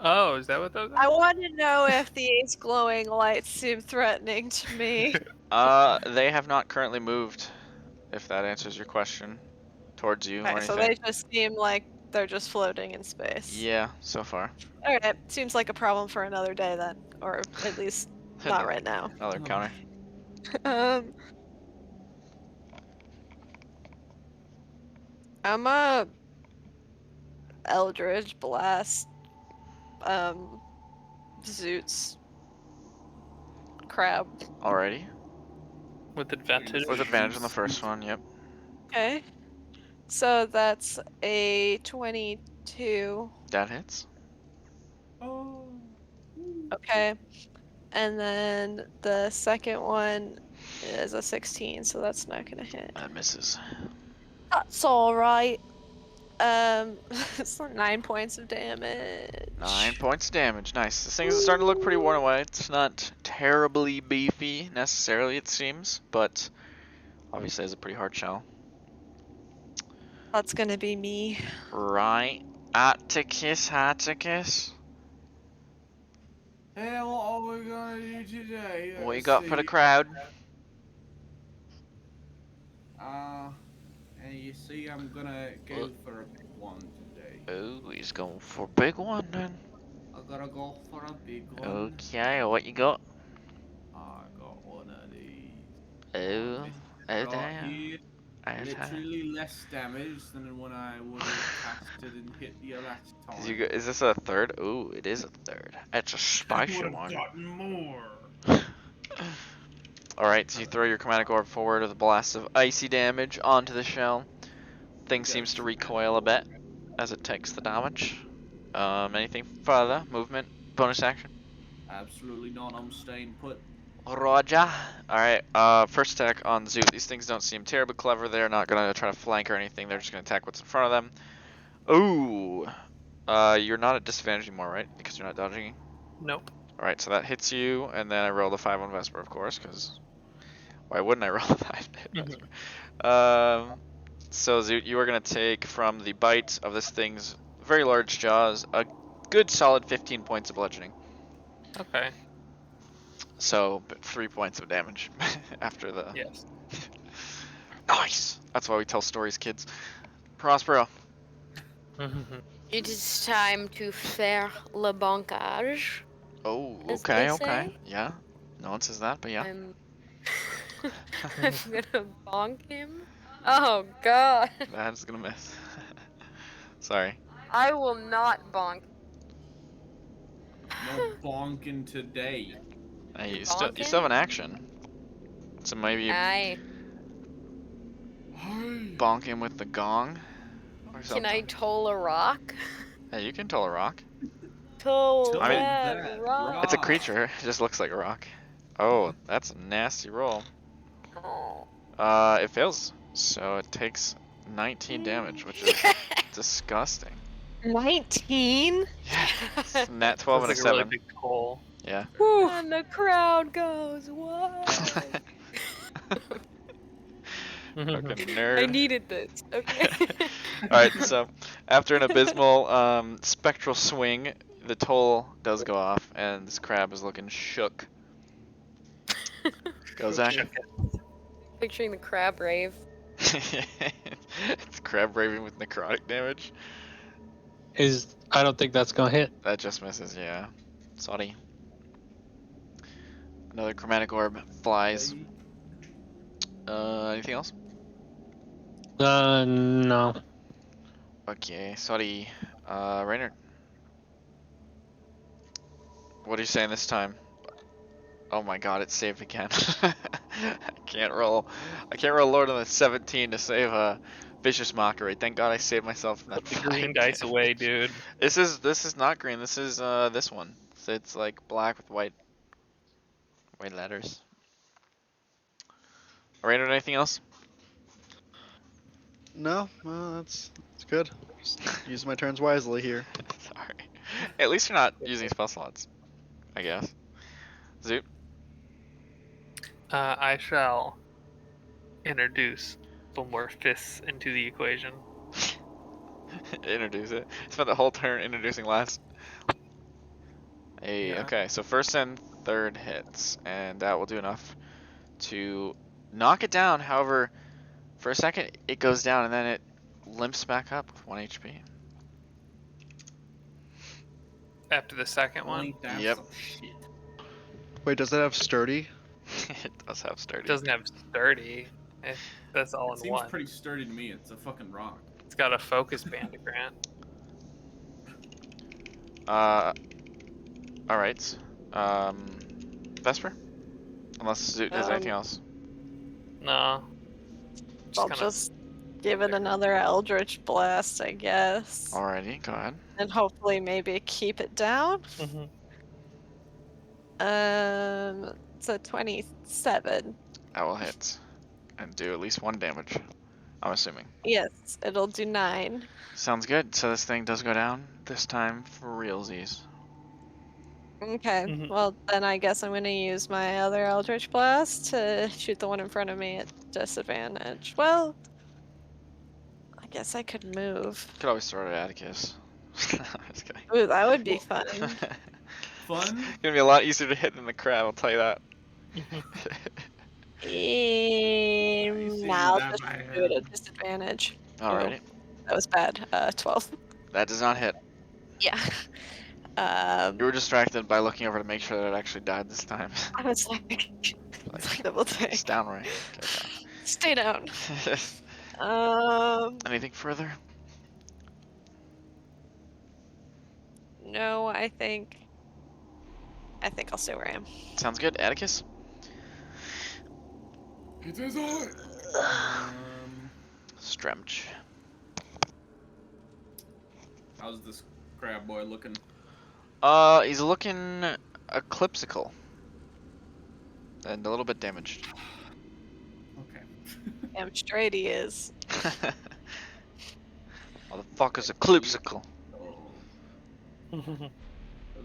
Oh, is that what those are? I want to know if these glowing lights seem threatening to me. They have not currently moved, if that answers your question, towards you or Okay, so anything. they just seem like they're just floating in space. Yeah, so far. Alright, seems like a problem for another day then. Or at least not right now. Another counter. Um, I'm a Eldritch Blast, Zoots crab. Alrighty. With advantage. With advantage on the first one, yep. Okay. So that's a 22. That hits. Oh. Okay. And then the second one is a 16, so that's not gonna hit. That misses. That's alright. It's 9 points of damage. 9 points of damage. Nice. This thing is starting to look pretty worn away. It's not terribly beefy, necessarily, it seems, but obviously has a pretty hard shell. That's gonna be me. Right. Atticus. Hey, what are we gonna do today? What you Let's got for the see. crowd? And you see, I'm gonna go for a big one today. Oh, he's going for a big one then. I gotta go for a big one. Okay, what you got? I got one of these. Oh, This oh right damn. here, Okay. literally less damage than when I would have casted and hit the last time. Is this a third? Ooh, it is a third. It's a I spicy would have one. gotten more. Alright, so you throw your chromatic orb forward with a blast of icy damage onto the shell. Thing seems to recoil a bit as it takes the damage. Anything further? Movement? Bonus action? Absolutely not. I'm staying put. Roger. Alright, first attack on Zoot. These things don't seem terribly clever. They're not gonna try to flank or anything. They're just gonna attack what's in front of them. Ooh. You're not at disadvantage anymore, right? Because you're not dodging. Nope. Alright, so that hits you, and then I roll the 5 on Vesper, of course, because why wouldn't I roll the 5 to hit Vesper? So Zoot, you are going to take from the bite of this thing's very large jaws a good solid 15 points of bludgeoning. Okay. So 3 points of damage after the... Yes. Nice! That's why we tell stories, kids. Prospero. It is time to faire le bancage. Oh, As okay, they okay. say. Yeah. No one says that, but yeah. I'm I'm gonna bonk him. Oh god. That's gonna miss. Sorry. I will not bonk. No bonking today. Hey, you still have an action. So maybe I bonk him with the gong or something. can I toll a rock? Hey, you can toll a rock. Toll I mean- that rock. It's a creature. It just looks like a rock. Oh, that's a nasty roll. Oh. It fails. So it takes 19 damage, which is disgusting. 19? Yeah. Nat 12 and a That's like 7. a really big toll. Yeah. And the crowd goes wild. Fucking I nerd. needed this. Okay. Alright, so after an abysmal spectral swing, the toll does go off, and this crab is looking shook. Ghozaek. Picturing the crab rave. It's crab raving with necrotic damage. I don't think that's gonna hit. That just misses, yeah. Sorry. Another chromatic orb flies. Anything else? No. Okay, sorry. Raynard. What are you saying this time? Oh my god, it saved again. I can't roll Lord on the 17 to save a Vicious Mockery. Thank god I saved myself from that. Put the green dice away, dude. This is not green, this is this one. So it's like black with white letters. Raynard, anything else? No, that's good. Just use my turns wisely here. Sorry. At least you're not using spell slots, I guess. Zoot? I shall introduce some more fists into the equation. Introduce it. Spent the whole turn introducing last. Hey, Yeah. okay, so first and third hits, and that will do enough to knock it down. However, for a second it goes down and then it limps back up with 1 HP. After the second one, Ain't that Yep. some shit? Wait, does that have sturdy? It does have it sturdy. doesn't have sturdy. That's all It in seems one. pretty sturdy to me. It's a fucking rock. It's got a focus band, Grant. Alright. Vesper? Unless Zoot has anything else. No. I'll kinda- just give it another Eldritch Blast, I guess. Alrighty, go ahead. And hopefully maybe keep it down. Mhm. It's a 27. That will hit. And do at least 1 damage. I'm assuming. Yes, it'll do 9. Sounds good. So this thing does go down. This time for realsies. Okay, Mhm. well then I guess I'm gonna use my other Eldritch Blast to shoot the one in front of me at disadvantage. Well, I guess I could move. Could always throw it at Atticus. Just kidding. Ooh, that would be Well, fun. Fun? Gonna be a lot easier to hit than the crab, I'll tell you that. Now I'll that just by do it her. at disadvantage. Alrighty. That was bad. 12. That does not hit. Yeah. You were distracted by looking over to make sure that it actually died this time. I was like, double take. It's down right. Okay, Stay down. down. Anything further? No, I think I'll stay where I am. Sounds good. Atticus? It is I. Stremch. How's this crab boy looking? He's looking eclipsical. And a little bit damaged. Okay. Damn straight he is. Motherfucker's eclipsical. Oh,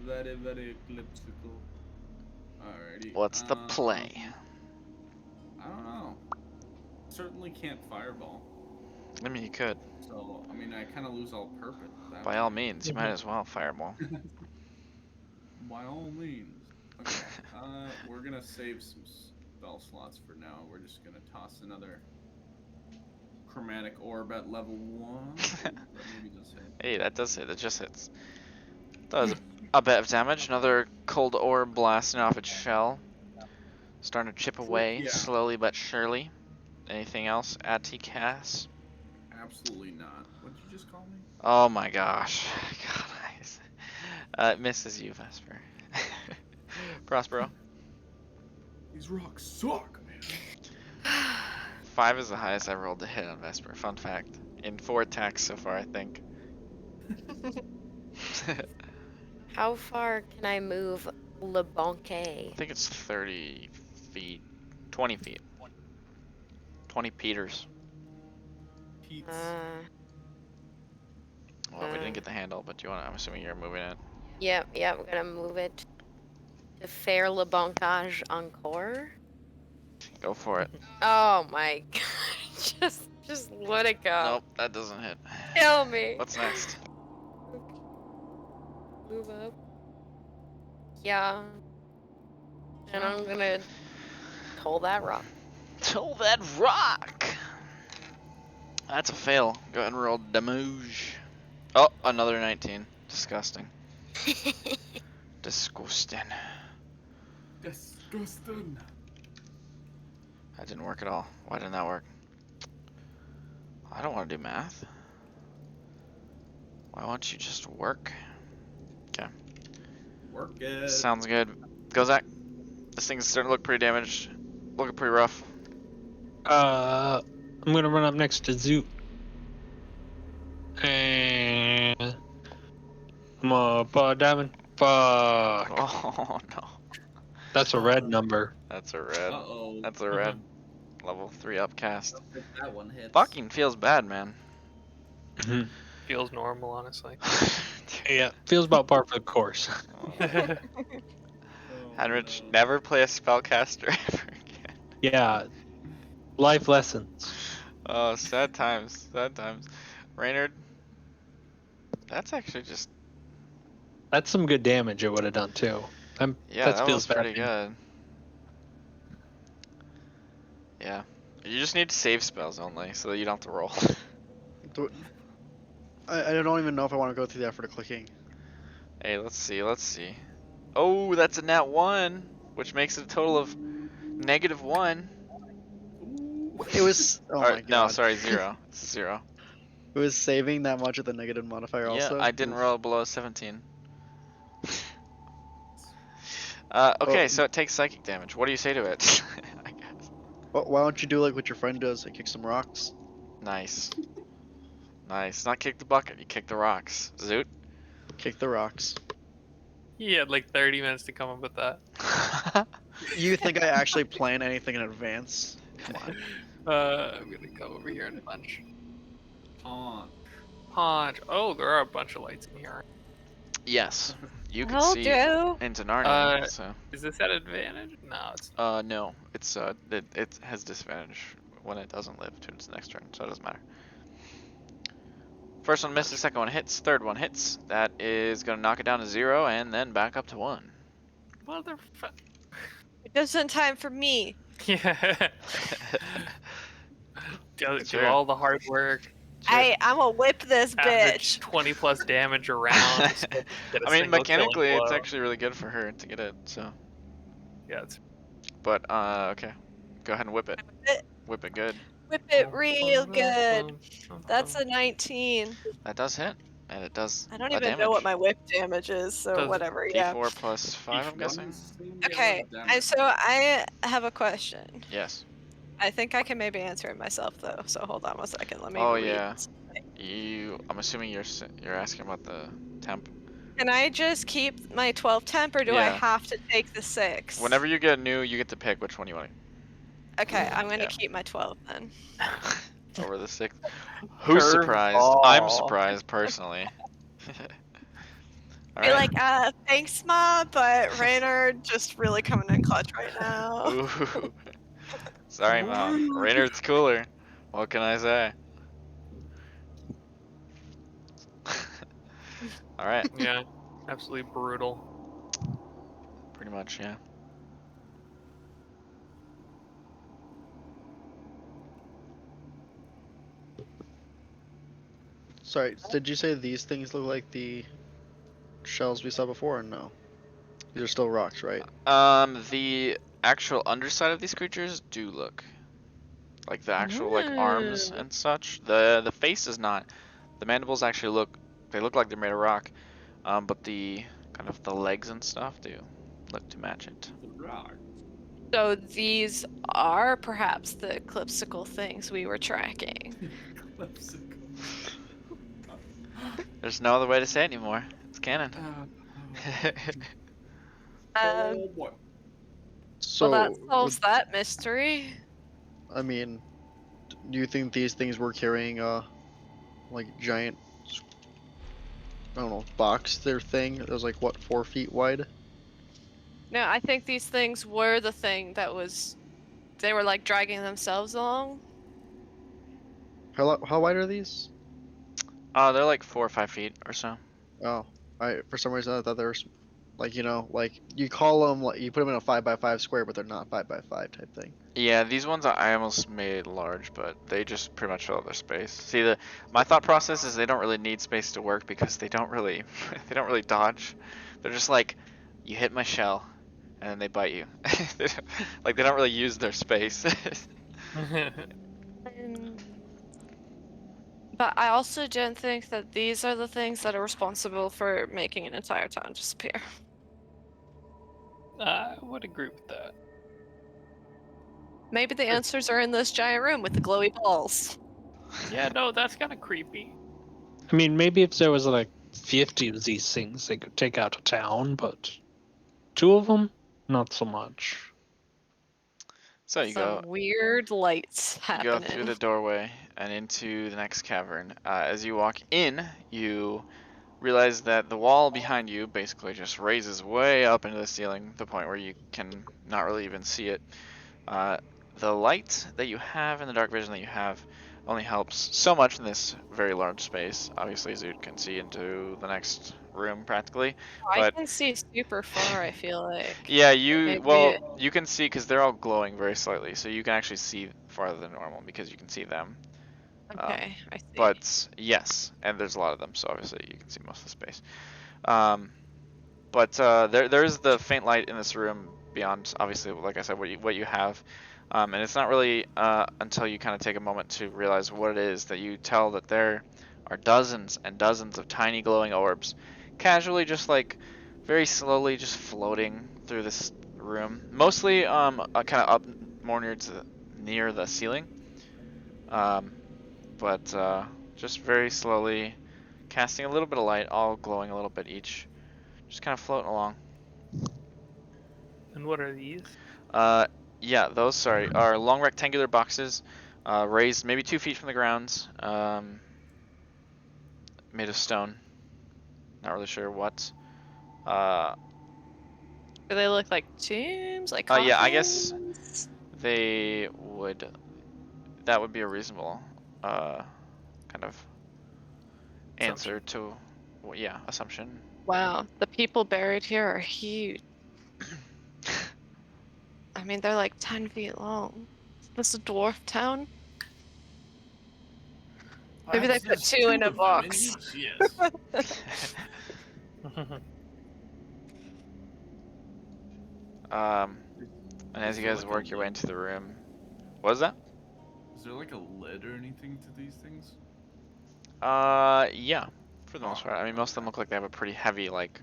very, very eclipsical. Alrighty. What's the play? I don't know. Certainly can't fireball. I mean, you could. So, I mean, I kind of lose all purpose. That By way. all means, you might as well fireball. By all means. Okay. We're gonna save some spell slots for now. We're just gonna toss another chromatic orb at level 1. That maybe does hit. Hey, that does hit. It just hits. Does a bit of damage. Another cold orb blasting off its shell. Starting to chip away, Yeah. slowly but surely. Anything else, Atticus? Absolutely not. What did you just call me? Oh my gosh. God, it misses you, Vesper. Prospero. These rocks suck, man. 5 is the highest I've rolled to hit on Vesper. Fun fact. In 4 attacks so far, I think. How far can I move Le I Banquet? think it's 30 feet. 20 feet. 20 peters. Pete's. Well, we didn't get the handle, but you want? I'm assuming you're moving it. Yep, I'm gonna move it to Faire Le Bancage Encore. Go for it. Oh my god, just let it go. Nope, that doesn't hit. Kill me. What's next? Move up. Yeah. And I'm gonna pull that rock. Toll that rock! That's a fail. Go ahead and roll damage. Oh, another 19. Disgusting. Disgusting. Disgusting. That didn't work at all. Why didn't that work? I don't want to do math. Why won't you just work? Okay. Work it. Sounds good. Ghozaek, this thing's starting to look pretty damaged. Looking pretty rough. I'm gonna run up next to Zoot. And I'm gonna diamond. Fuck. Oh no. That's a red number. That's a red. Uh-oh. That's a red. Level 3 upcast. If that one hits. Fucking feels bad, man. Mhm. Feels normal, honestly. Yeah, feels about par for the course. Oh, Heinrich, no. never play a spellcaster ever again. Yeah, life lessons. Oh, sad times. Sad times. Reynard, that's actually just... That's some good damage it would have done too. Yeah, that that feels was pretty bad. good. Yeah. You just need to save spells only, so that you don't have to roll. Do- I don't even know if I want to go through the effort of clicking. Hey, let's see. Oh, that's a nat 1, which makes it a total of -1. It was. Oh Or, my no, god. sorry, 0. It's 0. It was saving that much of the negative modifier Yeah, also. I didn't Oof. roll below 17. Oh, Okay, so it takes psychic damage. What do you say to it? I guess. why don't you do like what your friend does and kick some rocks? Nice. Nice. Not kick the bucket, you kick the rocks. Zoot? Kick the rocks. He had like 30 minutes to come up with that. You think I actually plan anything in advance? Come on. I'm gonna come over here and punch. On. Punch. Oh, there are a bunch of lights in here. Yes. You can Will see do. into Narnia, Uh, so. Is this at advantage? No, it's No. It's, it has disadvantage when it doesn't live to its next turn, so it doesn't matter. First one misses, second one hits, third one hits. That is gonna knock it down to 0 and then back up to 1. motherfucker. Just in time for me. Yeah. do Sure. all the hard work. Sure. I'm gonna whip this Average bitch. 20 plus damage around. Just to get a I mean, single mechanically, killing it's blow. actually really good for her to get it, so. Yeah, it's But, okay. Go ahead and whip it. it. Whip it good. Whip it real good. That's a 19. That does hit, and it does I don't a even damage. know what my whip damage is, so Does- whatever. Yeah. D4 plus 5, I'm guessing? Okay. So I have a question. Yes. I think I can maybe answer it myself though. So hold on one second. Let me. Oh, read. yeah. I'm assuming you're asking about the temp. Can I just keep my 12 temp, or do I Yeah. have to take the 6? Whenever you get new, you get to pick which one you want Okay, I'm gonna Yeah. keep my 12 then. over the 6. Who's surprised? I'm Curveball. surprised, personally. Be like, thanks, Ma, but Raynor just really coming in clutch right now. Ooh. Sorry, Mom. Raynard's cooler. What can I say? Alright, Yeah, absolutely brutal. pretty much, yeah. Sorry, did you say these things look like the shells we saw before or no? These are still rocks, right? The actual underside of these creatures do look like the actual like arms and such. The face is not. The mandibles actually look like they're made of rock. But the kind of the legs and stuff do look to match it. So these are perhaps the Eclipsical things we were tracking. There's no other way to say it anymore. It's canon. What? So, Well, that solves that mystery. I mean, do you think these things were carrying like giant, I don't know, box their thing that was like what, 4 feet wide? No, I think these things were the thing that was. They were like dragging themselves along. How wide are these? They're like 4 or 5 feet or so. Oh, for some reason I thought they were like, you know, like you call them, like you put them in a 5x5 square, but they're not 5x5 type thing. Yeah, these ones I almost made large, but they just pretty much fill up their space. See, my thought process is they don't really need space to work because they don't really dodge. They're just like, you hit my shell, and then they bite you. Like they don't really use their space. But I also don't think that these are the things that are responsible for making an entire town disappear. I would agree with that. Maybe the answers are in this giant room with the glowy balls. Yeah, no, that's kind of creepy. I mean, maybe if there was like 50 of these things, they could take out a town, but 2 of them, not so much. So you Some go. weird lights You go happening. through the doorway and into the next cavern. As you walk in, you realize that the wall behind you basically just raises way up into the ceiling, the point where you can not really even see it. The light that you have and the dark vision that you have only helps so much in this very large space. Obviously, Zoot can see into the next room practically. I But can see super far, I feel like. yeah, Maybe. you can see because they're all glowing very slightly, so you can actually see farther than normal because you can see them. Okay, I see. But yes, and there's a lot of them, so obviously you can see most of the space. But there's the faint light in this room beyond, obviously, like I said, what you have, and it's not really until you kind of take a moment to realize what it is that you tell that there are dozens and dozens of tiny glowing orbs, casually just like very slowly just floating through this room, mostly kind of up more near the ceiling, but just very slowly casting a little bit of light, all glowing a little bit each. Just kind of floating along. And what are these? Yeah, those, sorry, are long rectangular boxes, raised maybe 2 feet from the ground, made of stone. Not really sure what. Do they look like tombs? Like Yeah, I guess coffins? they would. That would be a reasonable, kind of answer to, well, yeah, assumption. Wow, the people buried here are huge. I mean, they're like 10 feet long. Is this a dwarf town? Maybe they Perhaps put there's 2 in a of them box. each, yes. And as Is you there, guys like, a work your way lid? into the room, what is that? Is there like a lid or anything to these things? Yeah, for the most Oh, part. I mean, most of them look like they have a pretty heavy, like,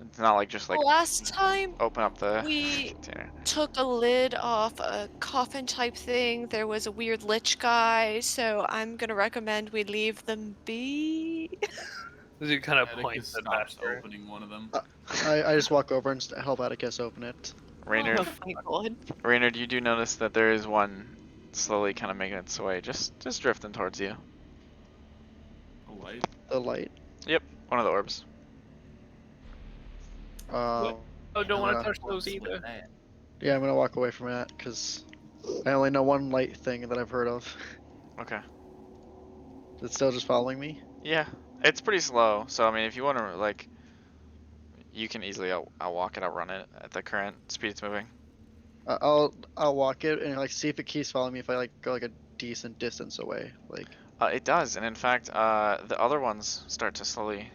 it's not like just like Last time open up the we container. took a lid off a coffin type thing, there was a weird lich guy, so I'm gonna recommend we leave them be. As you kind of point Atticus at stops Vesper. opening one of them. I just walk over and help Atticus open it. Raynard, Oh my god. Raynard, you do notice that there is one slowly kind of making its way, just drifting towards you. A light. The light. Yep, one of the orbs. Um, Oh, don't want to gonna- touch those What's either. with that? yeah, I'm gonna walk away from that because I only know one light thing that I've heard of. Okay. It's still just following me. Yeah, it's pretty slow, so I mean, if you want to, like, you can easily outwalk it, outrun it at the current speed it's moving. I'll walk it and like see if it keeps following me if I like go like a decent distance away. Like It does, and in fact, the other ones start to slowly,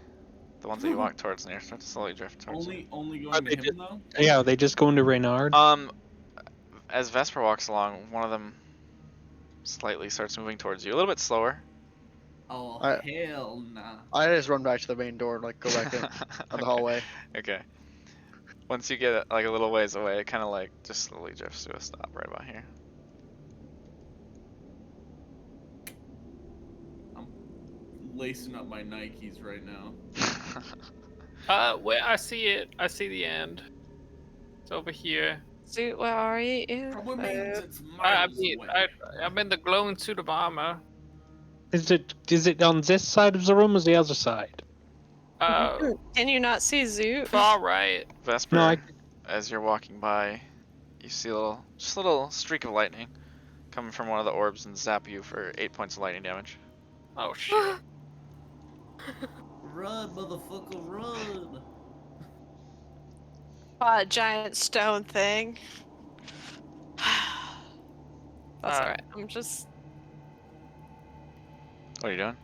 the ones that you walk towards near, start to slowly drift towards you. Only Are going they to him just- though. Yeah, they just go into Reynard. As Vesper walks along, one of them slightly starts moving towards you, a little bit slower. Oh I- hell nah. I just run back to the main door and like go back in on the hallway. Okay. Once you get like a little ways away, it kind of like just slowly drifts to a stop right about here. I'm lacing up my Nikes right now. Wait, I see it. I see the end. It's over here. Zoot, where are you? Probably means it's I miles mean, away. I'm in the glowing suit of armor. Is it on this side of the room or the other side? Can you not see Zoot? Far right. Vesper, No, as you're walking by, you see just a little streak of lightning coming from one of the orbs and zap you for 8 points of lightning damage. Oh shit. Run, motherfucker, run! A giant stone thing. That's alright. I'm just. What are you doing?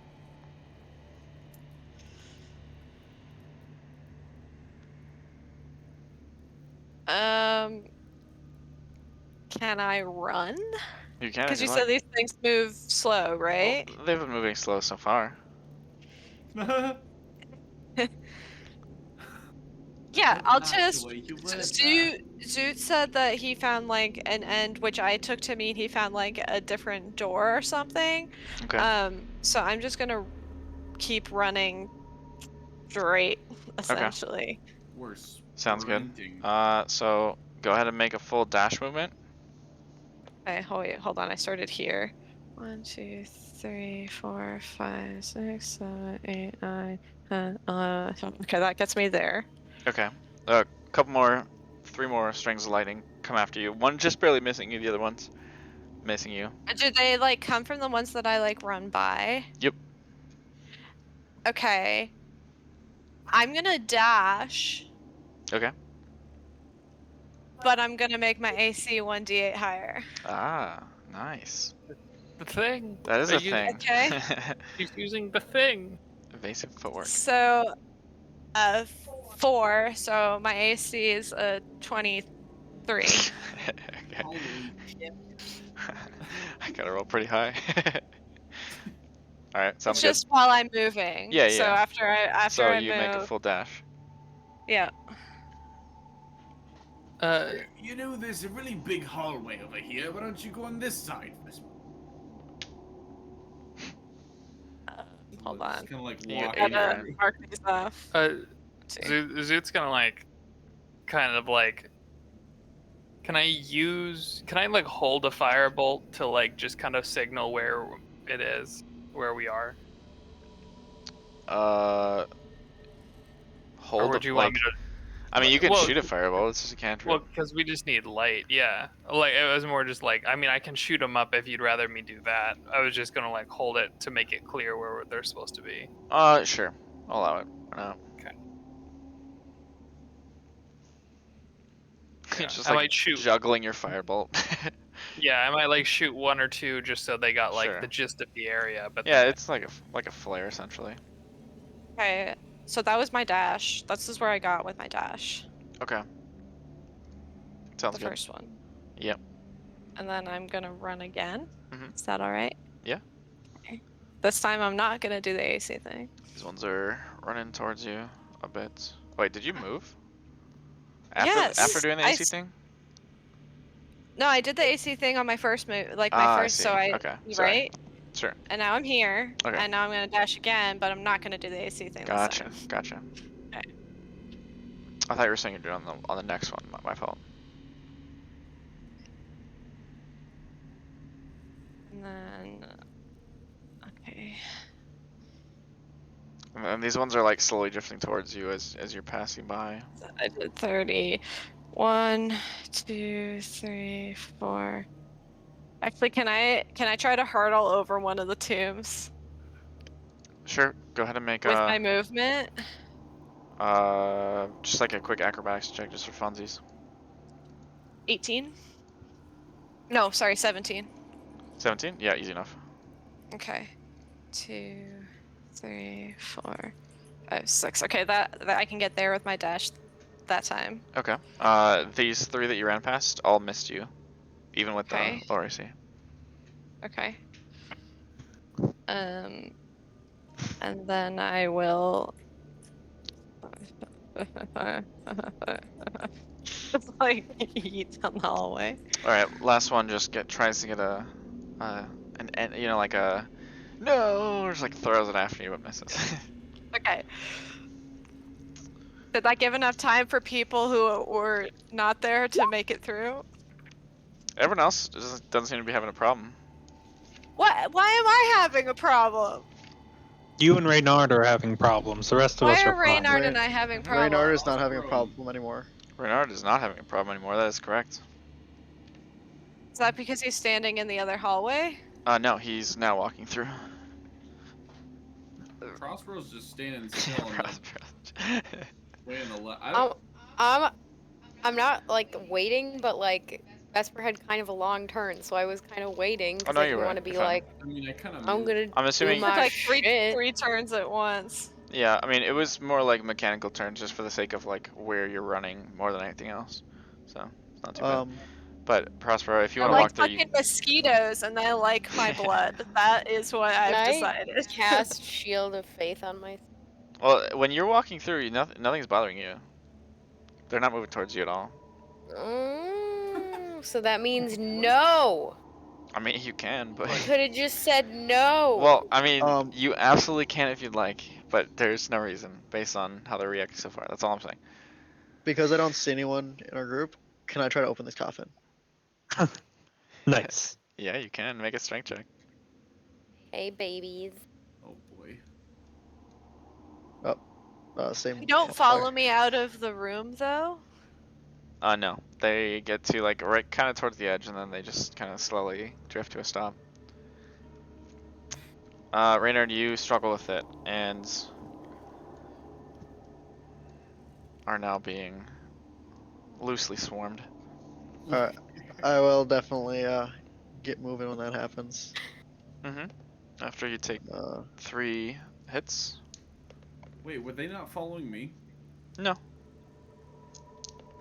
Can I run? You can. Because if you like. said these things move slow, right? Well, they've been moving slow so far. Yeah, I'll Not the just. way you word that. Zoot said that he found like an end, which I took to mean he found like a different door or something. Okay. So I'm just gonna keep running straight, essentially. We're Sounds good. sprinting. So go ahead and make a full dash movement. Okay, hold on. I started here. 1, 2, 3, 4, 5, 6, 7, 8, 9, 10, 11. Okay, that gets me there. Okay. Three more strings of lightning come after you. One just barely missing you, the other one's missing you. Do they like come from the ones that I like run by? Yep. Okay. I'm gonna dash, Okay. but I'm gonna make my AC 1d8 higher. Ah, nice. The thing. That is Are a you- thing. Okay. She's using the thing. Evasive footwork. So, 4. So my AC is 23. Okay. Holy shit. I gotta roll pretty high. Alright, sounds It's good. just while I'm moving. Yeah, So yeah. after So I you make a move, full dash. yeah. You know, there's a really big hallway over here. Why don't you go on this side first? Hold Just on. kind of like You get walk. 80, Gotta right? mark these off. Uh, Let's see. Zoot's gonna like, kind of like. Can I like hold a firebolt to like just kind of signal where it is, where we are, Uh, or hold would you like. want me to? I mean, you can Well, shoot a fireball. It's just a cantrip. Well, because we just need light, yeah. Like it was more just like, I mean, I can shoot them up if you'd rather me do that. I was just gonna like hold it to make it clear where they're supposed to be. Sure. I'll allow it. Why not? Okay. You're Yeah, just I like might shoot. juggling your firebolt. Yeah, I might like shoot 1 or 2 just so they got like Sure. the gist of the area. But Yeah, then- it's like a flare essentially. Okay. So that was my dash. This is where I got with my dash. Okay. Sounds The good. first one. Yep. And then I'm gonna run again. Mhm. Is that alright? Yeah. Okay. This time I'm not gonna do the AC thing. These ones are running towards you a bit. Wait, did you move? After Yes, doing the I AC s- thing? No, I did the AC thing on my first move, like my Ah, I first. see. So Okay, sorry. right, Sure. and now I'm here, Okay. and now I'm gonna dash again, but I'm not gonna do the AC thing this Gotcha. time. Gotcha. Okay. I thought you were saying you're doing on the next one. My fault. And then, okay. And these ones are like slowly drifting towards you as you're passing by. I did 30. 1, 2, 3, 4. Actually, can I try to hurdle over one of the tombs Sure. Go ahead and make with my movement? just like a quick acrobatics check just for funsies. 18? No, sorry, 17. 17? Yeah, easy enough. Okay. 2, 3, 4, 5, 6. Okay, that I can get there with my dash that time. Okay. These 3 that you ran past all missed you, even with Okay. the lower AC. Okay. And then I will just like eat down the hallway. All right, last one just tries to get like a no, or just like throws it after you but misses. Okay. Did that give enough time for people who were not there to make it through? Everyone else doesn't seem to be having a problem. What? Why am I having a problem? You and Reynard are having problems. The rest of Why us are are fine. Reynard and I having problems? Reynard is not having a problem anymore. Renard is not having a problem anymore. That is correct. Is that because he's standing in the other hallway? No, he's now walking through. Prospero's just standing still and way in the left. I'm not like waiting, but like Vesper had kind of a long turn, so I was kind of waiting because no, I you're didn't right. want to be You're fine. like, I mean, I kind of. I'm gonna I'm assuming- do Took my like shit. three turns at once. Yeah, I mean it was more like mechanical turns just for the sake of like where you're running more than anything else. So it's not too bad. But Prospero, if you I want to like walk through, fucking mosquitoes and I like my blood. That is what I've Can I decided. cast Shield of Faith on my. well, when you're walking through, nothing's bothering you. They're not moving towards you at all. So that means no. I mean, you can, but Could have just said no. well, I mean, Um, you absolutely can if you'd like, but there's no reason based on how they're reacting so far. That's all I'm saying. because I don't see anyone in our group, can I try to open this coffin? Nice. Yeah, you can make a strength check. Hey, babies. Oh boy. Same. You don't modifier. follow me out of the room though? No, they get to like right kind of towards the edge, and then they just kind of slowly drift to a stop. Reynard, you struggle with it, and are now being loosely swarmed. Alright. I will definitely get moving when that happens. Mm-hmm. After you take Uh, 3 hits. Wait, were they not following me? No.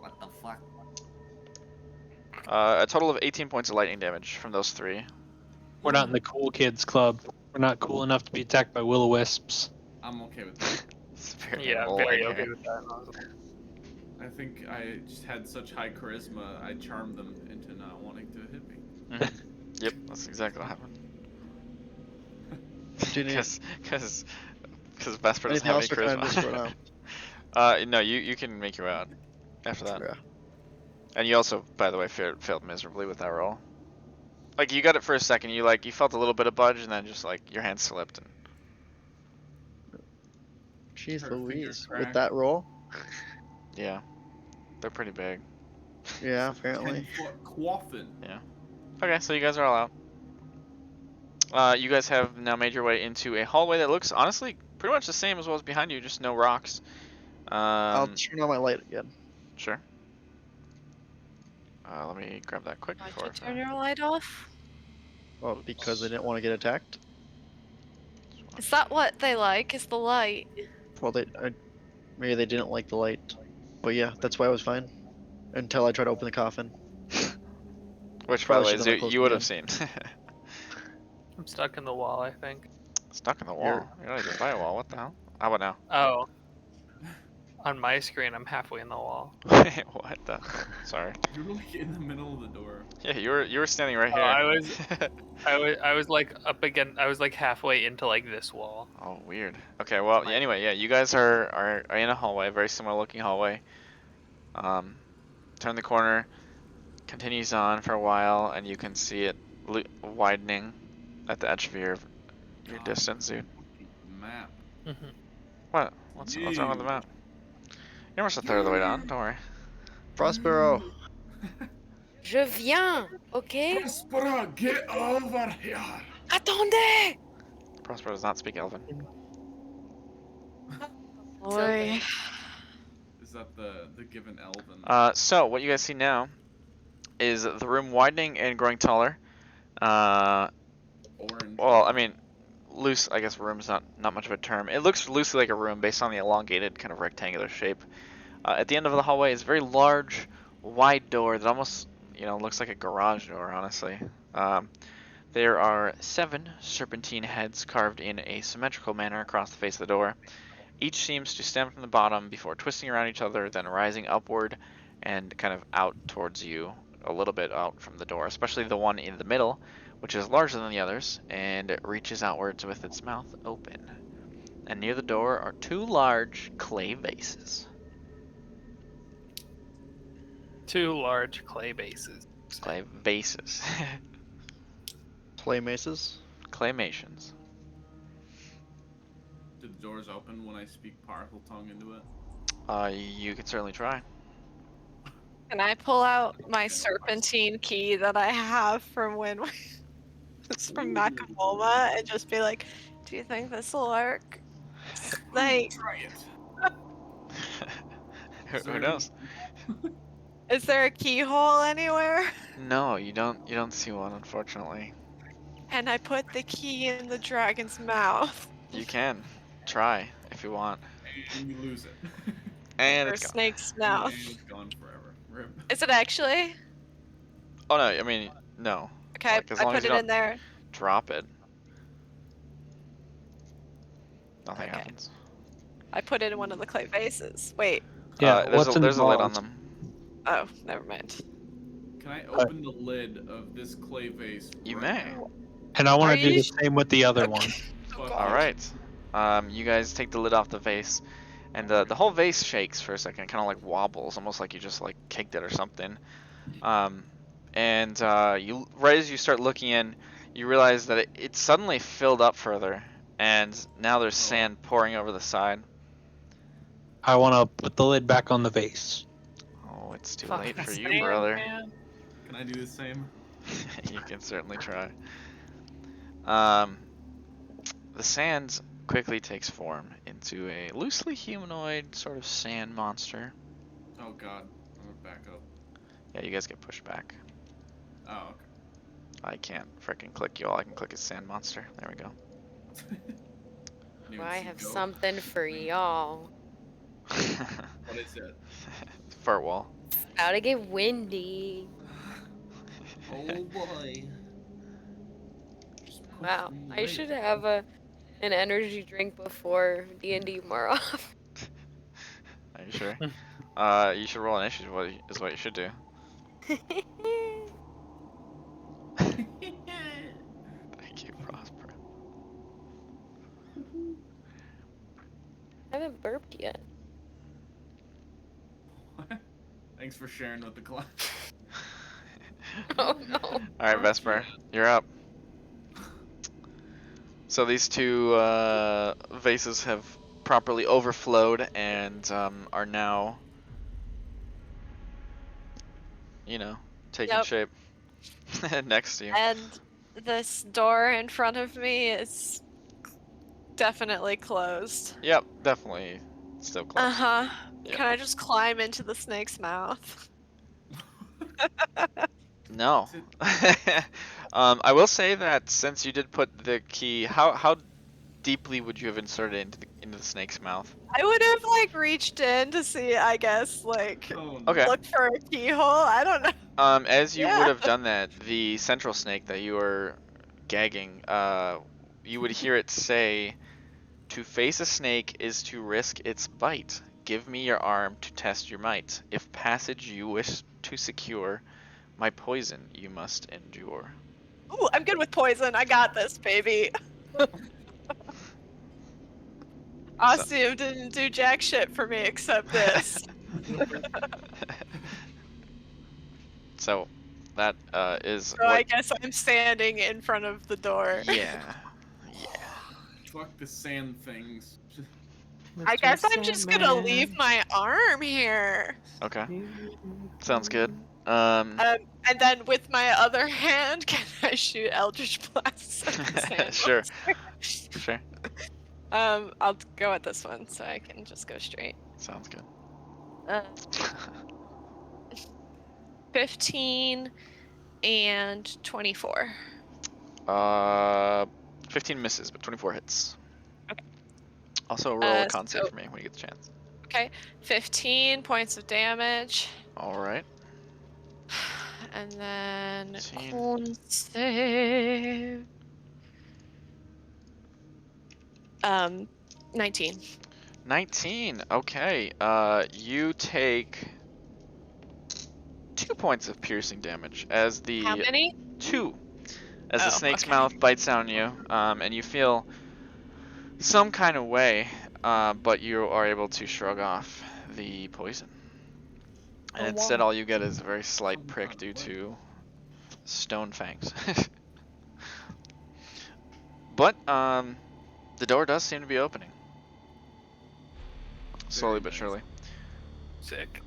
What the fuck? A total of 18 points of lightning damage from those 3. We're not in the cool kids club. We're not cool enough to be attacked by will-o-wisps. I'm okay with that. It's very Yeah, annoying very here. okay with that. honestly. I think I just had such high charisma, I charmed them into not wanting to hit me. Mhm. Yep, that's exactly what happened. do you need Because Vesper doesn't anything have else, any or can I just run charisma. out? No, you can make your way out after that. Yeah. And you also, by the way, failed miserably with that roll. Like, you got it for a second, you felt a little bit of budge, and then just, your hand slipped. And Jeez Her finger Louise. With cracked. that roll? yeah, they're pretty big. Yeah, apparently. 10-foot coffin. Okay, so you guys are all out. You guys have now made your way into a hallway that looks, honestly, pretty much the same as what was behind you, just no rocks. I'll turn on my light again. Sure. Let me grab that quick Why'd before. you turn your light off? Well, because I didn't want to get attacked. Is that what they like? Is the light? Well, maybe they didn't like the light. But yeah, that's why I was fine. Until I tried to open the coffin. Which, by the Probably way, should've done it Zoo, close you to would the have seen. I'm stuck in the wall, I think. Stuck in the wall. You're not even by a wall. What the hell? How about now? Oh. On my screen, I'm halfway in the wall. Wait, what the? Sorry. You're like in the middle of the door. Yeah, you were standing right Oh, here. I was like up again. I was like halfway into like this wall. Oh, weird. Okay, well, My- anyway, yeah, you guys are in a hallway, very similar looking hallway. Turn the corner, continues on for a while, and you can see it widening at the edge of your God. distance, dude. Map. What? What's wrong with the map? You're almost a third of the way down. Don't worry. Prospero! Je viens, ok? Prospera, get over here! Attendez! Prospero does not speak Elven. Boy. Is that the given elven? So what you guys see now is the room widening and growing taller. Orange. Well, I mean, loose. I guess room's not much of a term. It looks loosely like a room based on the elongated kind of rectangular shape. At the end of the hallway is a very large, wide door that almost, looks like a garage door. Honestly, there are 7 serpentine heads carved in a symmetrical manner across the face of the door. Each seems to stem from the bottom before twisting around each other, then rising upward and kind of out towards you, a little bit out from the door, especially the one in the middle, which is larger than the others, and it reaches outwards with its mouth open. And near the door are 2 large clay vases. 2 large clay bases. Clay vases. Play maces? Claymations. Do the doors open when I speak powerful tongue into it? You could certainly try. Can I pull out my serpentine key that I have from when it's from Macamoma and just be like, do you think this will work? Like, Try it. Who knows? is there a keyhole anywhere? No, you don't see one, unfortunately. And I put the key in the dragon's mouth. You can try if you want. And you lose it. And Or a it's gone. snake's And mouth. it's gone forever. Rip. Is it actually? Oh no, I mean no. Okay, Like, as I long as put you it in don't there. drop it, nothing Okay. happens. I put it in one of the clay vases. Wait. Yeah, There's what's there's a lid on involved? them. Oh, never mind. Can I open the lid of this clay vase? You right may. now? And I want Are to do you the same with the other one. Fuck All you. right. You guys take the lid off the vase, and the whole vase shakes for a second, kind of like wobbles, almost like you just like kicked it or something. And you right as you start looking in, you realize that it suddenly filled up further, and now there's sand pouring over the side. I want to put the lid back on the vase. Oh, it's too Fucking late for you, sand, brother. man. Can I do the same? You can certainly try. The sand quickly takes form into a loosely humanoid sort of sand monster. Oh god, I'm gonna back up. Yeah, you guys get pushed back. Oh, okay. I can't frickin' click you all. I can click a sand monster. There we go. Didn't even I see have go. something for y'all. What is it? Fart wall. It's about to get windy. Oh boy. Just push Wow, me I right. should have an energy drink before D&D more often. Are you sure? You should roll initiative. Is what you should do. Thank you, Prosper. I haven't burped yet. Thanks for sharing with the class. Oh no. All right, Vesper, you're up. So these two vases have properly overflowed and are now, you know, taking Yep. shape next to you. And this door in front of me is definitely closed. Yep, definitely still close. Uh-huh. Yep. Can I just climb into the snake's mouth? No. I will say that since you did put the key, how deeply would you have inserted it into the snake's mouth? I would have like reached in to see, I guess, like Oh no. Okay. look for a keyhole. I don't know. As you Yeah. would have done that, the central snake that you were gagging, you would hear it say, "To face a snake is to risk its bite. Give me your arm to test your might. If passage you wish to secure, my poison you must endure." Ooh, I'm good with poison. I got this, baby. Ostium didn't do jack shit for me except this. So, that is So I what. guess I'm standing in front of the door. Yeah. Fuck the sand things. I guess I'm just gonna leave my arm here. Okay. Sounds good. And then with my other hand, can I shoot Eldritch Blasts at the sand Sure. monster? Sure. I'll go at this one so I can just go straight. Sounds good. 15 and 24. 15 misses, but 24 hits. Okay. Also, roll a con so- save for me when you get the chance. Okay, 15 points of damage. All right. And then 15. con save. 19. 19. Okay. You take 2 points of piercing damage as the How many? 2 as the Oh, snake's okay. mouth bites on you, and you feel some kind of way, but you are able to shrug off the poison. And Oh, instead, wow. all you get is a very slight prick due to stone fangs. But the door does seem to be opening, slowly but nice. surely. Sick.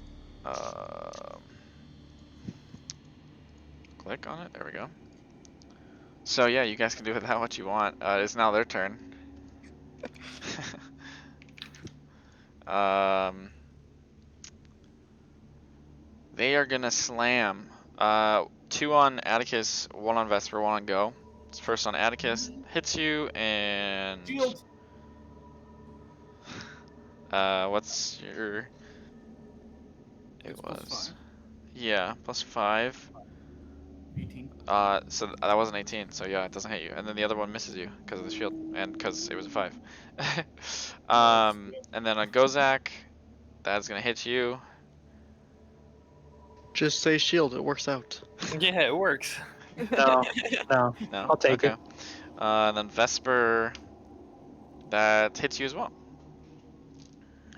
Click on it. There we go. So yeah, you guys can do with that what you want. It's now their turn. They are gonna slam. 2 on Atticus, 1 on Vesper, 1 on Go. First on Atticus, hits you, and Shield. what's your? It It's was +5. yeah, +5. 18. So that wasn't 18, so yeah, it doesn't hit you. And then the other one misses you because of the shield and because it was a 5. And then on Ghozaek, that's gonna hit you. Just say shield. It works out. Yeah, it works. No, no. No, I'll take okay. it. And then Vesper, that hits you as well.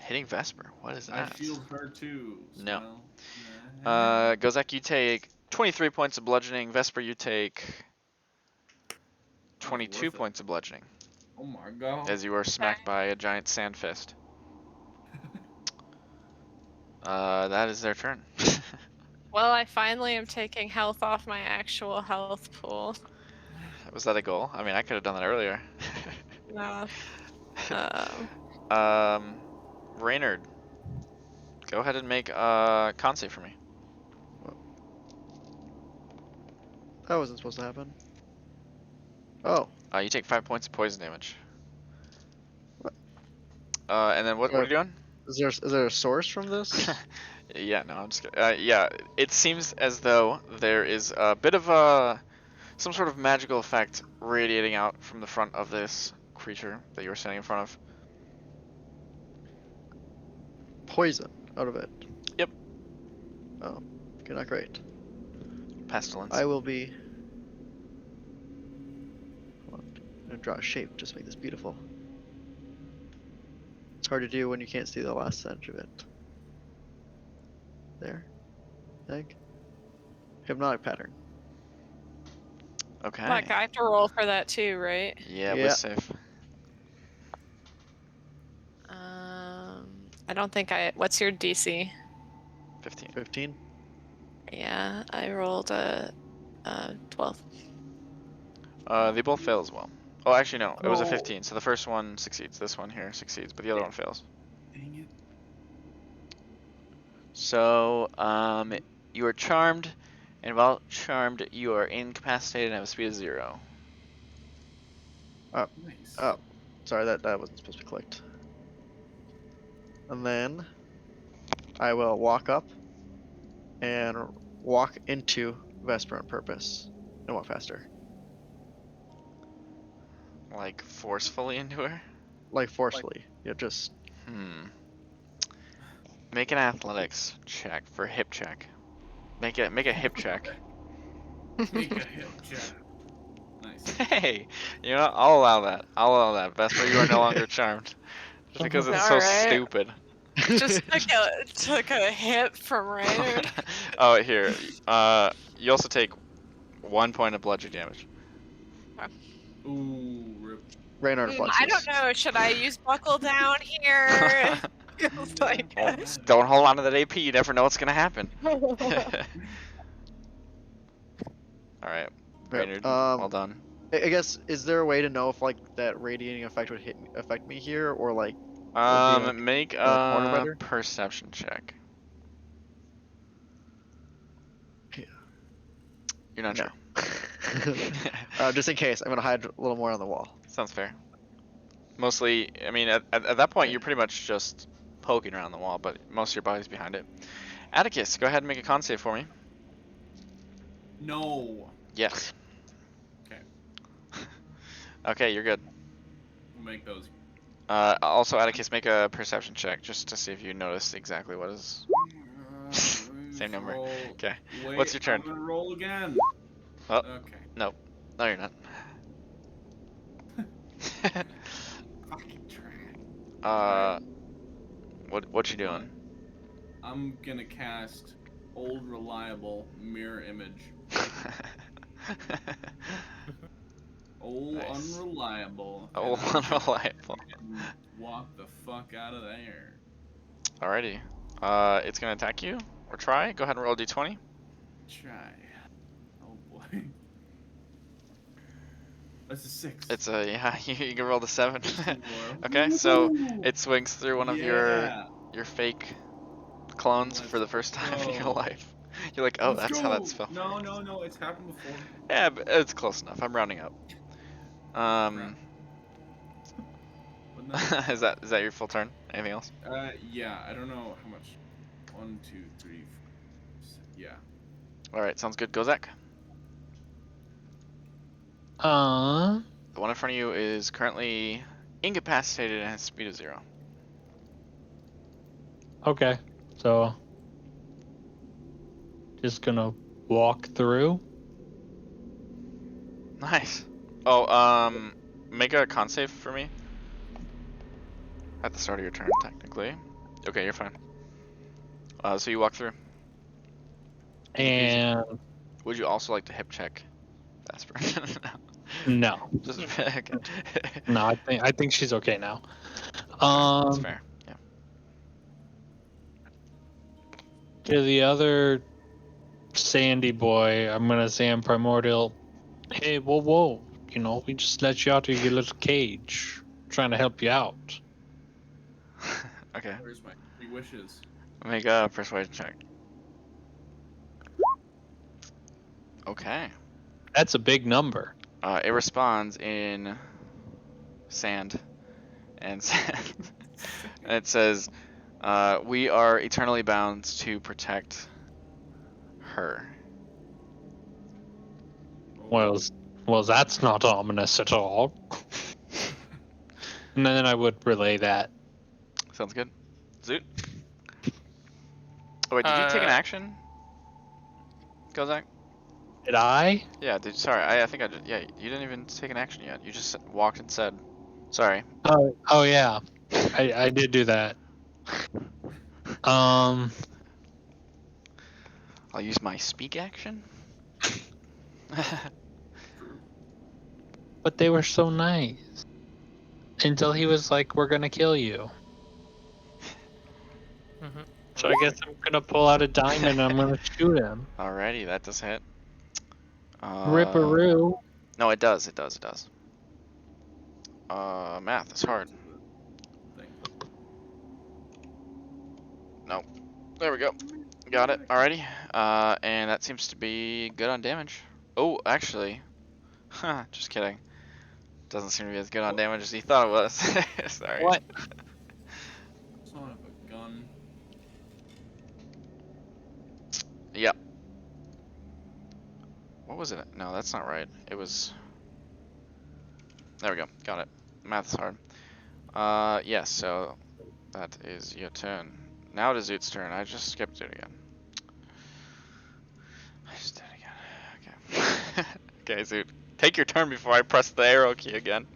Hitting Vesper, what is I that? shield her too. No. Well, Ghozaek, you take 23 points of bludgeoning. Vesper, you take 22 worth it. points of bludgeoning oh my god. as you are smacked by a giant sand fist. That is their turn. Well, I finally am taking health off my actual health pool. Was that a goal? I mean, I could have done that earlier. No. Reynard, go ahead and make a con save for me. That wasn't supposed to happen. Oh. You take 5 points of poison damage. What? And then what are you doing? Is there a source from this? Yeah, no, I'm just kidding. Yeah, it seems as though there is a bit of some sort of magical effect radiating out from the front of this creature that you were standing in front of. Poison out of it. Yep. Oh, okay, not great. Pestilence. I will be. Hold on. I'm gonna draw a shape just to make this beautiful. It's hard to do when you can't see the last edge of it. There. Egg. Hypnotic pattern. Okay. Like I have to roll for that too, right? Yeah, Yeah. we're safe. I don't think I. What's your DC? 15. 15. Yeah, I rolled a 12. They both fail as well. Oh, actually no, it was a Oh. 15. So the first one succeeds. This one here succeeds, but the other one fails. Dang it. So, you are charmed, and while charmed, you are incapacitated and have a speed of 0. Nice. Oh, sorry, that wasn't supposed to be clicked. And then I will walk up and walk into Vesper on purpose and walk faster. Like, forcefully into her? Like forcefully. Yeah, just Make an athletics check for hip check. Make a hip check. Make a hip check. Nice. Hey, you know what? I'll allow that. I'll allow that. Vesper, you are no longer charmed. Just because it's so Alright. stupid. Just took a hit from Reynard. Oh, here. You also take 1 point of bludgeoning damage. Ooh, rip. Reynard flexes. I don't know. Should I use buckle down here? It's like, Don't hold on to that AP. You never know what's gonna happen. Alright, Reynard, well done. I guess, is there a way to know if like that radiating effect would affect me here, or like like, Make corner a better? perception check. Yeah. You're not No. sure. Just in case, I'm gonna hide a little more on the wall. Sounds fair. Mostly, I mean, at that point, you're pretty much just poking around the wall, but most of your body's behind it. Atticus, go ahead and make a con save for me. No. Yes. Okay. Okay, you're good. We'll make those. Also, Atticus, make a perception check just to see if you notice exactly what is. Same number. Roll. Okay. Wait, What's your turn? I'm gonna roll again. Oh. Okay. No, you're not. Fucking trash. What you doing? I'm gonna cast Old Reliable Mirror Image. Old Nice. Unreliable. Oh, and I'm gonna unreliable. fucking walk the fuck out of there. Alrighty. It's gonna attack you or try. Go ahead and roll a d20. Try. Oh boy. That's a 6. It's a yeah. You can roll the 7. More. Okay, so Woo! it swings through one of Yeah. your fake clones for the Let's first time in your go. life. You're like, oh, Let's that's go. how that's spelled. No, it's happened before. Yeah, but it's close enough. I'm rounding up. Wouldn't that- is that your full turn? Anything else? Yeah, I don't know how much. 1, 2, 3, 4, yeah. All right, sounds good. Ghozaek. The one in front of you is currently incapacitated and has speed of 0. Okay, so just gonna walk through. Nice. Oh, make a con save for me. At the start of your turn, technically. Okay, you're fine. So you walk through. And Would you also like to hip check Vesper? no, Just okay. no, I think she's okay now. That's fair. Yeah. To the other Sandy boy, I'm gonna say in Primordial, hey, whoa, you know, we just let you out of your little cage. trying to help you out. Okay. Where's my 3 wishes? Make a persuasion check. Okay. That's a big number. It responds in sand, and and it says, "We are eternally bound to protect her." Well, that's not ominous at all. And then I would relay that. Sounds good. Zoot. Oh wait, did you take an action, Ghozaek? Did I? Yeah. Sorry, I think I did. Yeah, you didn't even take an action yet. You just walked and said, "Sorry." Oh yeah, I did do that. I'll use my speak action. But they were so nice. Until he was like, "We're gonna kill you." Mhm. So I guess I'm gonna pull out a diamond and I'm gonna shoot him. Alrighty, that does hit. Ripperoo. No, it does. It does. It does. Math is hard. Thing. Nope. There we go. Got it. Alrighty. And that seems to be good on damage. Oh, actually. Huh, just kidding. Doesn't seem to be as good on damage as he thought it was. Sorry. What? Son of a gun. Yep. What was it? No, that's not right. It was... There we go. Got it. Math is hard. Yes, so that is your turn. Now it is Zoot's turn. I just skipped it again. I just did it again. Okay. Okay, Zoot. Take your turn before I press the arrow key again.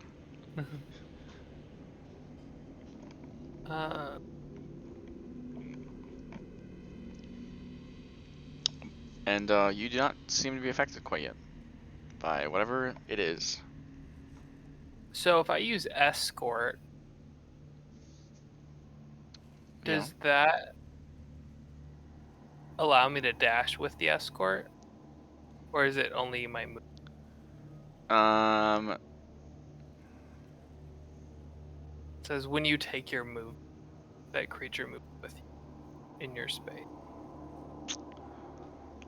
And you do not seem to be affected quite yet by whatever it is. So if I use escort, does that allow me to dash with the escort, or is it only my move? It says when you take your move, that creature moves with you in your space.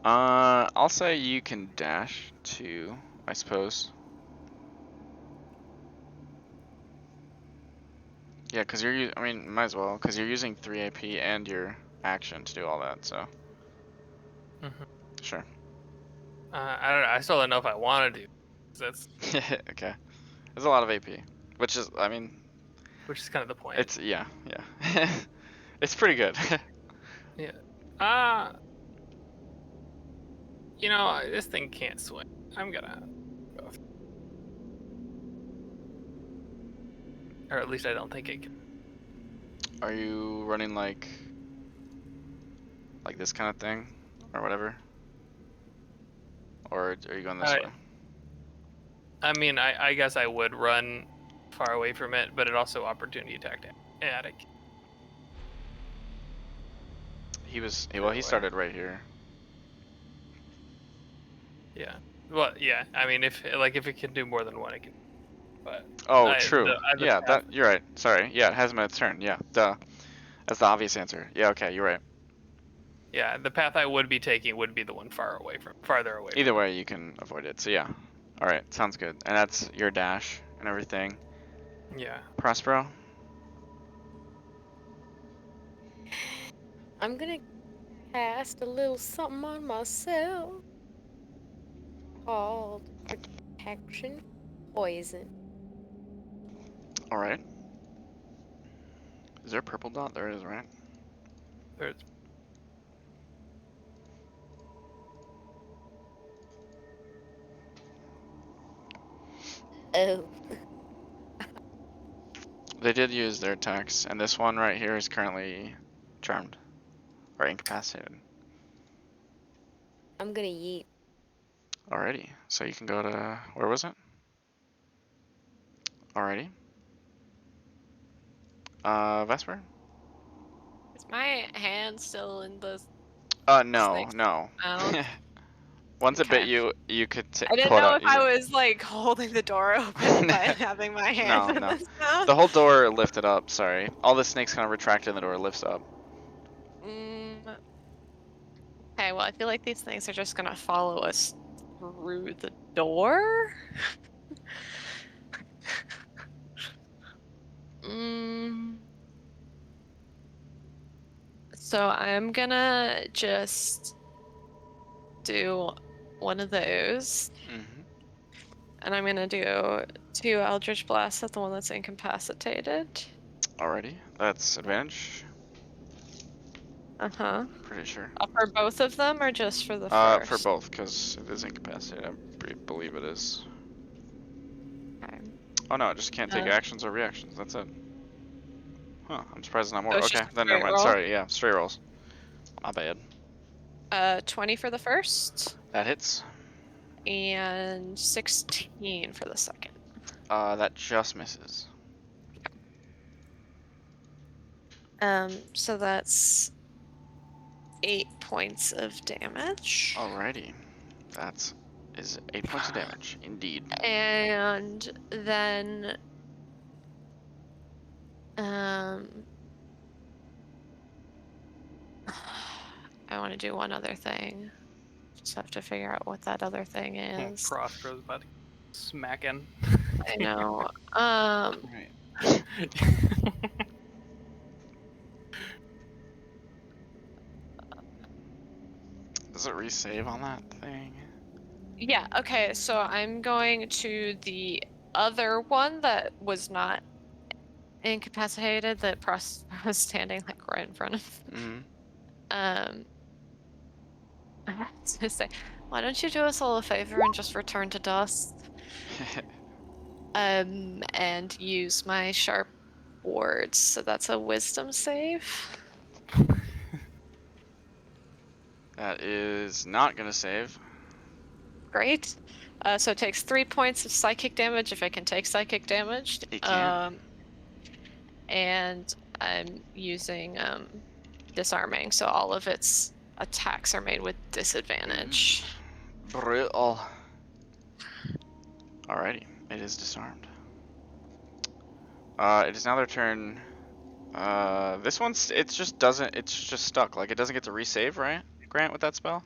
I'll say you can dash too, I suppose. Yeah, because I mean, might as well, because you're using 3 AP and your action to do all that, so. Mm-hmm. Sure. I don't know. I still don't know if I want to do. That's Okay. There's a lot of AP, which is, I mean, which is kind of the point. it's, yeah. It's pretty good. Yeah. You know, this thing can't swim. I'm gonna go. Or at least I don't think it can. Are you running like this kind of thing, or whatever? Or are you going this way? I mean, I guess I would run far away from it, but it also opportunity attacked Attic. He started right here. Yeah. Well, yeah. I mean, if it can do more than one, it can. But Oh, true. Yeah, you're right. Sorry. Yeah, it hasn't been its turn. Yeah, duh. That's the obvious answer. Yeah, okay, you're right. Yeah, the path I would be taking would be the one farther away. Either way, you can avoid it. So yeah. All right, sounds good. And that's your dash and everything. Yeah. Prospero. I'm gonna cast a little something on myself called Protection Poison. All right. Is there a purple dot? There is, right? There's. Oh. They did use their attacks, and this one right here is currently charmed or incapacitated. I'm gonna yeet. Alrighty, so you can go to, where was it? Alrighty. Vesper? Is my hand still in the No, Snake's no. mouth? Once it bit Okay. you, you could I didn't pull it know out. if I was like holding the door open by having my hand in No. the snow. The whole door lifted up. Sorry, all the snakes kind of retracted, and the door lifts up. Okay, well, I feel like these things are just gonna follow us through the door. So I'm gonna just do one of those, Mm-hmm. and I'm gonna do 2 Eldritch Blasts at the one that's incapacitated. Alrighty, that's advantage. Uh-huh. Pretty sure. For both of them, or just for the first? For both, because it is incapacitated. I believe it is. Okay. Oh no, it just can't take actions or reactions. That's it. Huh, I'm surprised it's not more. So it's Okay, just a then never straight mind. roll? Sorry, yeah, straight rolls. My bad. 20 for the first, That hits. and 16 for the second. That just misses. So that's 8 points of damage. Alrighty. That is 8 points of damage, indeed. And then I want to do one other thing. Just have to figure out what that other thing is. Prospero's about to smacking. I know. Right. Does it resave on that thing? Yeah, okay, so I'm going to the other one that was not incapacitated, that was standing like right in front of. Mm-hmm. I have to say, why don't you do us all a favor and just return to dust? And use my sharp words. So that's a wisdom save. That is not gonna save. Great. So it takes 3 points of psychic damage if I can take psychic damage. It can. And I'm using disarming, so all of its attacks are made with disadvantage. Brutal. Alrighty, it is disarmed. It is now their turn. This one's, it's just stuck. Like, it doesn't get to resave, right, Grant, with that spell?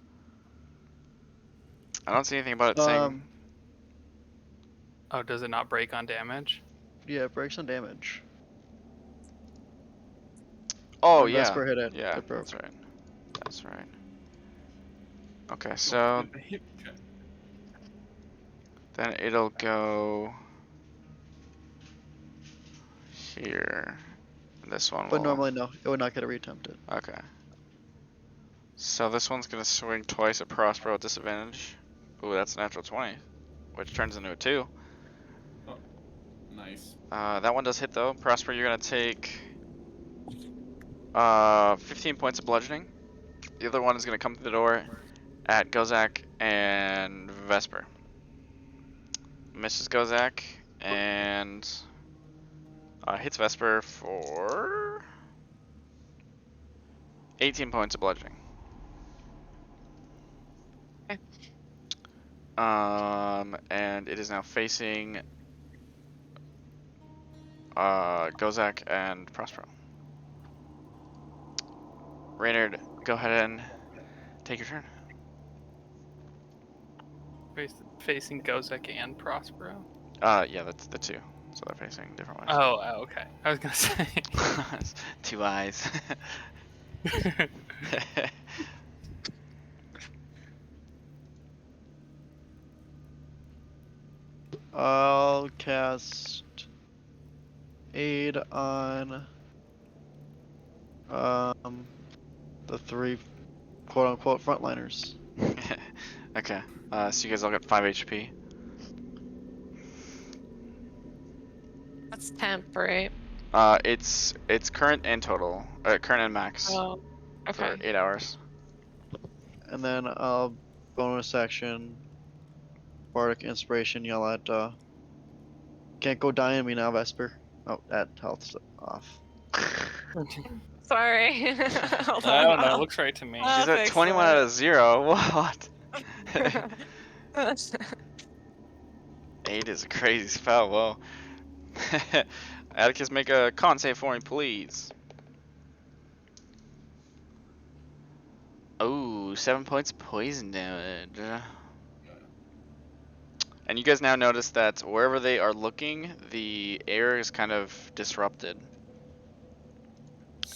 I don't see anything about it saying. Oh, does it not break on damage? Yeah, it breaks on damage. Oh, When yeah. Vesper hit it, Yeah, it broke. that's right. That's right. Okay, so then it'll go here. This one But will. normally, no, it would not get a reattempted. Okay. So this one's gonna swing twice at Prospero at disadvantage. Ooh, that's a natural 20, which turns into a 2. Oh, nice. That one does hit though. Prospero, you're gonna take 15 points of bludgeoning. The other one is gonna come through the door at Ghozaek and Vesper. Misses Ghozaek and hits Vesper for 18 points of bludgeoning. Okay. And it is now facing Ghozaek and Prospero. Reynard, go ahead and take your turn. Facing Ghozaek and Prospero? Yeah, that's the two. So they're facing different ways. Oh, okay. I was gonna say. 2 eyes. I'll cast aid on the 3 quote-unquote frontliners. Okay. So you guys all got 5 HP. That's temp, right? It's current and total. Current and max. Oh, For okay. 8 hours. And then I'll bonus action Bardic Inspiration, yell at can't go die on me now, Vesper. Oh, that health's off. Sorry. Hold I on. don't know. It looks right to me. I'll She's at fix 21 that. out of 0. What? 8 is a crazy spell. Whoa. Atticus, make a con save for me, please. Oh, 7 points of poison damage. And you guys now notice that wherever they are looking, the air is kind of disrupted.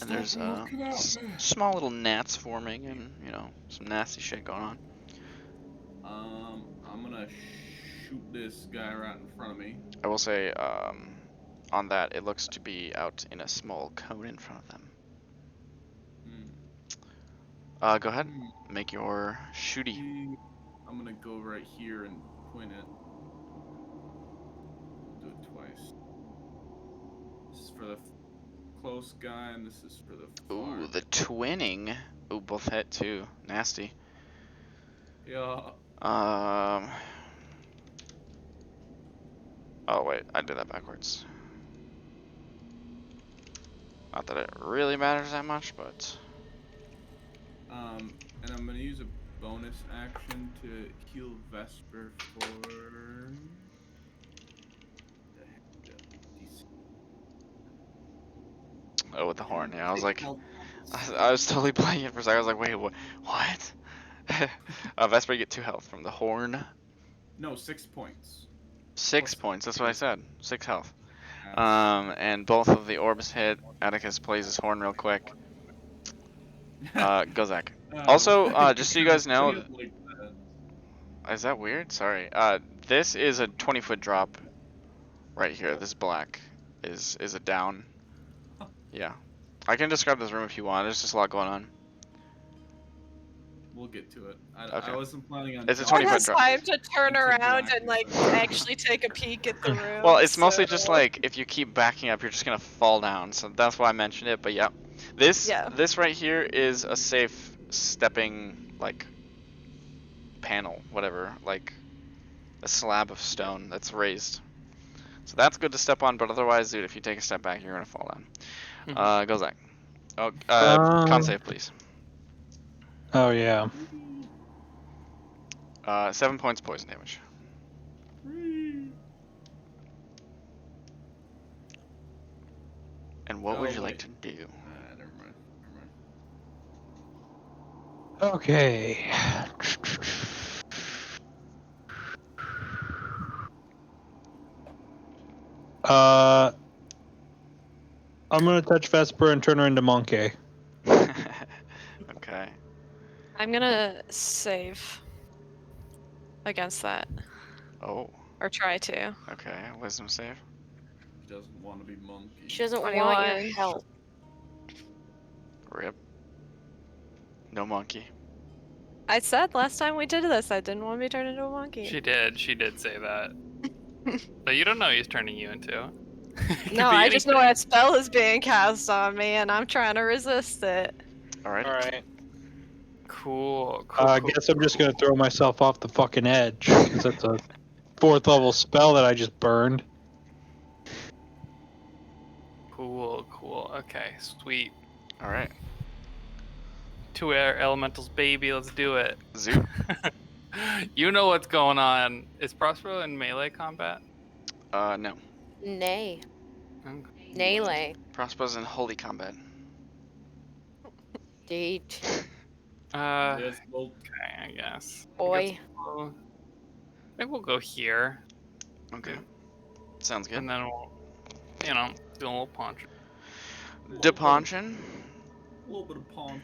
And there's small little gnats forming and, you know, some nasty shit going on. I'm gonna shoot this guy right in front of me. I will say, on that, it looks to be out in a small cone in front of them. Go ahead, make your shooty. I'm gonna go right here and point it. Do it twice. This is for the close guy, and this is for the far. Ooh, the twinning. Ooh, both hit too. Nasty. Yeah. Oh wait, I did that backwards. Not that it really matters that much, but. And I'm gonna use a bonus action to heal Vesper for. Oh, with the horn. Yeah, I was like, I was totally playing it for a second. I was like, wait, what? Vesper, you get 2 health from the horn. No, 6 points. 6 points. That's what I said. 6 health. Yes. And both of the orbs hit. Atticus plays his horn real quick. Ghozaek. Also, just so you guys know, is that weird? Sorry. This is a 20-foot drop right here. This black is a down. Yeah. I can describe this room if you want. There's just a lot going on. We'll get to it. Okay. I wasn't planning on. It's a One 20-foot has drop. time to turn It's a around black and like zone. actually take a peek at the room. Well, it's mostly just so- like if you keep backing up, you're just gonna fall down. So that's why I mentioned it. But yeah, this right here is a safe stepping like panel, whatever, like a slab of stone that's raised. So that's good to step on. But otherwise, dude, if you take a step back, you're gonna fall down. Ghozaek. Oh, con save, please. Oh yeah. 7 points poison damage. And what would you like to do? Never mind. Okay. I'm gonna touch Vesper and turn her into monkey. Okay. I'm gonna save against that, Oh. or try to. Okay. Wisdom save. She doesn't want to be monkey. She doesn't want 21. your help. Rip. No monkey. I said last time we did this, I didn't want to be turned into a monkey. She did say that. But you don't know he's turning you into. No, I just know a spell is being cast on me, and I'm trying to resist it. Alright. Alright. Cool. I guess I'm just gonna throw myself off the fucking edge, because that's a 4th level spell that I just burned. Cool. Okay, sweet. Alright. 2 air elementals, baby. Let's do it. Zoot. You know what's going on. Is Prospero in melee combat? No. Nay. Okay. Naylay. Prosper's in holy combat. Date. Yes, well, Okay, I guess. Boy. I think we'll go here, Okay. Sounds good. and then we'll, do a little punch. Deponsion. a little bit of pong.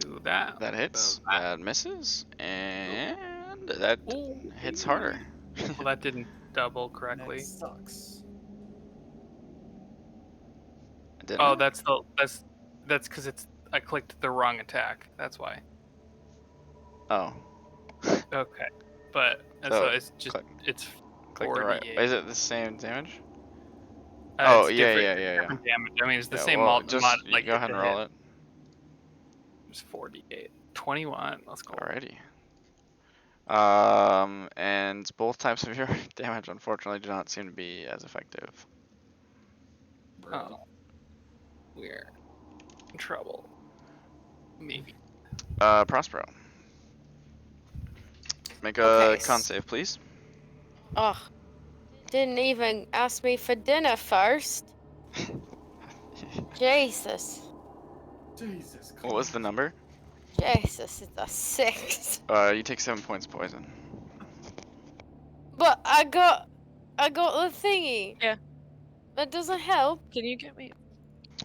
Do that. That hits. That. That misses. And that Ooh. hits harder. Well, that didn't double correctly. That sucks. Didn't Oh, it? that's because I clicked the wrong attack. That's why. Oh. Okay, but So, so it's just click- it's Click the right. 48. Is it the same damage? It's Oh, yeah. different damage. I mean, it's the Yeah, same well, mod. just Like go ahead and roll it. It's 48. 21. Let's go. Alrighty. And both types of your damage, unfortunately, do not seem to be as effective. Oh, we're in trouble. Maybe. Prospero. Make a Okay, con save, please. Ugh. Didn't even ask me for dinner first. Jesus. Jesus. What was the Christ. number? Jesus, it's a 6. You take 7 points poison. But I got the thingy. Yeah. That doesn't help. Can you get me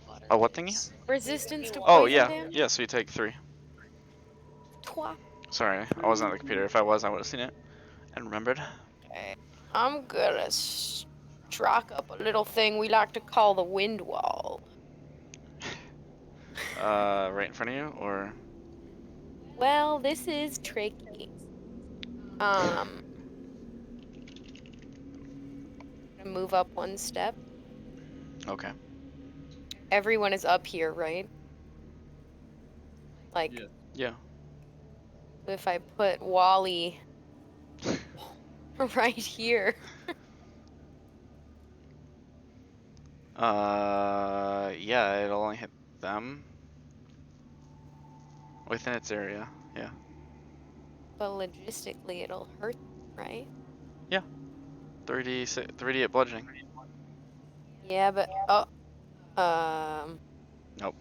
water? Oh, what thingy? please? Resistance to Oh, poison yeah. damage. Yeah, so you take 3. Twa. Sorry, I wasn't at the computer. If I was, I would have seen it and remembered. Okay. I'm gonna struck up a little thing we like to call the wind wall. Right in front of you, or? Well, this is tricky. Gonna move up one step. Okay. Everyone is up here, right? Like, Yeah. Yeah. if I put Wally right here. Yeah, it'll only hit them. Within its area, yeah. But logistically, it'll hurt, right? 3d at bludgeoning. Yeah, but Nope.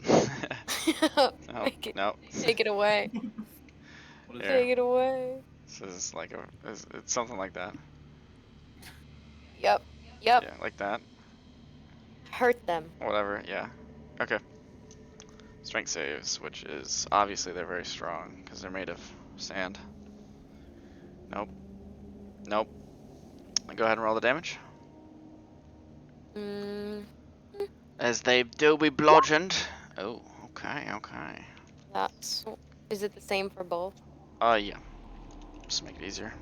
Nope. Make it, Nope. take it away. What is Here. Take it away. This is like it's something like that. Yep. Yep. Yeah, like that. Hurt them. Whatever. Yeah. Okay. Strength saves, which is obviously they're very strong because they're made of sand. Nope. Nope. Go ahead and roll the damage. As they do be bludgeoned. Oh, okay, okay. That's. Is it the same for both? Yeah. Just make it easier.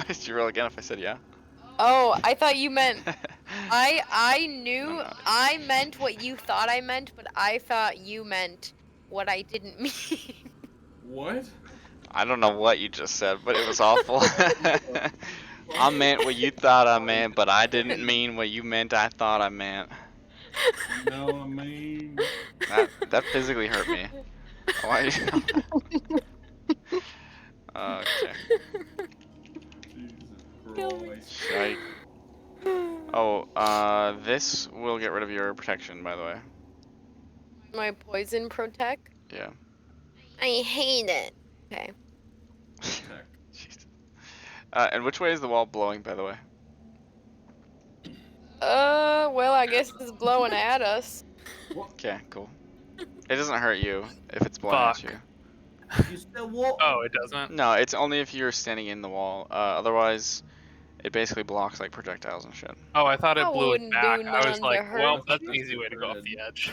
Did you roll again if I said yeah? Oh, I thought you meant. I knew No, no. I meant what you thought I meant, but I thought you meant what I didn't mean. What? I don't know what you just said, but it was awful. I meant what you thought I meant, but I didn't mean what you meant I thought I meant. You know what I mean? That physically hurt me. Why? Okay. Jesus Christ. Shite. Oh, this will get rid of your protection, by the way. My poison protect. Yeah. I hate it. Okay. Heck. Jeez. And which way is the wall blowing, by the way? Well, I guess it's blowing at us. Okay, cool. It doesn't hurt you if it's blowing at Fuck. you. You still walk? Oh, it doesn't. No, it's only if you're standing in the wall. Otherwise, it basically blocks like projectiles and shit. Oh, I thought it I blew it wouldn't do back. I was none to like, well, hurt. that's an easy way to go off the edge.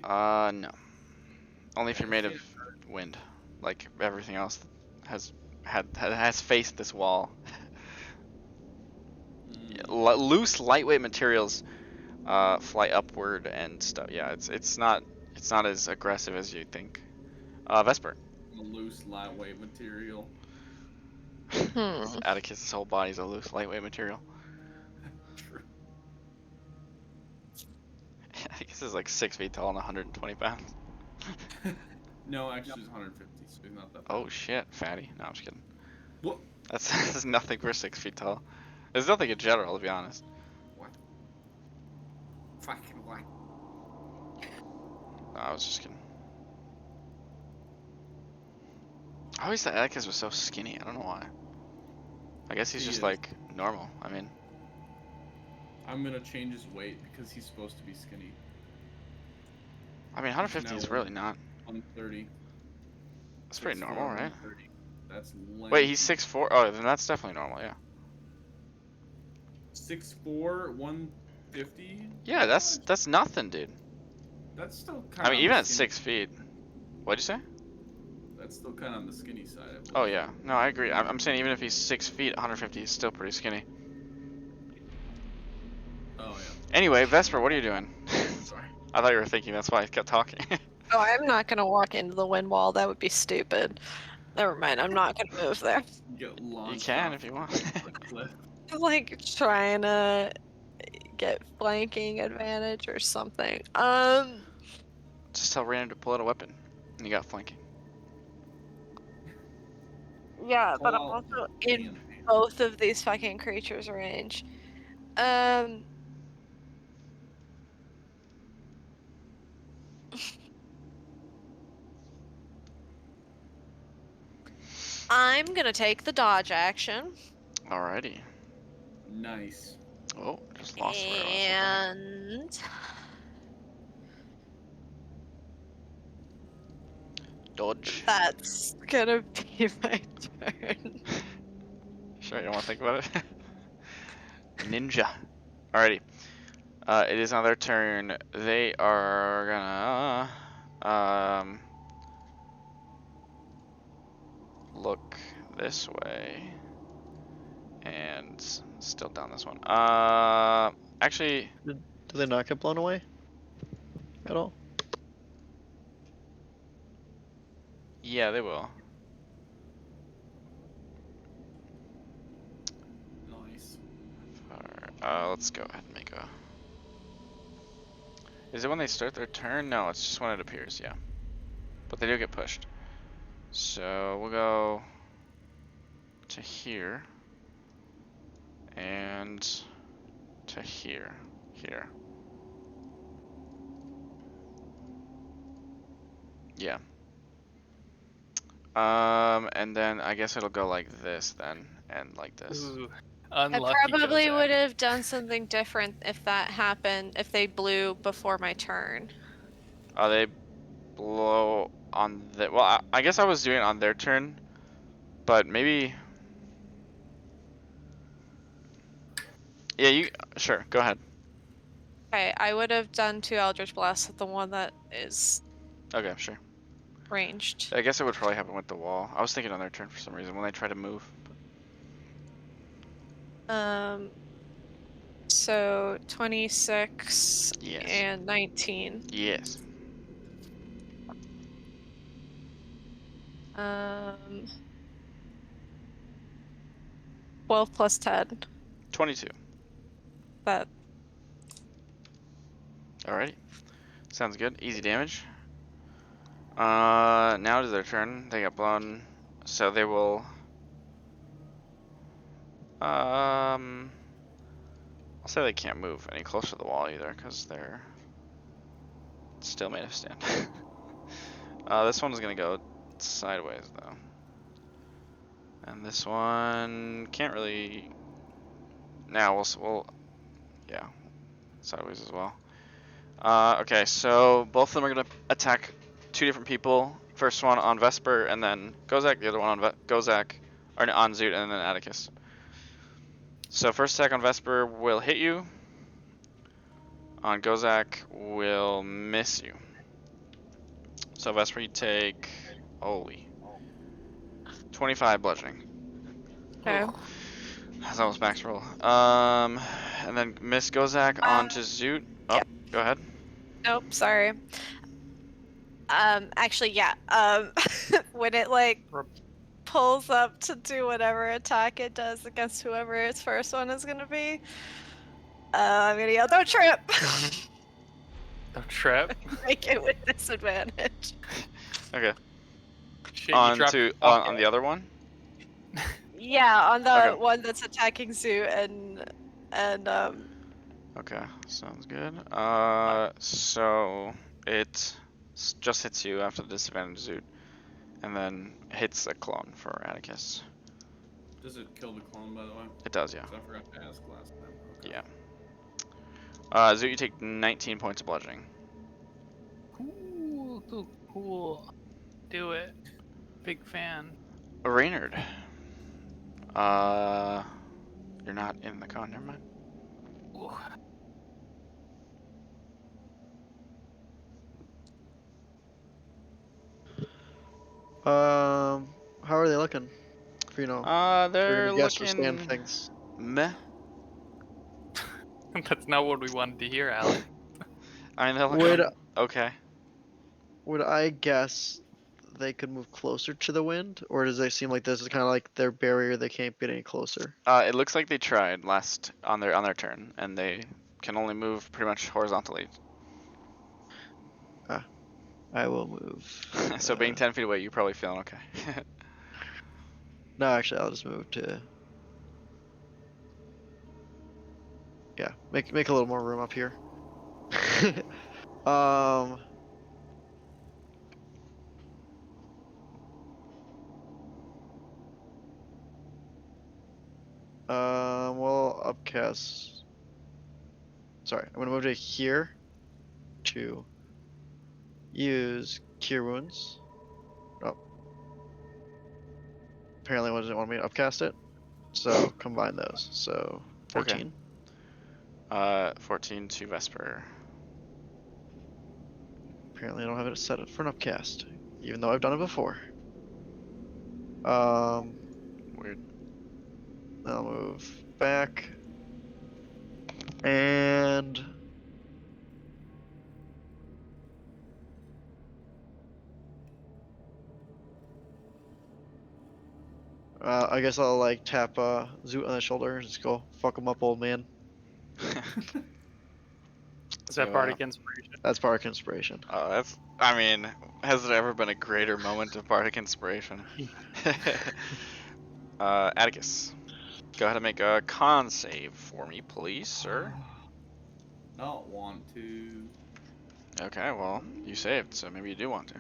No. Only if you're made of wind. Like everything else has faced this wall. Yeah, loose, lightweight materials fly upward and stuff. Yeah, it's not as aggressive as you think. Vesper. A loose, lightweight material. Atticus's whole body is a loose, lightweight material. True. Atticus is like 6 feet tall and 120 pounds. No, actually, he's 150, so he's not that bad. Oh shit, fatty. No, I'm just kidding. What? That's nothing for 6 feet tall. There's nothing in general, to be honest. What? Fucking what? No, I was just kidding. I always thought Atticus was so skinny. I don't know why. I guess he's He just is. like normal. I mean, I'm gonna change his weight because he's supposed to be skinny. 150 is now really not. 130. That's pretty 6'4", normal, right? 130. That's lame. Wait, he's 6'4". Oh, then that's definitely normal. Yeah. 6'4", 150. Yeah, that's nothing, dude. That's still kind. I mean, even at 6 feet. What'd you say? That's still kind of on the skinny side. I believe. Oh yeah. No, I agree. I'm saying even if he's 6 feet, 150, he's still pretty skinny. Oh yeah. Anyway, Vesper, what are you doing? Sorry. I thought you were thinking. That's why I kept talking. Oh, I'm not gonna walk into the wind wall. That would be stupid. Never mind. I'm not gonna move there. Get You launched can off if you want. a cliff. I'm like trying to get flanking advantage or something. Just tell Random to pull out a weapon, and you got flanking. Yeah, but I'm Call also me in and Pam. both of these fucking creatures' range. Um. I'm gonna take the dodge action. Alrighty. Nice. Oh, just lost where I was looking. And Dodge. that's gonna be my turn. Sure, you don't want to think about it? Ninja. Alrighty. It is on their turn. They are gonna look this way and still down this one. Actually, Do they not get blown away at all? yeah, they will. Nice. Let's go ahead and make a. Is it when they start their turn? No, it's just when it appears. Yeah, but they do get pushed. So we'll go to here and to here. Here. Yeah. And then I guess it'll go like this then, and like this. Ooh, I unlucky probably Ghozaek. would have done something different if that happened, if they blew before my turn. They blow on the. Well, I guess I was doing it on their turn, but maybe. Yeah, you. Sure, go ahead. Okay, I would have done 2 Eldritch Blasts at the one that is Okay, sure. ranged. I guess it would probably happen with the wall. I was thinking on their turn for some reason when they try to move. So 26 Yes. and 19. Yes. 12 plus 10. 22. That Alrighty. Sounds good. Easy damage. Now it is their turn. They got blown, so they will. I'll say they can't move any closer to the wall either, because they're still made of stand. This one's gonna go sideways though, and this one can't really. Now we'll yeah, sideways as well. Okay, so both of them are gonna attack 2 different people. First one on Vesper, and then Ghozaek. The other one on Ghozaek, or on Zoot, and then Atticus. So first attack on Vesper will hit you. On Ghozaek will miss you. So Vesper, you take holy 25 bludgeoning. okay. That's almost max roll. And then miss Ghozaek onto Zoot. Oh, Yep. go ahead. Nope, sorry. Actually, yeah. When it like pulls up to do whatever attack it does against whoever its first one is gonna be, I'm gonna yell, "Don't trip!" No trip. Make it with disadvantage. Okay. Shit, you On dropped to your on the bucket. other one. Yeah, on the Okay. one that's attacking Zoo and Okay, sounds good. So it just hits you after the disadvantage Zoot, and then hits a clone for Atticus. Does it kill the clone, by the way? It does, yeah. 'Cause I forgot to ask last time. Okay. Yeah. Zoot, you take 19 points of bludgeoning. Cool, cool. Do it. Big fan. Reynard. You're not in the con, never mind. Ooh. How are they looking? For, you know, They're your guess or stand looking things. meh. That's not what we wanted to hear, Alec. I mean, they're Would looking okay. would I guess they could move closer to the wind, or does it seem like this is kind of like their barrier? They can't get any closer. It looks like they tried last on their turn, and they can only move pretty much horizontally. I will move. So being 10 feet away, you're probably feeling okay. No, actually, I'll just move to. Yeah, make a little more room up here. um. Well, upcast. Sorry, I'm gonna move to here to use Cure Wounds. Oh, apparently it doesn't want me to upcast it. So combine those. So 14. 14 to Vesper. Apparently I don't have it set up for an upcast, even though I've done it before. Weird. I'll move back. And I guess I'll like tap Zoot on the shoulder and just go, fuck him up, old man. Is that Bardic Inspiration? That's Bardic Inspiration. That's. I mean, has there ever been a greater moment of Bardic Inspiration? Atticus, go ahead and make a con save for me, please, sir. Not want to. Okay, well, you saved, so maybe you do want to.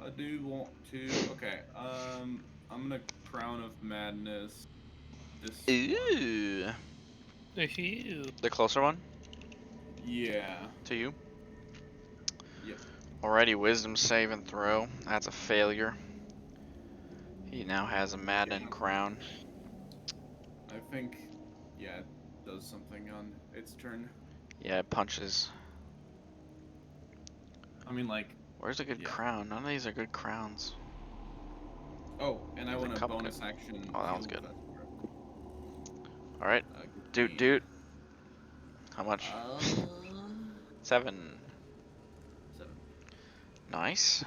I do want to. Okay. I'm gonna Crown of Madness. This one. Ooh. Ew. The closer one Yeah. to you. Yep. Alrighty, wisdom save and throw. That's a failure. He now has a maddening crown. I think. Yeah, it does something on its turn. Yeah, it punches. I mean, like. Where's a good Yeah. crown? None of these are good crowns. Oh, and I There's a want a couple bonus good- action. Oh, that one's heal good. Vesper. Alright, doot. How much? 7. 7. Nice.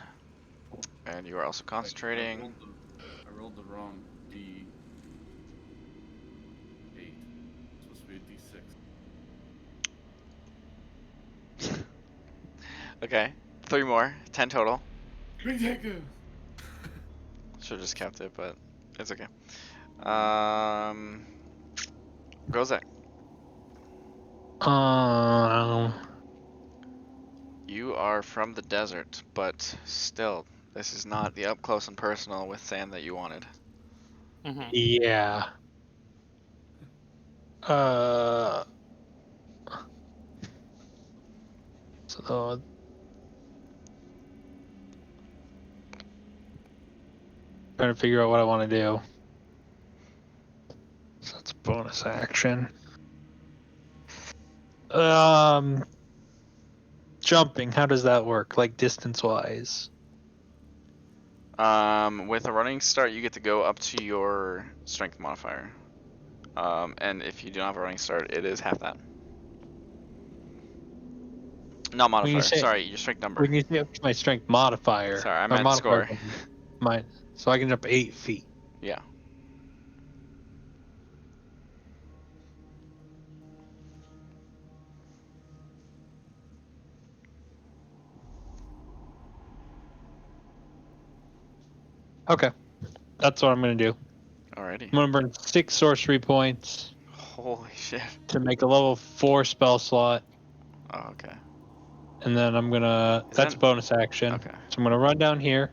And you are also concentrating. I rolled the wrong D8. It's supposed to be a D6. Okay, 3 more. 10 total. Retake. Should've just kept it, but it's okay. Ghozaek, Um, you are from the desert, but still, this is not the up close and personal with sand that you wanted. Mhm. yeah. So trying to figure out what I want to do. So that's a bonus action. Jumping. How does that work? Like distance wise? With a running start, you get to go up to your strength modifier. And if you do not have a running start, it is half that. Not When you modifier. say Sorry, your strength number. when you say up to my strength modifier, Sorry, I my meant modifier score. my so I can jump 8 feet. Yeah. Okay, that's what I'm gonna do. Alrighty. I'm gonna burn 6 sorcery points Holy shit. to make a level 4 spell slot, Oh, okay. and then I'm gonna. Is That's that- a bonus action. Okay. So I'm gonna run down here.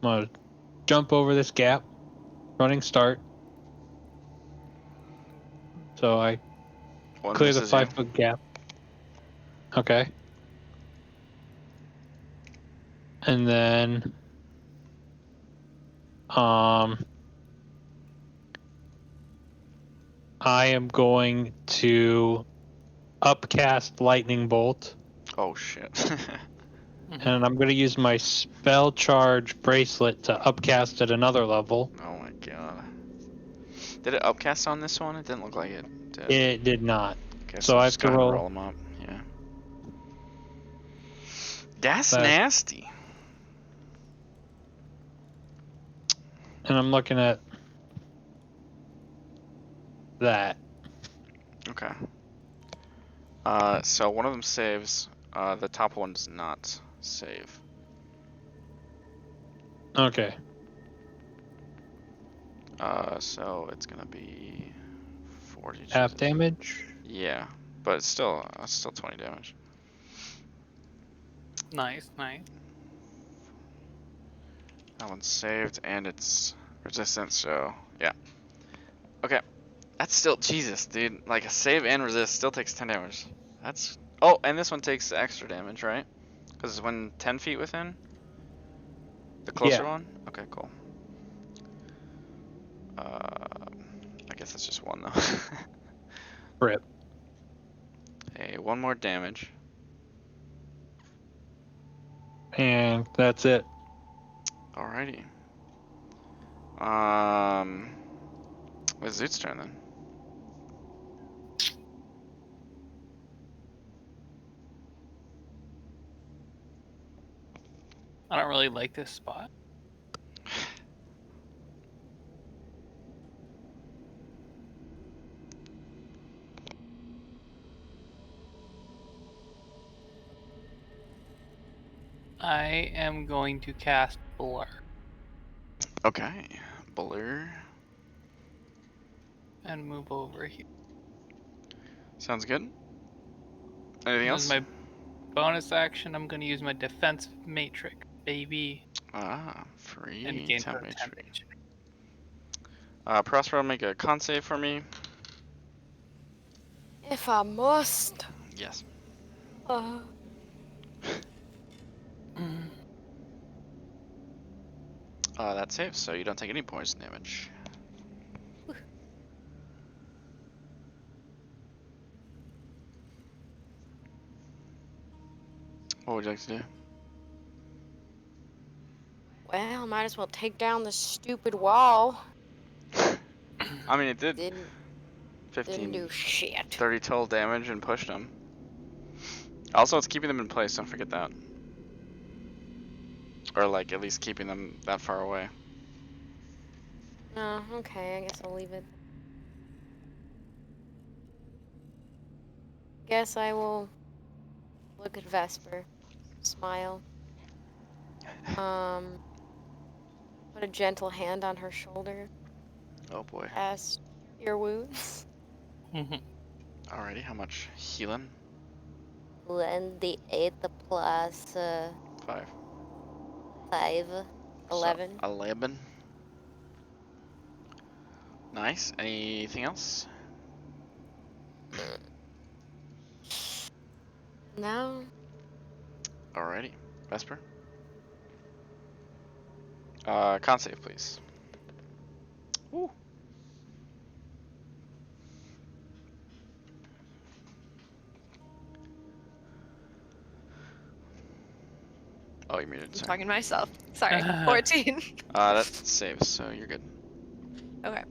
I'm gonna jump over this gap, running start. So I One clear the misses you. 5-foot gap. Okay. And then I am going to upcast lightning bolt, Oh shit. and I'm going to use my spell charge bracelet to upcast at another level. Oh my god. Did it upcast on this one? It didn't look like it did. It did not. Okay, so I have just to go ahead and roll- roll them up. Yeah. That's That- nasty. And I'm looking at that. Okay. So one of them saves. The top one does not save. Okay. So it's gonna be 40. Half damage. Yeah, but it's still 20 damage. Nice, nice. That one's saved and it's resistant, so yeah. Okay, that's still Jesus, dude. Like a save and resist still takes 10 damage. That's oh, and this one takes extra damage, right? Because it's when 10 feet within. The closer Yeah. one. Okay, cool. I guess that's just one though. Rip. Hey, one more damage. And that's it. Alrighty. It's Zoot's turn then. I don't really like this spot. I am going to cast Blur Okay, Blur. and move over here. Sounds good. Anything As else? my bonus action, I'm going to use my defense matrix, baby, Ah, and free gain temp her matrix. temperature. Prospero, make a con save for me. If I must. Yes. Uh, That saves, so you don't take any poison damage. What would you like to do? well, might as well take down this stupid wall. I mean, it did Didn't 15, do shit. 30 total damage and pushed them. Also, it's keeping them in place, don't forget that. Or, like, at least keeping them that far away. Oh, okay, I guess I'll leave it. Guess I will look at Vesper, smile, put a gentle hand on her shoulder, Oh boy. cast Cure Wounds. Alrighty, how much healing? Then the 8 plus 5. 5, So, 11. 11. Nice. Anything else? No. Alrighty. Vesper? Con save, please. Woo. Oh, you muted, I'm sorry. talking to myself. Sorry. 14. That saves, so you're good. Okay.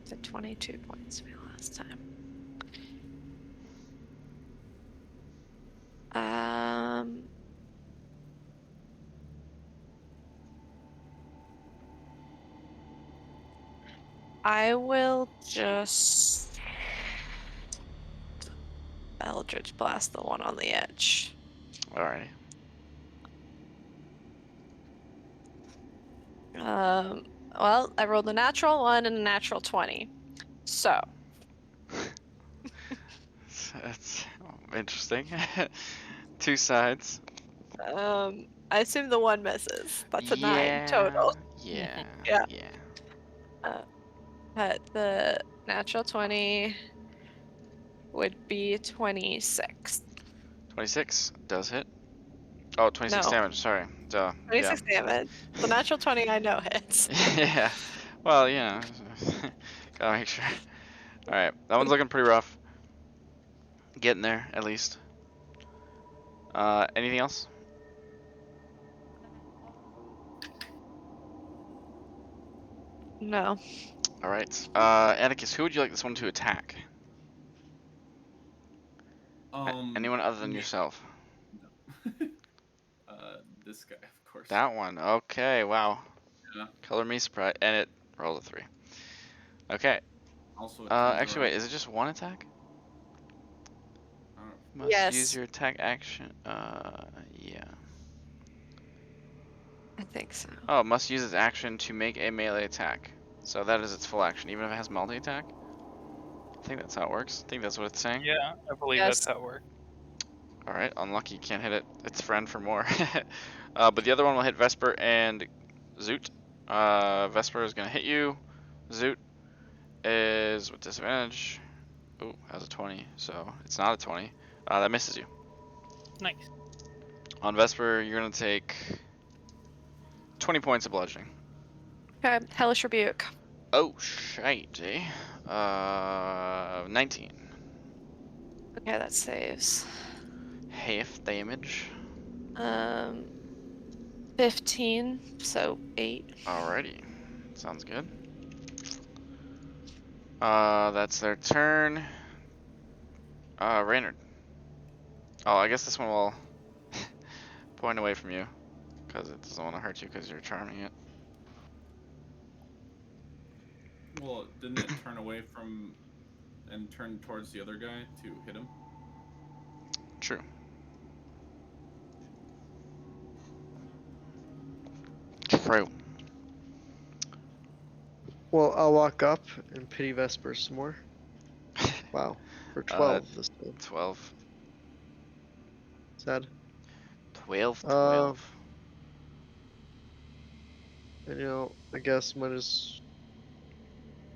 It's at 22 points for me last time. I will just Eldritch Blast the one on the edge. Alrighty. Well, I rolled a natural 1 and a natural 20. So, That's interesting. Two sides. I assume the 1 misses. That's a 9 total. Yeah. Yeah. Yeah. But the natural 20 would be 26. 26 does hit. Oh, 26 No. damage, sorry. Duh. 26 damage. The natural 20 I know hits. Yeah. Well, yeah. Gotta make sure. Alright, that one's looking pretty rough. Getting there, at least. Anything else? No. Alright. Atticus, who would you like this one to attack? Anyone other than me. yourself? No. This guy, of course. That one. Okay, wow. Yeah. Color me surprised. And it rolled a 3. Okay. Also, it turns Actually, around- wait, is it just one attack? I don't know. Must Yes. use your attack action. Yeah. I think so. Oh, must use its action to make a melee attack. So that is its full action, even if it has multi-attack? I think that's how it works. I think that's what it's saying. Yeah, I believe Yes. that's how it works. Alright, unlucky, can't hit its friend for more. But the other one will hit Vesper and Zoot. Vesper is gonna hit you. Zoot is with disadvantage. Oh, has a 20, so it's not a 20. That misses you. Nice. On Vesper, you're gonna take 20 points of bludgeoning. Okay, Hellish Rebuke. Oh, shite, 19. Okay, that saves. Half damage. 15, so 8. Alrighty, sounds good. That's their turn. Reynard. Oh, I guess this one will point away from you, because it doesn't want to hurt you because you're charming it. Well, didn't it turn away from and turn towards the other guy to hit him? True. True. Well, I'll walk up and pity Vesper some more. Wow, for 12 this time. 12. Sad. 12, Uh, 12. And I guess mine is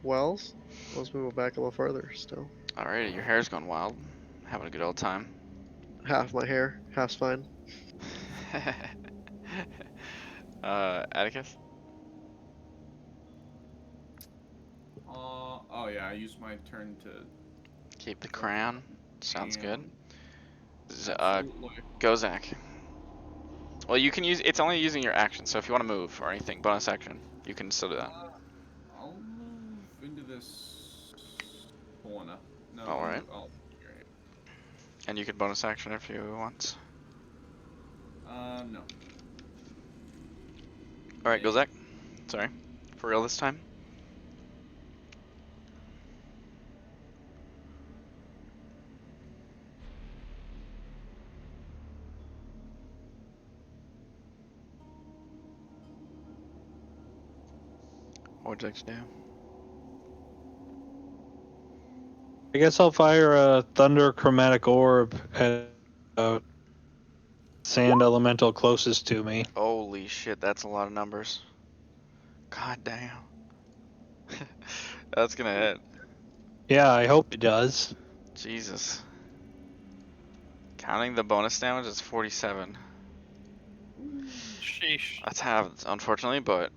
Wells. Let's move it back a little farther still. Alrighty, your hair's gone wild. Having a good old time. Half my hair, half's fine. Atticus? Oh yeah, I used my turn to. Keep the crown. Sounds good. Absolutely. Ghozaek. Well, you can use, it's only using your action, so if you want to move or anything, bonus action, you can still do that. I'll move into this corner. No. Alright. Great. And you can bonus action if you want. No. Alright, Ghozaek. Sorry. For real this time. What would you like to do? I guess I'll fire a thunder chromatic orb at sand elemental closest to me. Holy shit, that's a lot of numbers. God damn. That's gonna hit. Yeah, I hope it does. Jesus. Counting the bonus damage, it's 47. Sheesh. That's halved, unfortunately, but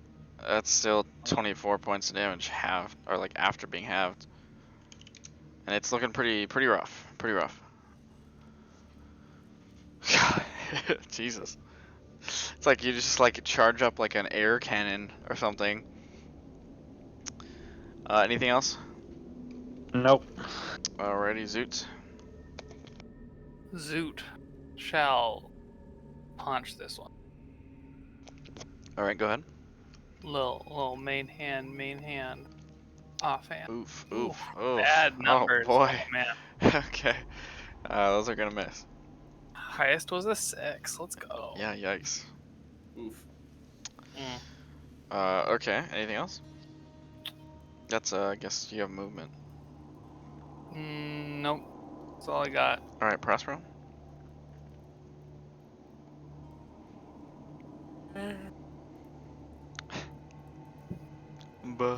that's still 24 points of damage halved, or like after being halved. And it's looking pretty rough. Pretty rough. Jesus. It's like you just like charge up like an air cannon or something. Anything else? Nope. Alrighty, Zoot. Zoot shall punch this one. Alright, go ahead. Little main hand, offhand. Oof, Ooh, oof, oof. bad numbers. Oh boy. Oh, man. Okay. Those are gonna miss. Highest was a 6. Let's go. Yeah, yikes. Oof. Okay, anything else? That's, I guess you have movement. Nope. That's all I got. Alright, Prospero. Buh.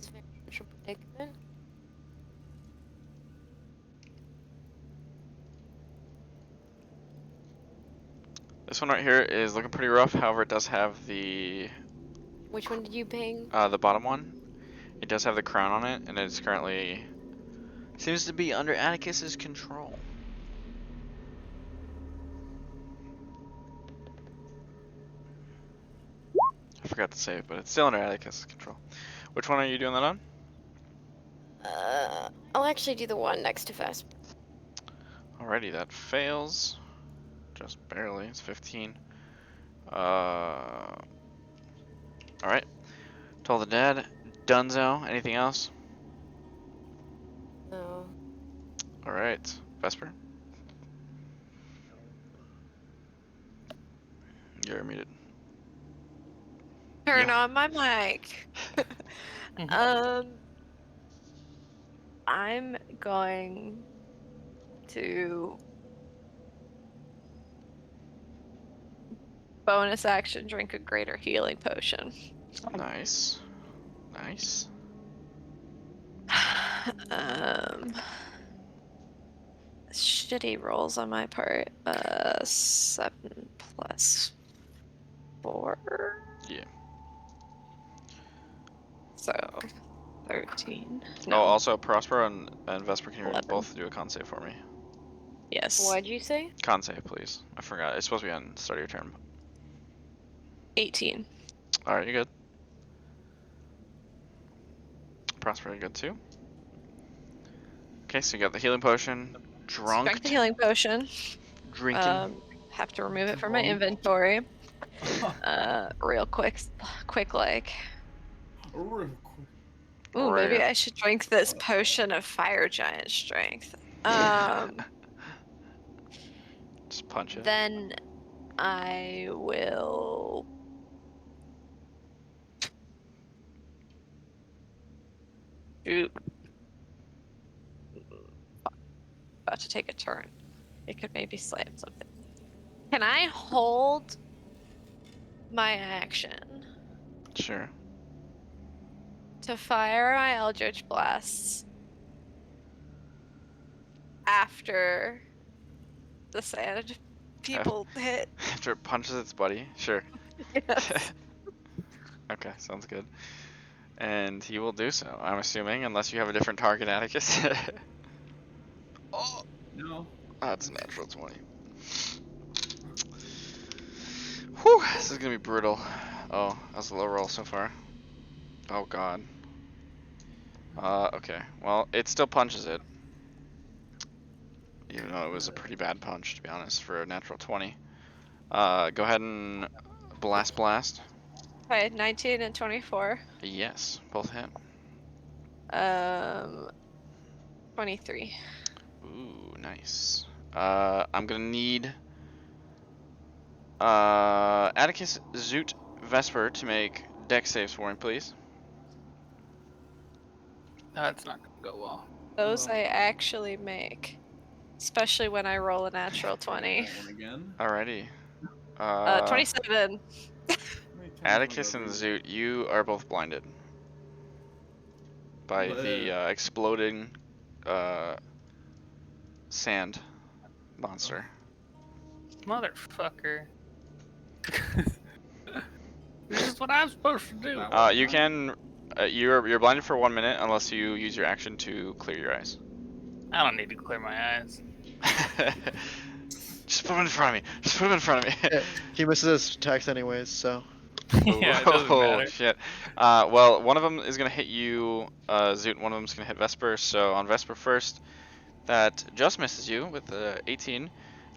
Financial predicament. This one right here is looking pretty rough, however it does have the Which one did you ping? the bottom one. It does have the crown on it, and it's currently seems to be under Atticus's control. I forgot to save, but it's still under Atticus's control. Which one are you doing that on? I'll actually do the one next to Vesper. Alrighty, that fails. Just barely. It's 15. Alright. Told the dad. Dunzo. Anything else? All right, Vesper. You're muted. Turn Yeah. on my mic. Mhm. I'm going to bonus action drink a greater healing potion. Nice. Nice. Um, shitty rolls on my part. 7 plus 4. Yeah. So 13. Oh, No, also Prospero and Vesper, can you 11. both do a con save for me? Yes. What'd you say? Con save, please. I forgot. It's supposed to be on the start of your turn. 18. All right, you good. Prospero, you good too. Okay, so you got the healing potion. Drank the Drunked. healing potion. Drinking. Have to remove it from my Drunk. inventory. Real quick like. Real quick. Ooh, maybe Rare. I should drink this potion of fire giant strength. Just punch it. Then I will shoot. About to take a turn. It could maybe slam something. Can I hold my action Sure. to fire my Eldritch Blasts after the sand people hit? After it punches its buddy. Sure. Yes. Okay, sounds good. And he will do so, I'm assuming, unless you have a different target, Atticus. Oh, No. that's a natural 20. Whew, this is gonna be brutal. Oh, that's a low roll so far. Oh god. Okay. Well, it still punches it. Even though it was a pretty bad punch, to be honest, for a natural 20. Go ahead and blast. Okay, 19 and 24. Yes, both hit. 23. Ooh, nice. I'm gonna need Atticus, Zoot, Vesper to make dex saves for me, please. That's not gonna go well. Those Uh-oh. I actually make. Especially when I roll a natural 20. That one again. Alrighty. 27. How many times Atticus am I and gonna Zoot, you are both blinded by do- the exploding sand monster. Motherfucker. This is what I'm supposed to do. That You one? can. You're blinded for 1 minute unless you use your action to clear your eyes. I don't need to clear my eyes. Just put him in front of me. Just put him in front of me. Yeah, he misses his attacks anyways, so. Yeah, it doesn't Oh matter. shit. Well, one of them is gonna hit you, Zoot. One of them is gonna hit Vesper. So on Vesper first, that just misses you with 18,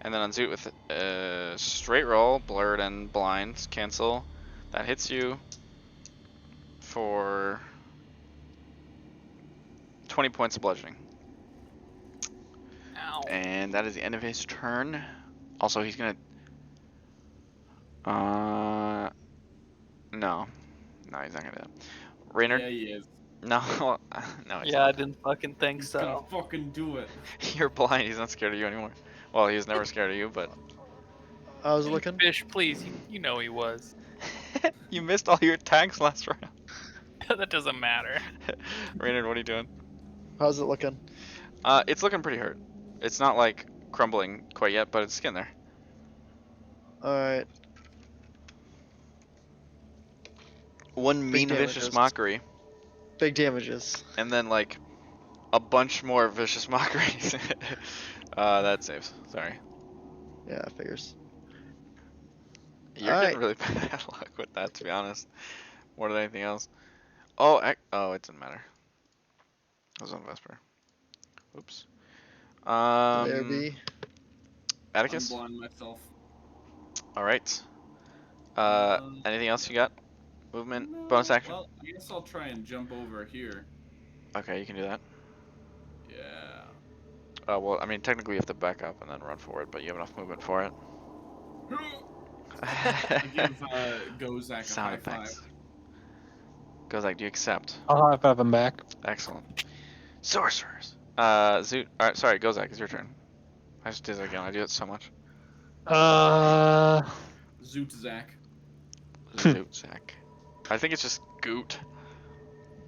and then on Zoot with straight roll, blurred and blind cancel. That hits you for 20 points of bludgeoning. Ow. And that is the end of his turn. Also, he's gonna. No, he's not gonna do that. Raynard, Yeah, he is. no, no, he's Yeah, I not. didn't fucking think He's gonna so. fucking do it. You're blind. He's not scared of you anymore. Well, he was never scared of you, but How's it looking? Fish, please. You know he was. you missed all your attacks last round. That doesn't matter. Raynard, what are you doing? How's it looking? It's looking pretty hurt. It's not like crumbling quite yet, but it's getting there. Alright. One mean vicious damages. mockery, Big damages. and then like a bunch more vicious mockeries. That saves. Sorry. Yeah, figures. You're Alright. getting really bad luck with that, to be honest. More than anything else. Oh, it didn't matter. It was on Vesper. Oops. There be. Atticus? I'm blind myself. Alright. Um, Anything else you got? Movement? No, Bonus action? Well, I guess I'll try and jump over here. Okay, you can do that. Yeah. well, I mean, technically you have to back up and then run forward, but you have enough movement for it. I give Ghozaek a Sound high five. effects. Ghozaek, do you accept? I'll high five him back. Excellent. Sorcerers. Zoot. Alright, sorry, Ghozaek, it's your turn. I just did it again. I do it so much. Zoot-Zack. Zoot-Zack. I think it's just Goot.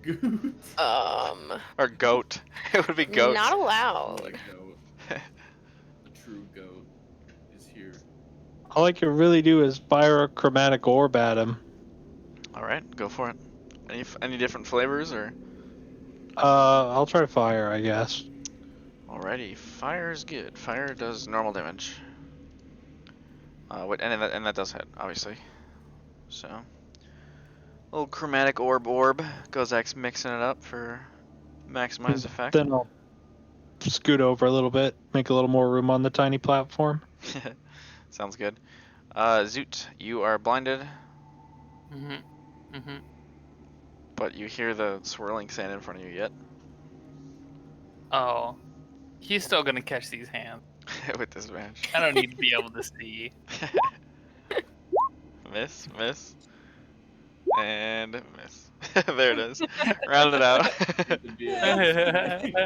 Goot. Or Goat. It would be Goat. Not Oh, allowed. the goat. The true goat is here. All I can really do is fire a chromatic orb at him. Alright, go for it. Any different flavors or? I'll try fire, I guess. Alrighty, fire is good. Fire does normal damage. And that does hit, obviously. So, little chromatic orb. Ghozaek's mixing it up for maximized effect. Then I'll scoot over a little bit, make a little more room on the tiny platform. Sounds good. Zoot, you are blinded, but you hear the swirling sand in front of you yet. Oh. He's still gonna catch these hands. With disadvantage. I don't need to be able to see. Miss, and miss. There it is. Round it out.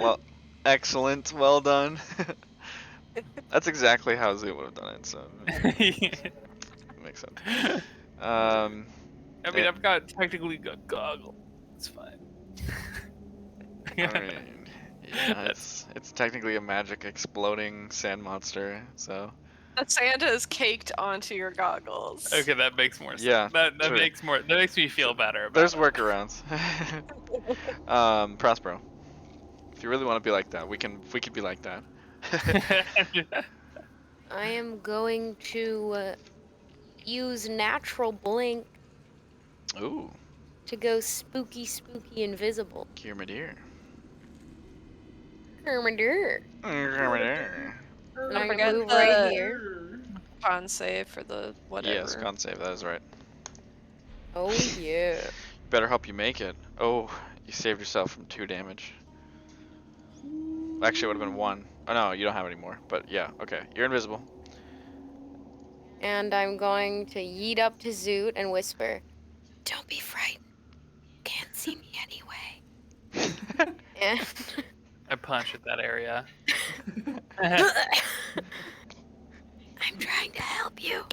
Well, excellent. Well done. That's exactly how Zoot would have done it, so it makes sense. I mean, I've got technically got goggles. It's fine. I mean, yeah, it's technically a magic exploding sand monster, so. The sand is caked onto your goggles. Okay, that makes more sense. Yeah, that true. makes me feel better. About There's it. workarounds. Prospero, if you really want to be like that, we could be like that. I am going to use natural blink Ooh, to go spooky invisible. Kirmadir. Hermadur. Kirmadir. And Don't I'm forget gonna move the- right here. Con save for the whatever. Yes, con save. That is right. Oh yeah. Better hope you make it. Oh, you saved yourself from 2 damage. Actually, it would have been 1. Oh no, you don't have any more. But yeah, okay, you're invisible. And I'm going to yeet up to Zoot and whisper, "Don't be frightened. Can't see me anyway." And I punch at that area. I'm trying to help you.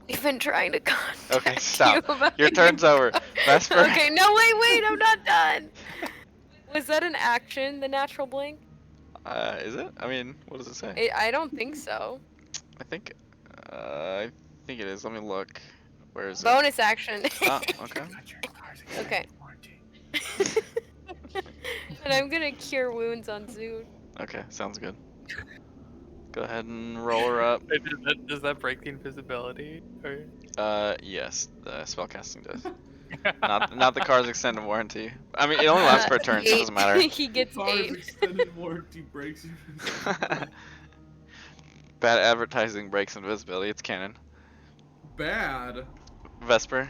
We've been trying to contact Okay, stop. you about Your turn's over. Vesper. Okay, no, wait, I'm not done. Was that an action, the natural blink? Is it? I mean, what does it say? I don't think so. I think it is. Let me look. Where is it? Bonus action. Ah, okay. Okay. And I'm gonna cure wounds on Zoot. Okay, sounds good. Go ahead and roll her up. Wait, does that break the invisibility? Or... Yes, the spellcasting does. Not the car's extended warranty. I mean, it only lasts per turn, so it doesn't matter. He gets Car's 8. extended warranty breaks Bad advertising breaks invisibility. It's canon. Bad. Vesper.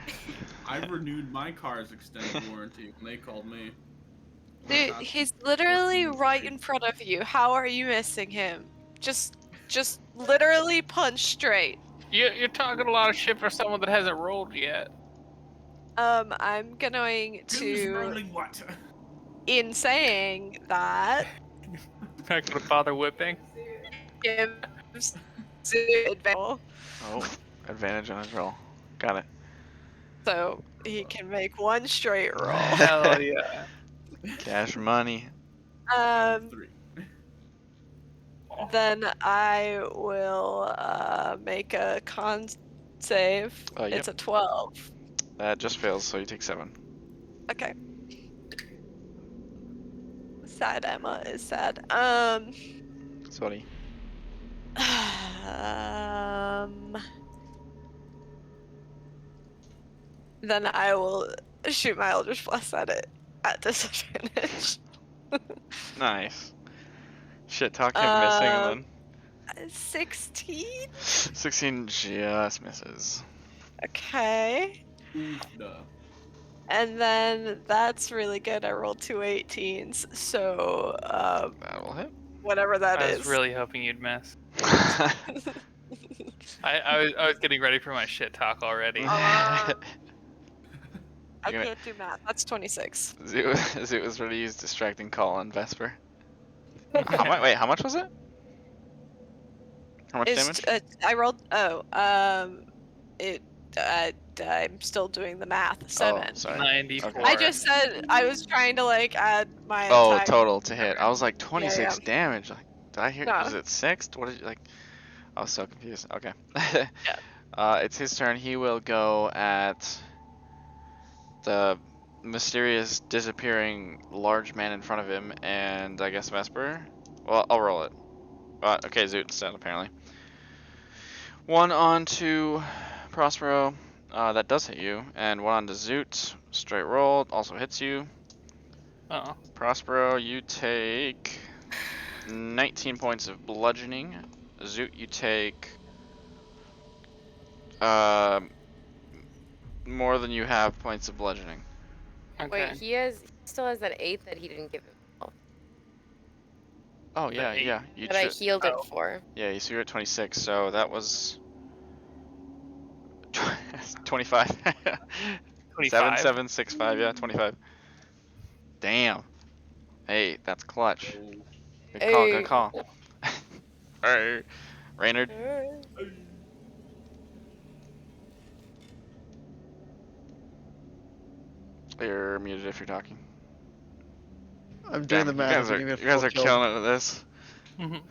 I renewed my car's extended warranty when they called me. Dude, he's literally right in front of you. How are you missing him? Just literally punch straight. You're talking a lot of shit for someone that hasn't rolled yet. I'm going Who's to, rolling what? in saying that, Not gonna bother whipping. give Zoot advantage, Oh, advantage on his roll. Got it. so he can make one straight roll. Hell yeah. Cash money. Three. Then I will make a con save. Yep. It's a 12. That just fails, so you take 7. Okay. Sad Emma is sad. Sorry. Then I will shoot my Eldritch Blast at it at disadvantage. Nice. Shit, talk him missing and 16? then 16 just misses. Okay. Duh. And then that's really good. I rolled 2 18s, so That will hit. whatever that I is. was really hoping you'd miss. I was getting ready for my shit talk already. I You're gonna- can't do math. That's 26. Zoot was ready to use distracting call on Vesper. Wait, how much was it? How much damage? I rolled. I'm still doing the math. 7. Oh, sorry. 94. I just said I was trying to like add my Oh, attack. total to hit. I was like Yeah, 26 damage. Like, did I hear? No. Was it 6? What did you like? I was so confused. Okay. Yeah. It's his turn. He will go at the mysterious disappearing large man in front of him, and I guess Vesper. Well, I'll roll it. Okay, Zoot instead apparently. 1 on to Prospero. That does hit you, and 1 on to Zoot. Straight roll also hits you. Oh. Prospero, you take 19 points of bludgeoning. Zoot, you take more than you have points of bludgeoning. Okay. Wait, he still has that 8 that he didn't give himself. Oh The yeah, 8? yeah. You That I healed it for. yeah, so you're at 26, so that was 25. 25. 7765, yeah, 25. Damn. Hey, that's clutch. Good call, good Hey. call. Hey, Reynard. You're muted if you're talking. I'm doing the math. You guys are killing it with this. Mhm.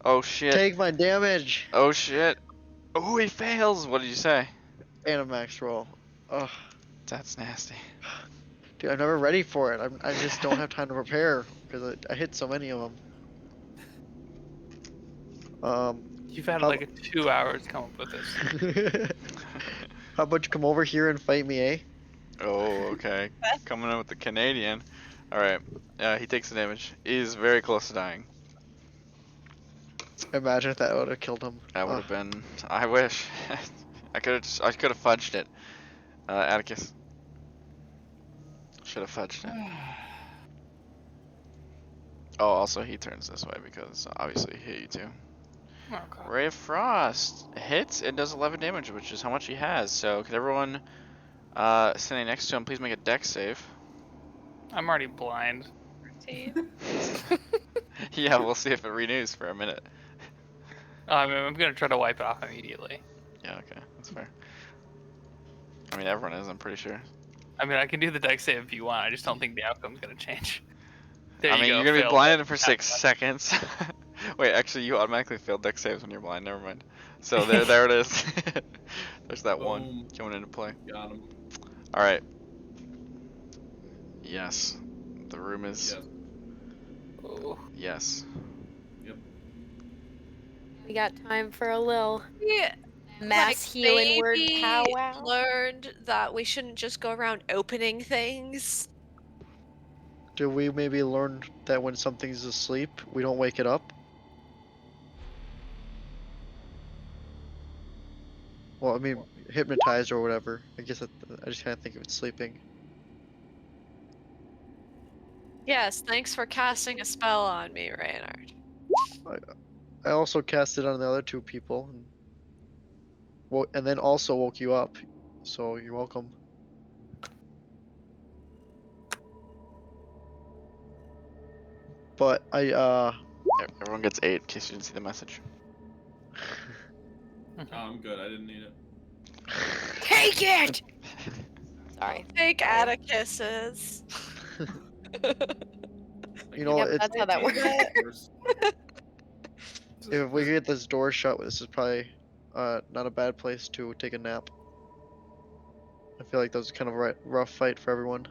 Oh shit. Take my damage. Oh shit. Oh, he fails. What did you say? And a max roll. Ugh. That's nasty. Dude, I'm never ready for it. I just don't have time to prepare because I hit so many of them. You've had How- like 2 hours to come up with this. How about you come over here and fight me, eh? Oh, okay. Coming in with the Canadian. Alright. He takes the damage. He's very close to dying. Imagine if that would have killed him. That would have been. I wish. I could have fudged it. Atticus. Should have fudged it. Oh, also he turns this way because obviously he hit you too. Okay. Ray of Frost hits and does 11 damage, which is how much he has. So could everyone standing next to him please make a dex save? I'm already blind. Yeah, we'll see if it renews for a minute. I'm gonna try to wipe it off immediately. Yeah, okay, that's fair. I mean, everyone is, I'm pretty sure. I mean, I can do the dex save if you want. I just don't think the outcome's gonna change. There I you mean, go. you're gonna be failed. blinded for 6 seconds. Wait, actually, you automatically failed dex saves when you're blind. Never mind. So there it is. There's that one Boom. going into play. Got him. All right. Yes, the room is Yes. Oh. yes. We got time for a little Yeah, mass healing word maybe powwow. learned that we shouldn't just go around opening things. Do we maybe learn that when something's asleep, we don't wake it up? Well, I mean, hypnotized or whatever. I guess I just kind of think of it sleeping. Yes, thanks for casting a spell on me, Reynard. I also cast it on the other 2 people, and then also woke you up. So you're welcome. But Everyone gets 8 in case you didn't see the message. Oh, I'm good. I didn't need it. Take it! Sorry. Take Atticus's. You know, Yep, it's, that's how that works. if we get this door shut, this is probably not a bad place to take a nap. I feel like that was kind of a rough fight for everyone.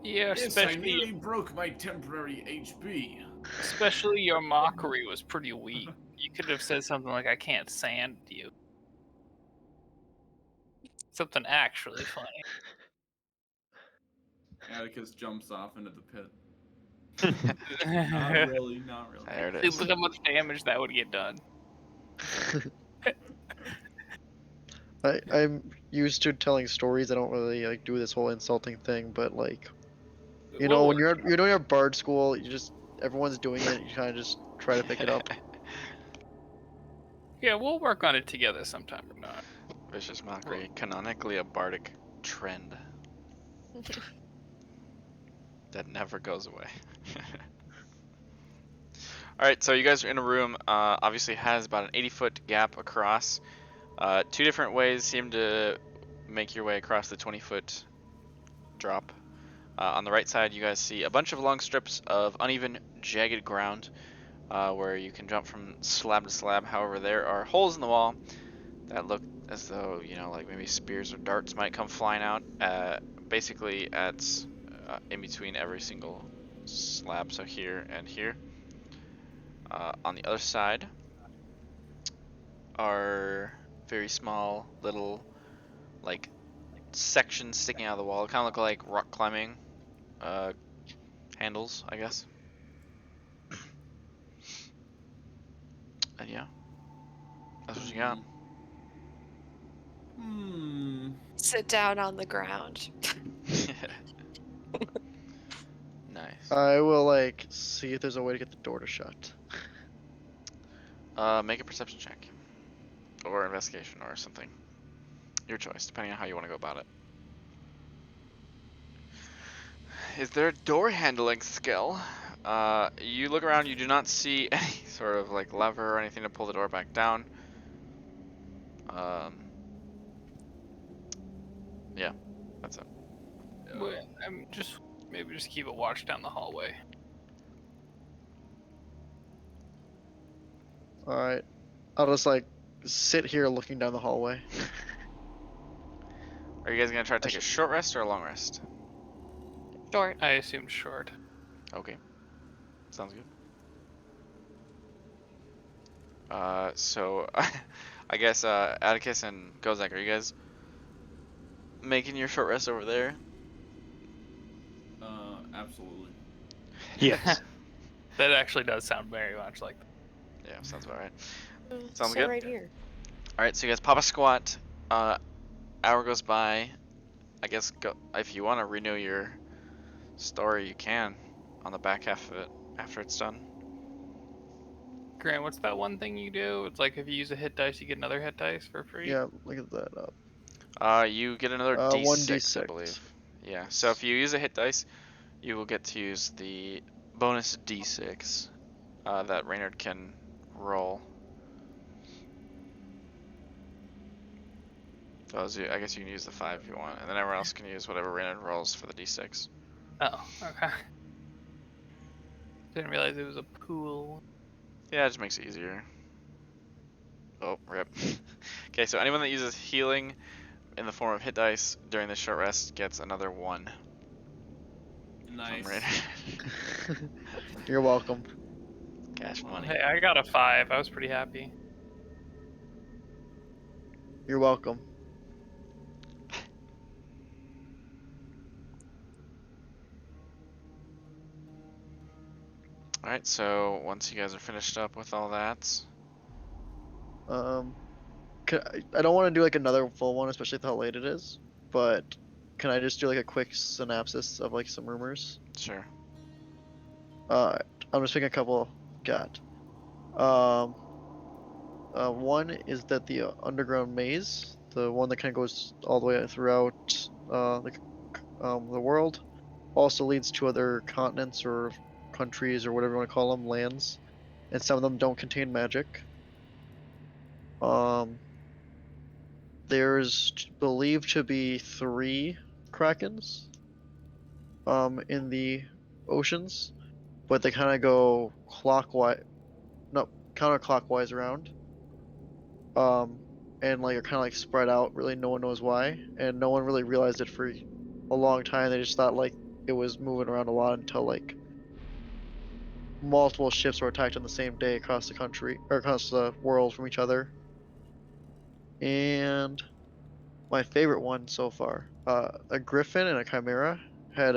Yeah, Yes, I especially nearly broke my temporary HP. especially your mockery was pretty weak. You could have said something like, "I can't sand you." Something actually funny. Atticus jumps off into the pit. Not really, not really. There it See, is. look how much damage that would get done. I'm used to telling stories. I don't really like do this whole insulting thing, but like You know, We'll when work you're doing your bard school, you just everyone's doing it. You kind of just try to pick it up. Yeah, we'll work on it together sometime or not. Vicious mockery, canonically a bardic trend that never goes away. Alright, so you guys are in a room, obviously has about an 80-foot gap across. Two different ways seem to make your way across the 20-foot drop. On the right side, you guys see a bunch of long strips of uneven, jagged ground where you can jump from slab to slab. However, there are holes in the wall that look as though, you know, like maybe spears or darts might come flying out. Basically, at in between every single slab, so here and here. On the other side are very small little like sections sticking out of the wall. Kind of look like rock climbing handles, I guess. And yeah, that's what you got. Sit down on the ground. Nice. I will like see if there's a way to get the door to shut. Make a perception check. Or investigation or something. Your choice, depending on how you want to go about it. Is there a door handling skill? You look around, you do not see any sort of like lever or anything to pull the door back down. Yeah, that's it. I'm just maybe just keep a watch down the hallway. All right, I'll just like sit here looking down the hallway. Are you guys gonna try to take a short rest or a long rest? Short. I assume short. Okay, sounds good. So I guess Atticus and Ghozaek, are you guys making your short rest over there? Absolutely. Yes. That actually does sound very much like. Yeah, sounds about right. Sounds So good. right here. All right, so you guys pop a squat. Hour goes by. I guess if you want to renew your story, you can on the back half of it after it's done. Grant, what's that one thing you do? It's like if you use a hit dice, you get another hit dice for free. Yeah, look at that up. You get another D6, 1d6. I believe. Yeah. So if you use a hit dice, you will get to use the bonus D6 that Reynard can roll. I guess you can use the 5 if you want, and then everyone else can use whatever Reynard rolls for the D6. Oh, okay. Didn't realize it was a pool. Yeah, it just makes it easier. Oh, rip. Okay, so anyone that uses healing in the form of hit dice during this short rest gets another 1. Nice. From Reynard. You're welcome. Cash money. Hey, I got a 5. I was pretty happy. You're welcome. Alright, so once you guys are finished up with all that, I don't want to do like another full one, especially with how late it is. But can I just do like a quick synopsis of like some rumors? sure. I'm just picking a couple. Got. One is that the underground maze, the one that kind of goes all the way throughout the world, also leads to other continents or countries or whatever you want to call them, lands, and some of them don't contain magic. There's believed to be 3 krakens in the oceans, but they kind of go counterclockwise around. And like are kind of like spread out. Really, no one knows why, and no one really realized it for a long time. They just thought like it was moving around a lot until like multiple ships were attacked on the same day across the country or across the world from each other. And my favorite one so far, a griffin and a chimera had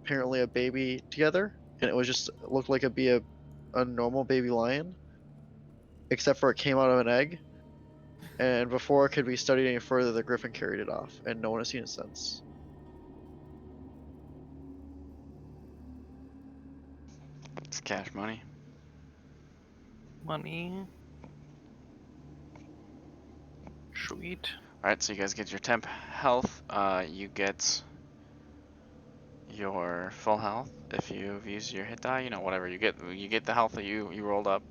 apparently a baby together, and it looked like it'd be a normal baby lion, except for it came out of an egg. And before it could be studied any further, the griffin carried it off, and no one has seen it since. Cash money. Money. Sweet. Alright, so you guys get your temp health. You get your full health if you've used your hit die. You know, whatever you get the health that you rolled up.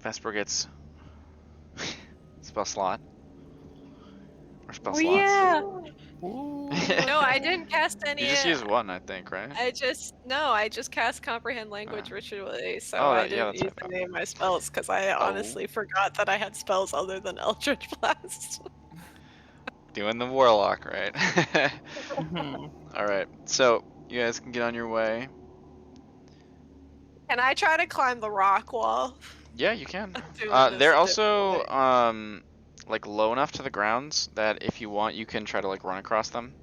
Vesper gets spell slot or spell Oh slots. yeah. Ooh. No, I didn't cast any. You just used one, I think, right? I just cast comprehend language ritually, so Oh, I yeah, didn't that's use right. any of my spells because I honestly forgot that I had spells other than Eldritch Blast. Doing the warlock, right? Mhm. Alright, so you guys can get on your way. Can I try to climb the rock wall? Yeah, you can. Doing this They're a also different way. like low enough to the grounds that if you want, you can try to like run across them.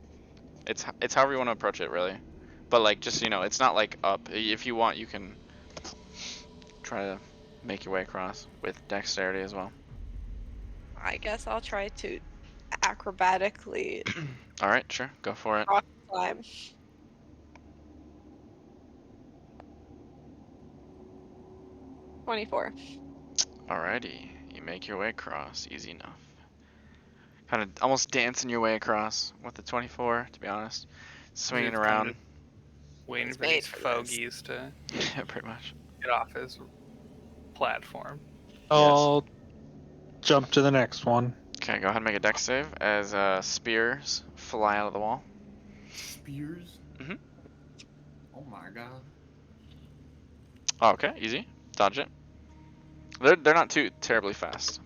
It's however you want to approach it, really. But like, just it's not like up. If you want, you can try to make your way across with dexterity as well. I guess I'll try to acrobatically All right, sure, go for it. rock climb. $24. Alrighty, you make your way across, easy enough. Kind of almost dancing your way across with the 24, to be honest. Swinging Just kinda around. Waiting It's for made these for this. fogies to Yeah, pretty much. get off his platform. I'll jump to the next one. Okay, go ahead and make a dex save as spears fly out of the wall. Spears? Mhm. Oh my god. Oh, okay, easy. Dodge it. They're not too terribly fast.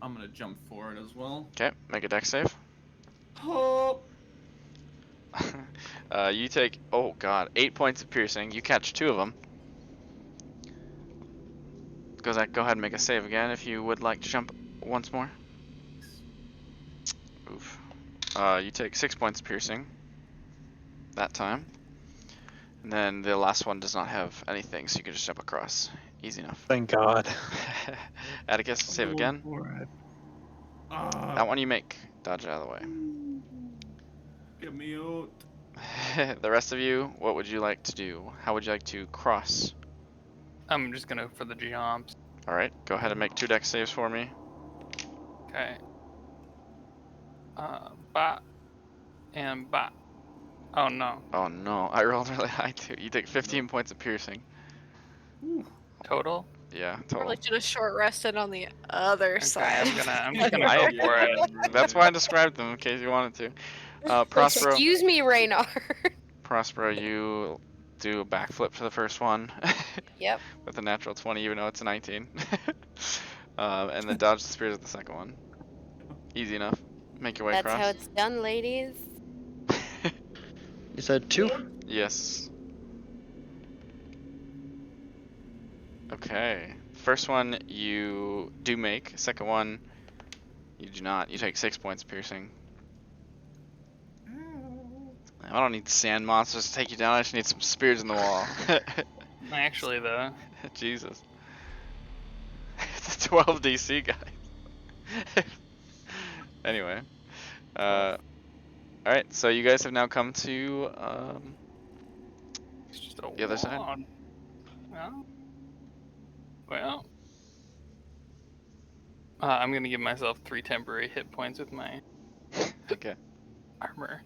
I'm gonna jump for it as well. Okay, make a dex save. Oh! You take, oh god, 8 points of piercing. You catch 2 of them. Ghozaek, go ahead and make a save again if you would like to jump once more. Oof. You take 6 points of piercing that time. And then the last one does not have anything, so you can just jump across. Easy enough. Thank God. Atticus, save again. That one you make. Dodge it out of the way. Get me out. The rest of you, what would you like to do? How would you like to cross? I'm just gonna go for the jumps. Alright, go ahead and make 2 dex saves for me. Okay. Bot. And bot. Oh no. Oh no, I rolled really high too. You take 15 points of piercing. Total? Yeah, Probably total. should have short rested on the other Okay, side. I'm just gonna go for it. That's why I described them in case you wanted to. Prospero, Excuse me, Raynar. Prospero, you do a backflip for the first one Yep. with a natural 20, even though it's a 19. And then dodge the spears with the second one. Easy enough. Make your way That's across. how it's done, ladies. You said 2? Yes. Okay. First one you do make. Second one you do not. You take 6 points of piercing. I don't need sand monsters to take you down. I just need some spears in the wall. Actually, though. Jesus. It's a 12 DC, guys. Anyway. Alright, so you guys have now come to It's just a the other side. wand. Well. I'm gonna give myself 3 temporary hit points with my Okay. armor.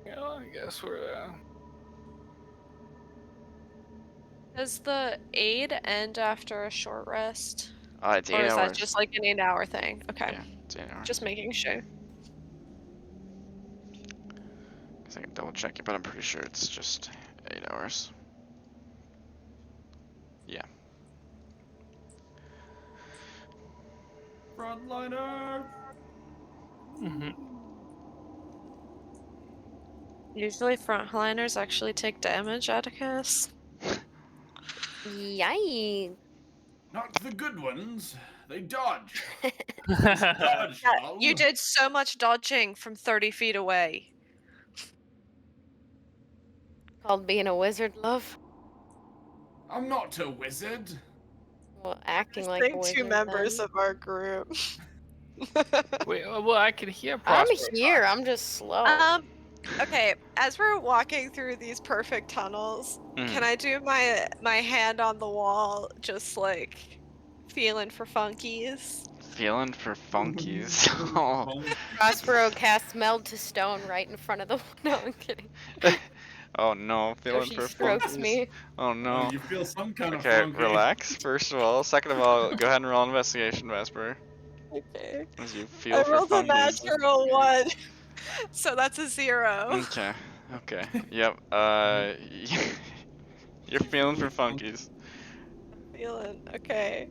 Well, I guess we're Does the aid end after a short rest? It's 8 Or is hours. that just like an 8-hour thing? Okay. Yeah, it's 8 hours. Just making sure. Guess I can double check it, but I'm pretty sure it's just 8 hours. Yeah. Frontliner! Usually frontliners actually take damage, Atticus. Yikes. Not the good ones. They dodge. mm-hmm. Dodge, Yeah, lol. you did so much dodging from 30 feet away. Called being a wizard, love. I'm not a wizard. Well, acting like a wizard. Two members then. of our group. Wait, well, I can hear I'm Prosper. here. I'm just slow. Okay, as we're walking through these perfect tunnels, can I do my hand on the wall, just like feeling for funkies? Feeling for funkies. Oh. Prospero casts meld to stone right in front of the. No, I'm kidding. Oh no, feeling Yoshi for strokes funkies. me. Oh Oh, no. you feel some kind of Okay, funky. relax. First of all, second of all, go ahead and roll investigation, Vesper, Okay. as you I feel for rolled a funkies. natural 1, so that's a 0. Okay. Okay. Yep. You're feeling for funkies. Feeling okay.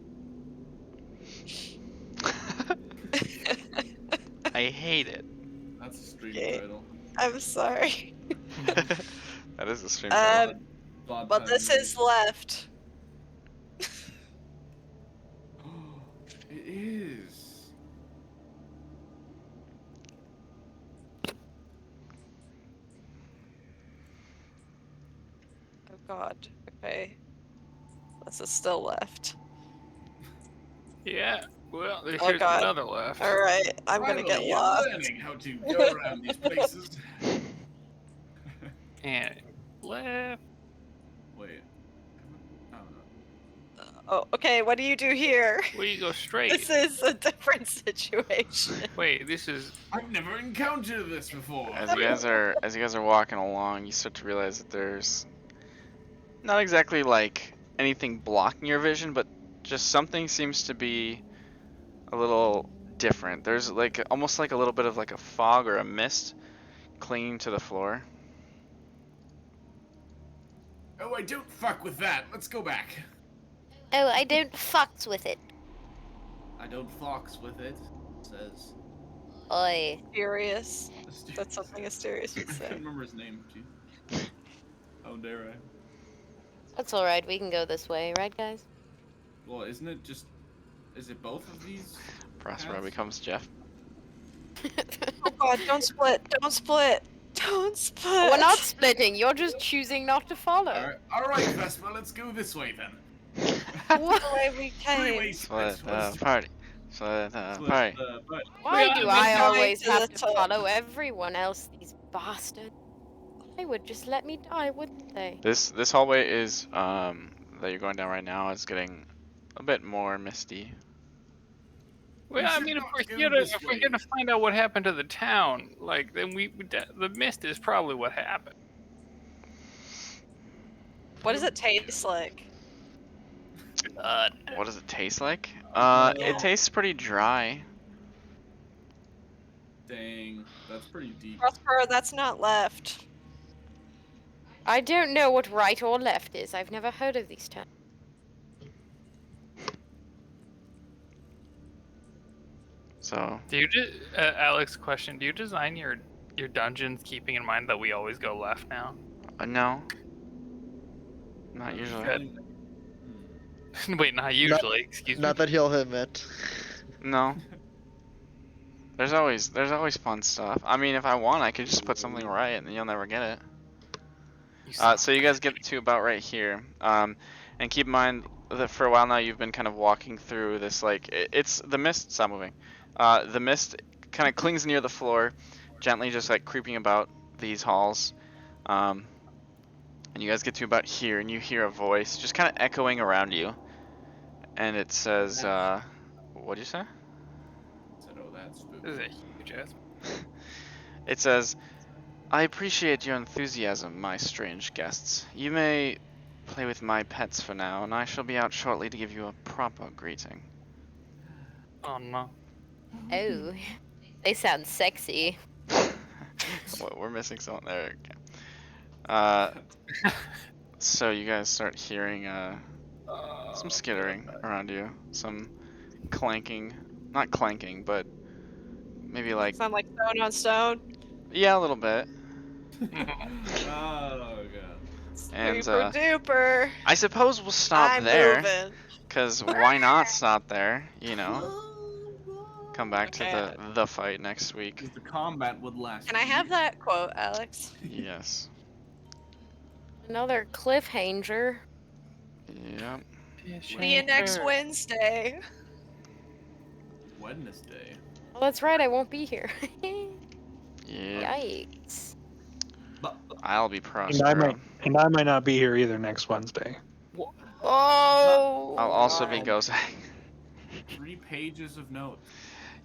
I hate it. That's a stream Okay. title. I'm sorry. That is a stream title. Bad But this timing. is left. It is. Oh god. Okay. This is still left. Yeah. Well, Oh, here's God. another left. Alright, I'm gonna get Finally, I'm lost. learning how to go around these places. And left. Wait. Oh, no. Oh, okay, what do you do here? Well, you go straight. This is a different situation. Wait, this is. I've never encountered this before. As you guys are walking along, you start to realize that there's not exactly like anything blocking your vision, but just something seems to be a little different. There's like almost like a little bit of like a fog or a mist clinging to the floor. Oh, I don't fuck with that. Let's go back. Oh, I don't fucks with it. I don't fox with it. Says. Oi. Furious. That's something Asterius I would can't say. remember his name. Jeez. How dare I? That's alright, we can go this way, right, guys? Well, isn't it just? Is it both of these? Prospero paths? becomes Jeff. Oh god, don't split! Don't split! Don't split! We're not splitting, you're just choosing not to follow. Alright, Vespa, let's go this way then. What? the way we Three-way came. split. Split party. Split Split, party. but Why do We're I going always to have the to top. follow everyone else, these bastards? They would just let me die, wouldn't they? This hallway is that you're going down right now is getting a bit more misty. Well, We I should mean, not go this if we're way. gonna find out what happened to the town, like, then the mist is probably what happened. What does it taste like? What does it taste like? No. It tastes pretty dry. Dang, that's pretty deep. Prospero, that's not left. I don't know what right or left is. I've never heard of these terms. So Do you just, Alex? Question: do you design your dungeons keeping in mind that we always go left now? no, not usually. Good. Wait, not usually. Excuse Not me. that he'll admit. No. There's always fun stuff. I mean, if I want, I could just put something right, and then you'll never get it. So you guys get to about right here. And keep in mind that for a while now you've been kind of walking through this like it's the mist. Stop moving. The mist kind of clings near the floor, gently just like creeping about these halls. And you guys get to about here, and you hear a voice just kind of echoing around you, and it says, "What'd you say?" Said, oh, that's spooky. This is a huge ass. It says, "I appreciate your enthusiasm, my strange guests. You may play with my pets for now, and I shall be out shortly to give you a proper greeting." Oh no. Oh, they sound sexy. We're missing something there. So you guys start hearing some skittering around you, some clanking, not clanking, but maybe like, Sound like stone on stone? yeah, a little bit. Oh god. And Super duper. I suppose we'll stop I'm there, moving. because why not stop there, you know? Come back Okay. to the fight next week. Because the combat would last. Can I have years. that quote, Alex? Yes. Another cliffhanger. Yep. See you next Wednesday. Wednesday. Well, that's right, I won't be here. Yep. Yikes. I'll be And I might Prospero. not be here either next Wednesday. Oh. I'll also be God. Ghozaek. 3 pages of notes.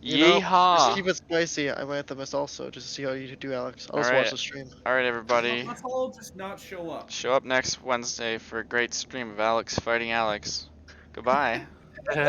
You know, just Yeehaw! keep it spicy. I might have to miss also, just to see how you do, Alex. I'll just watch Alright, the stream. alright, everybody. Let's all just not show up. Show up next Wednesday for a great stream of Alex fighting Alex. Goodbye.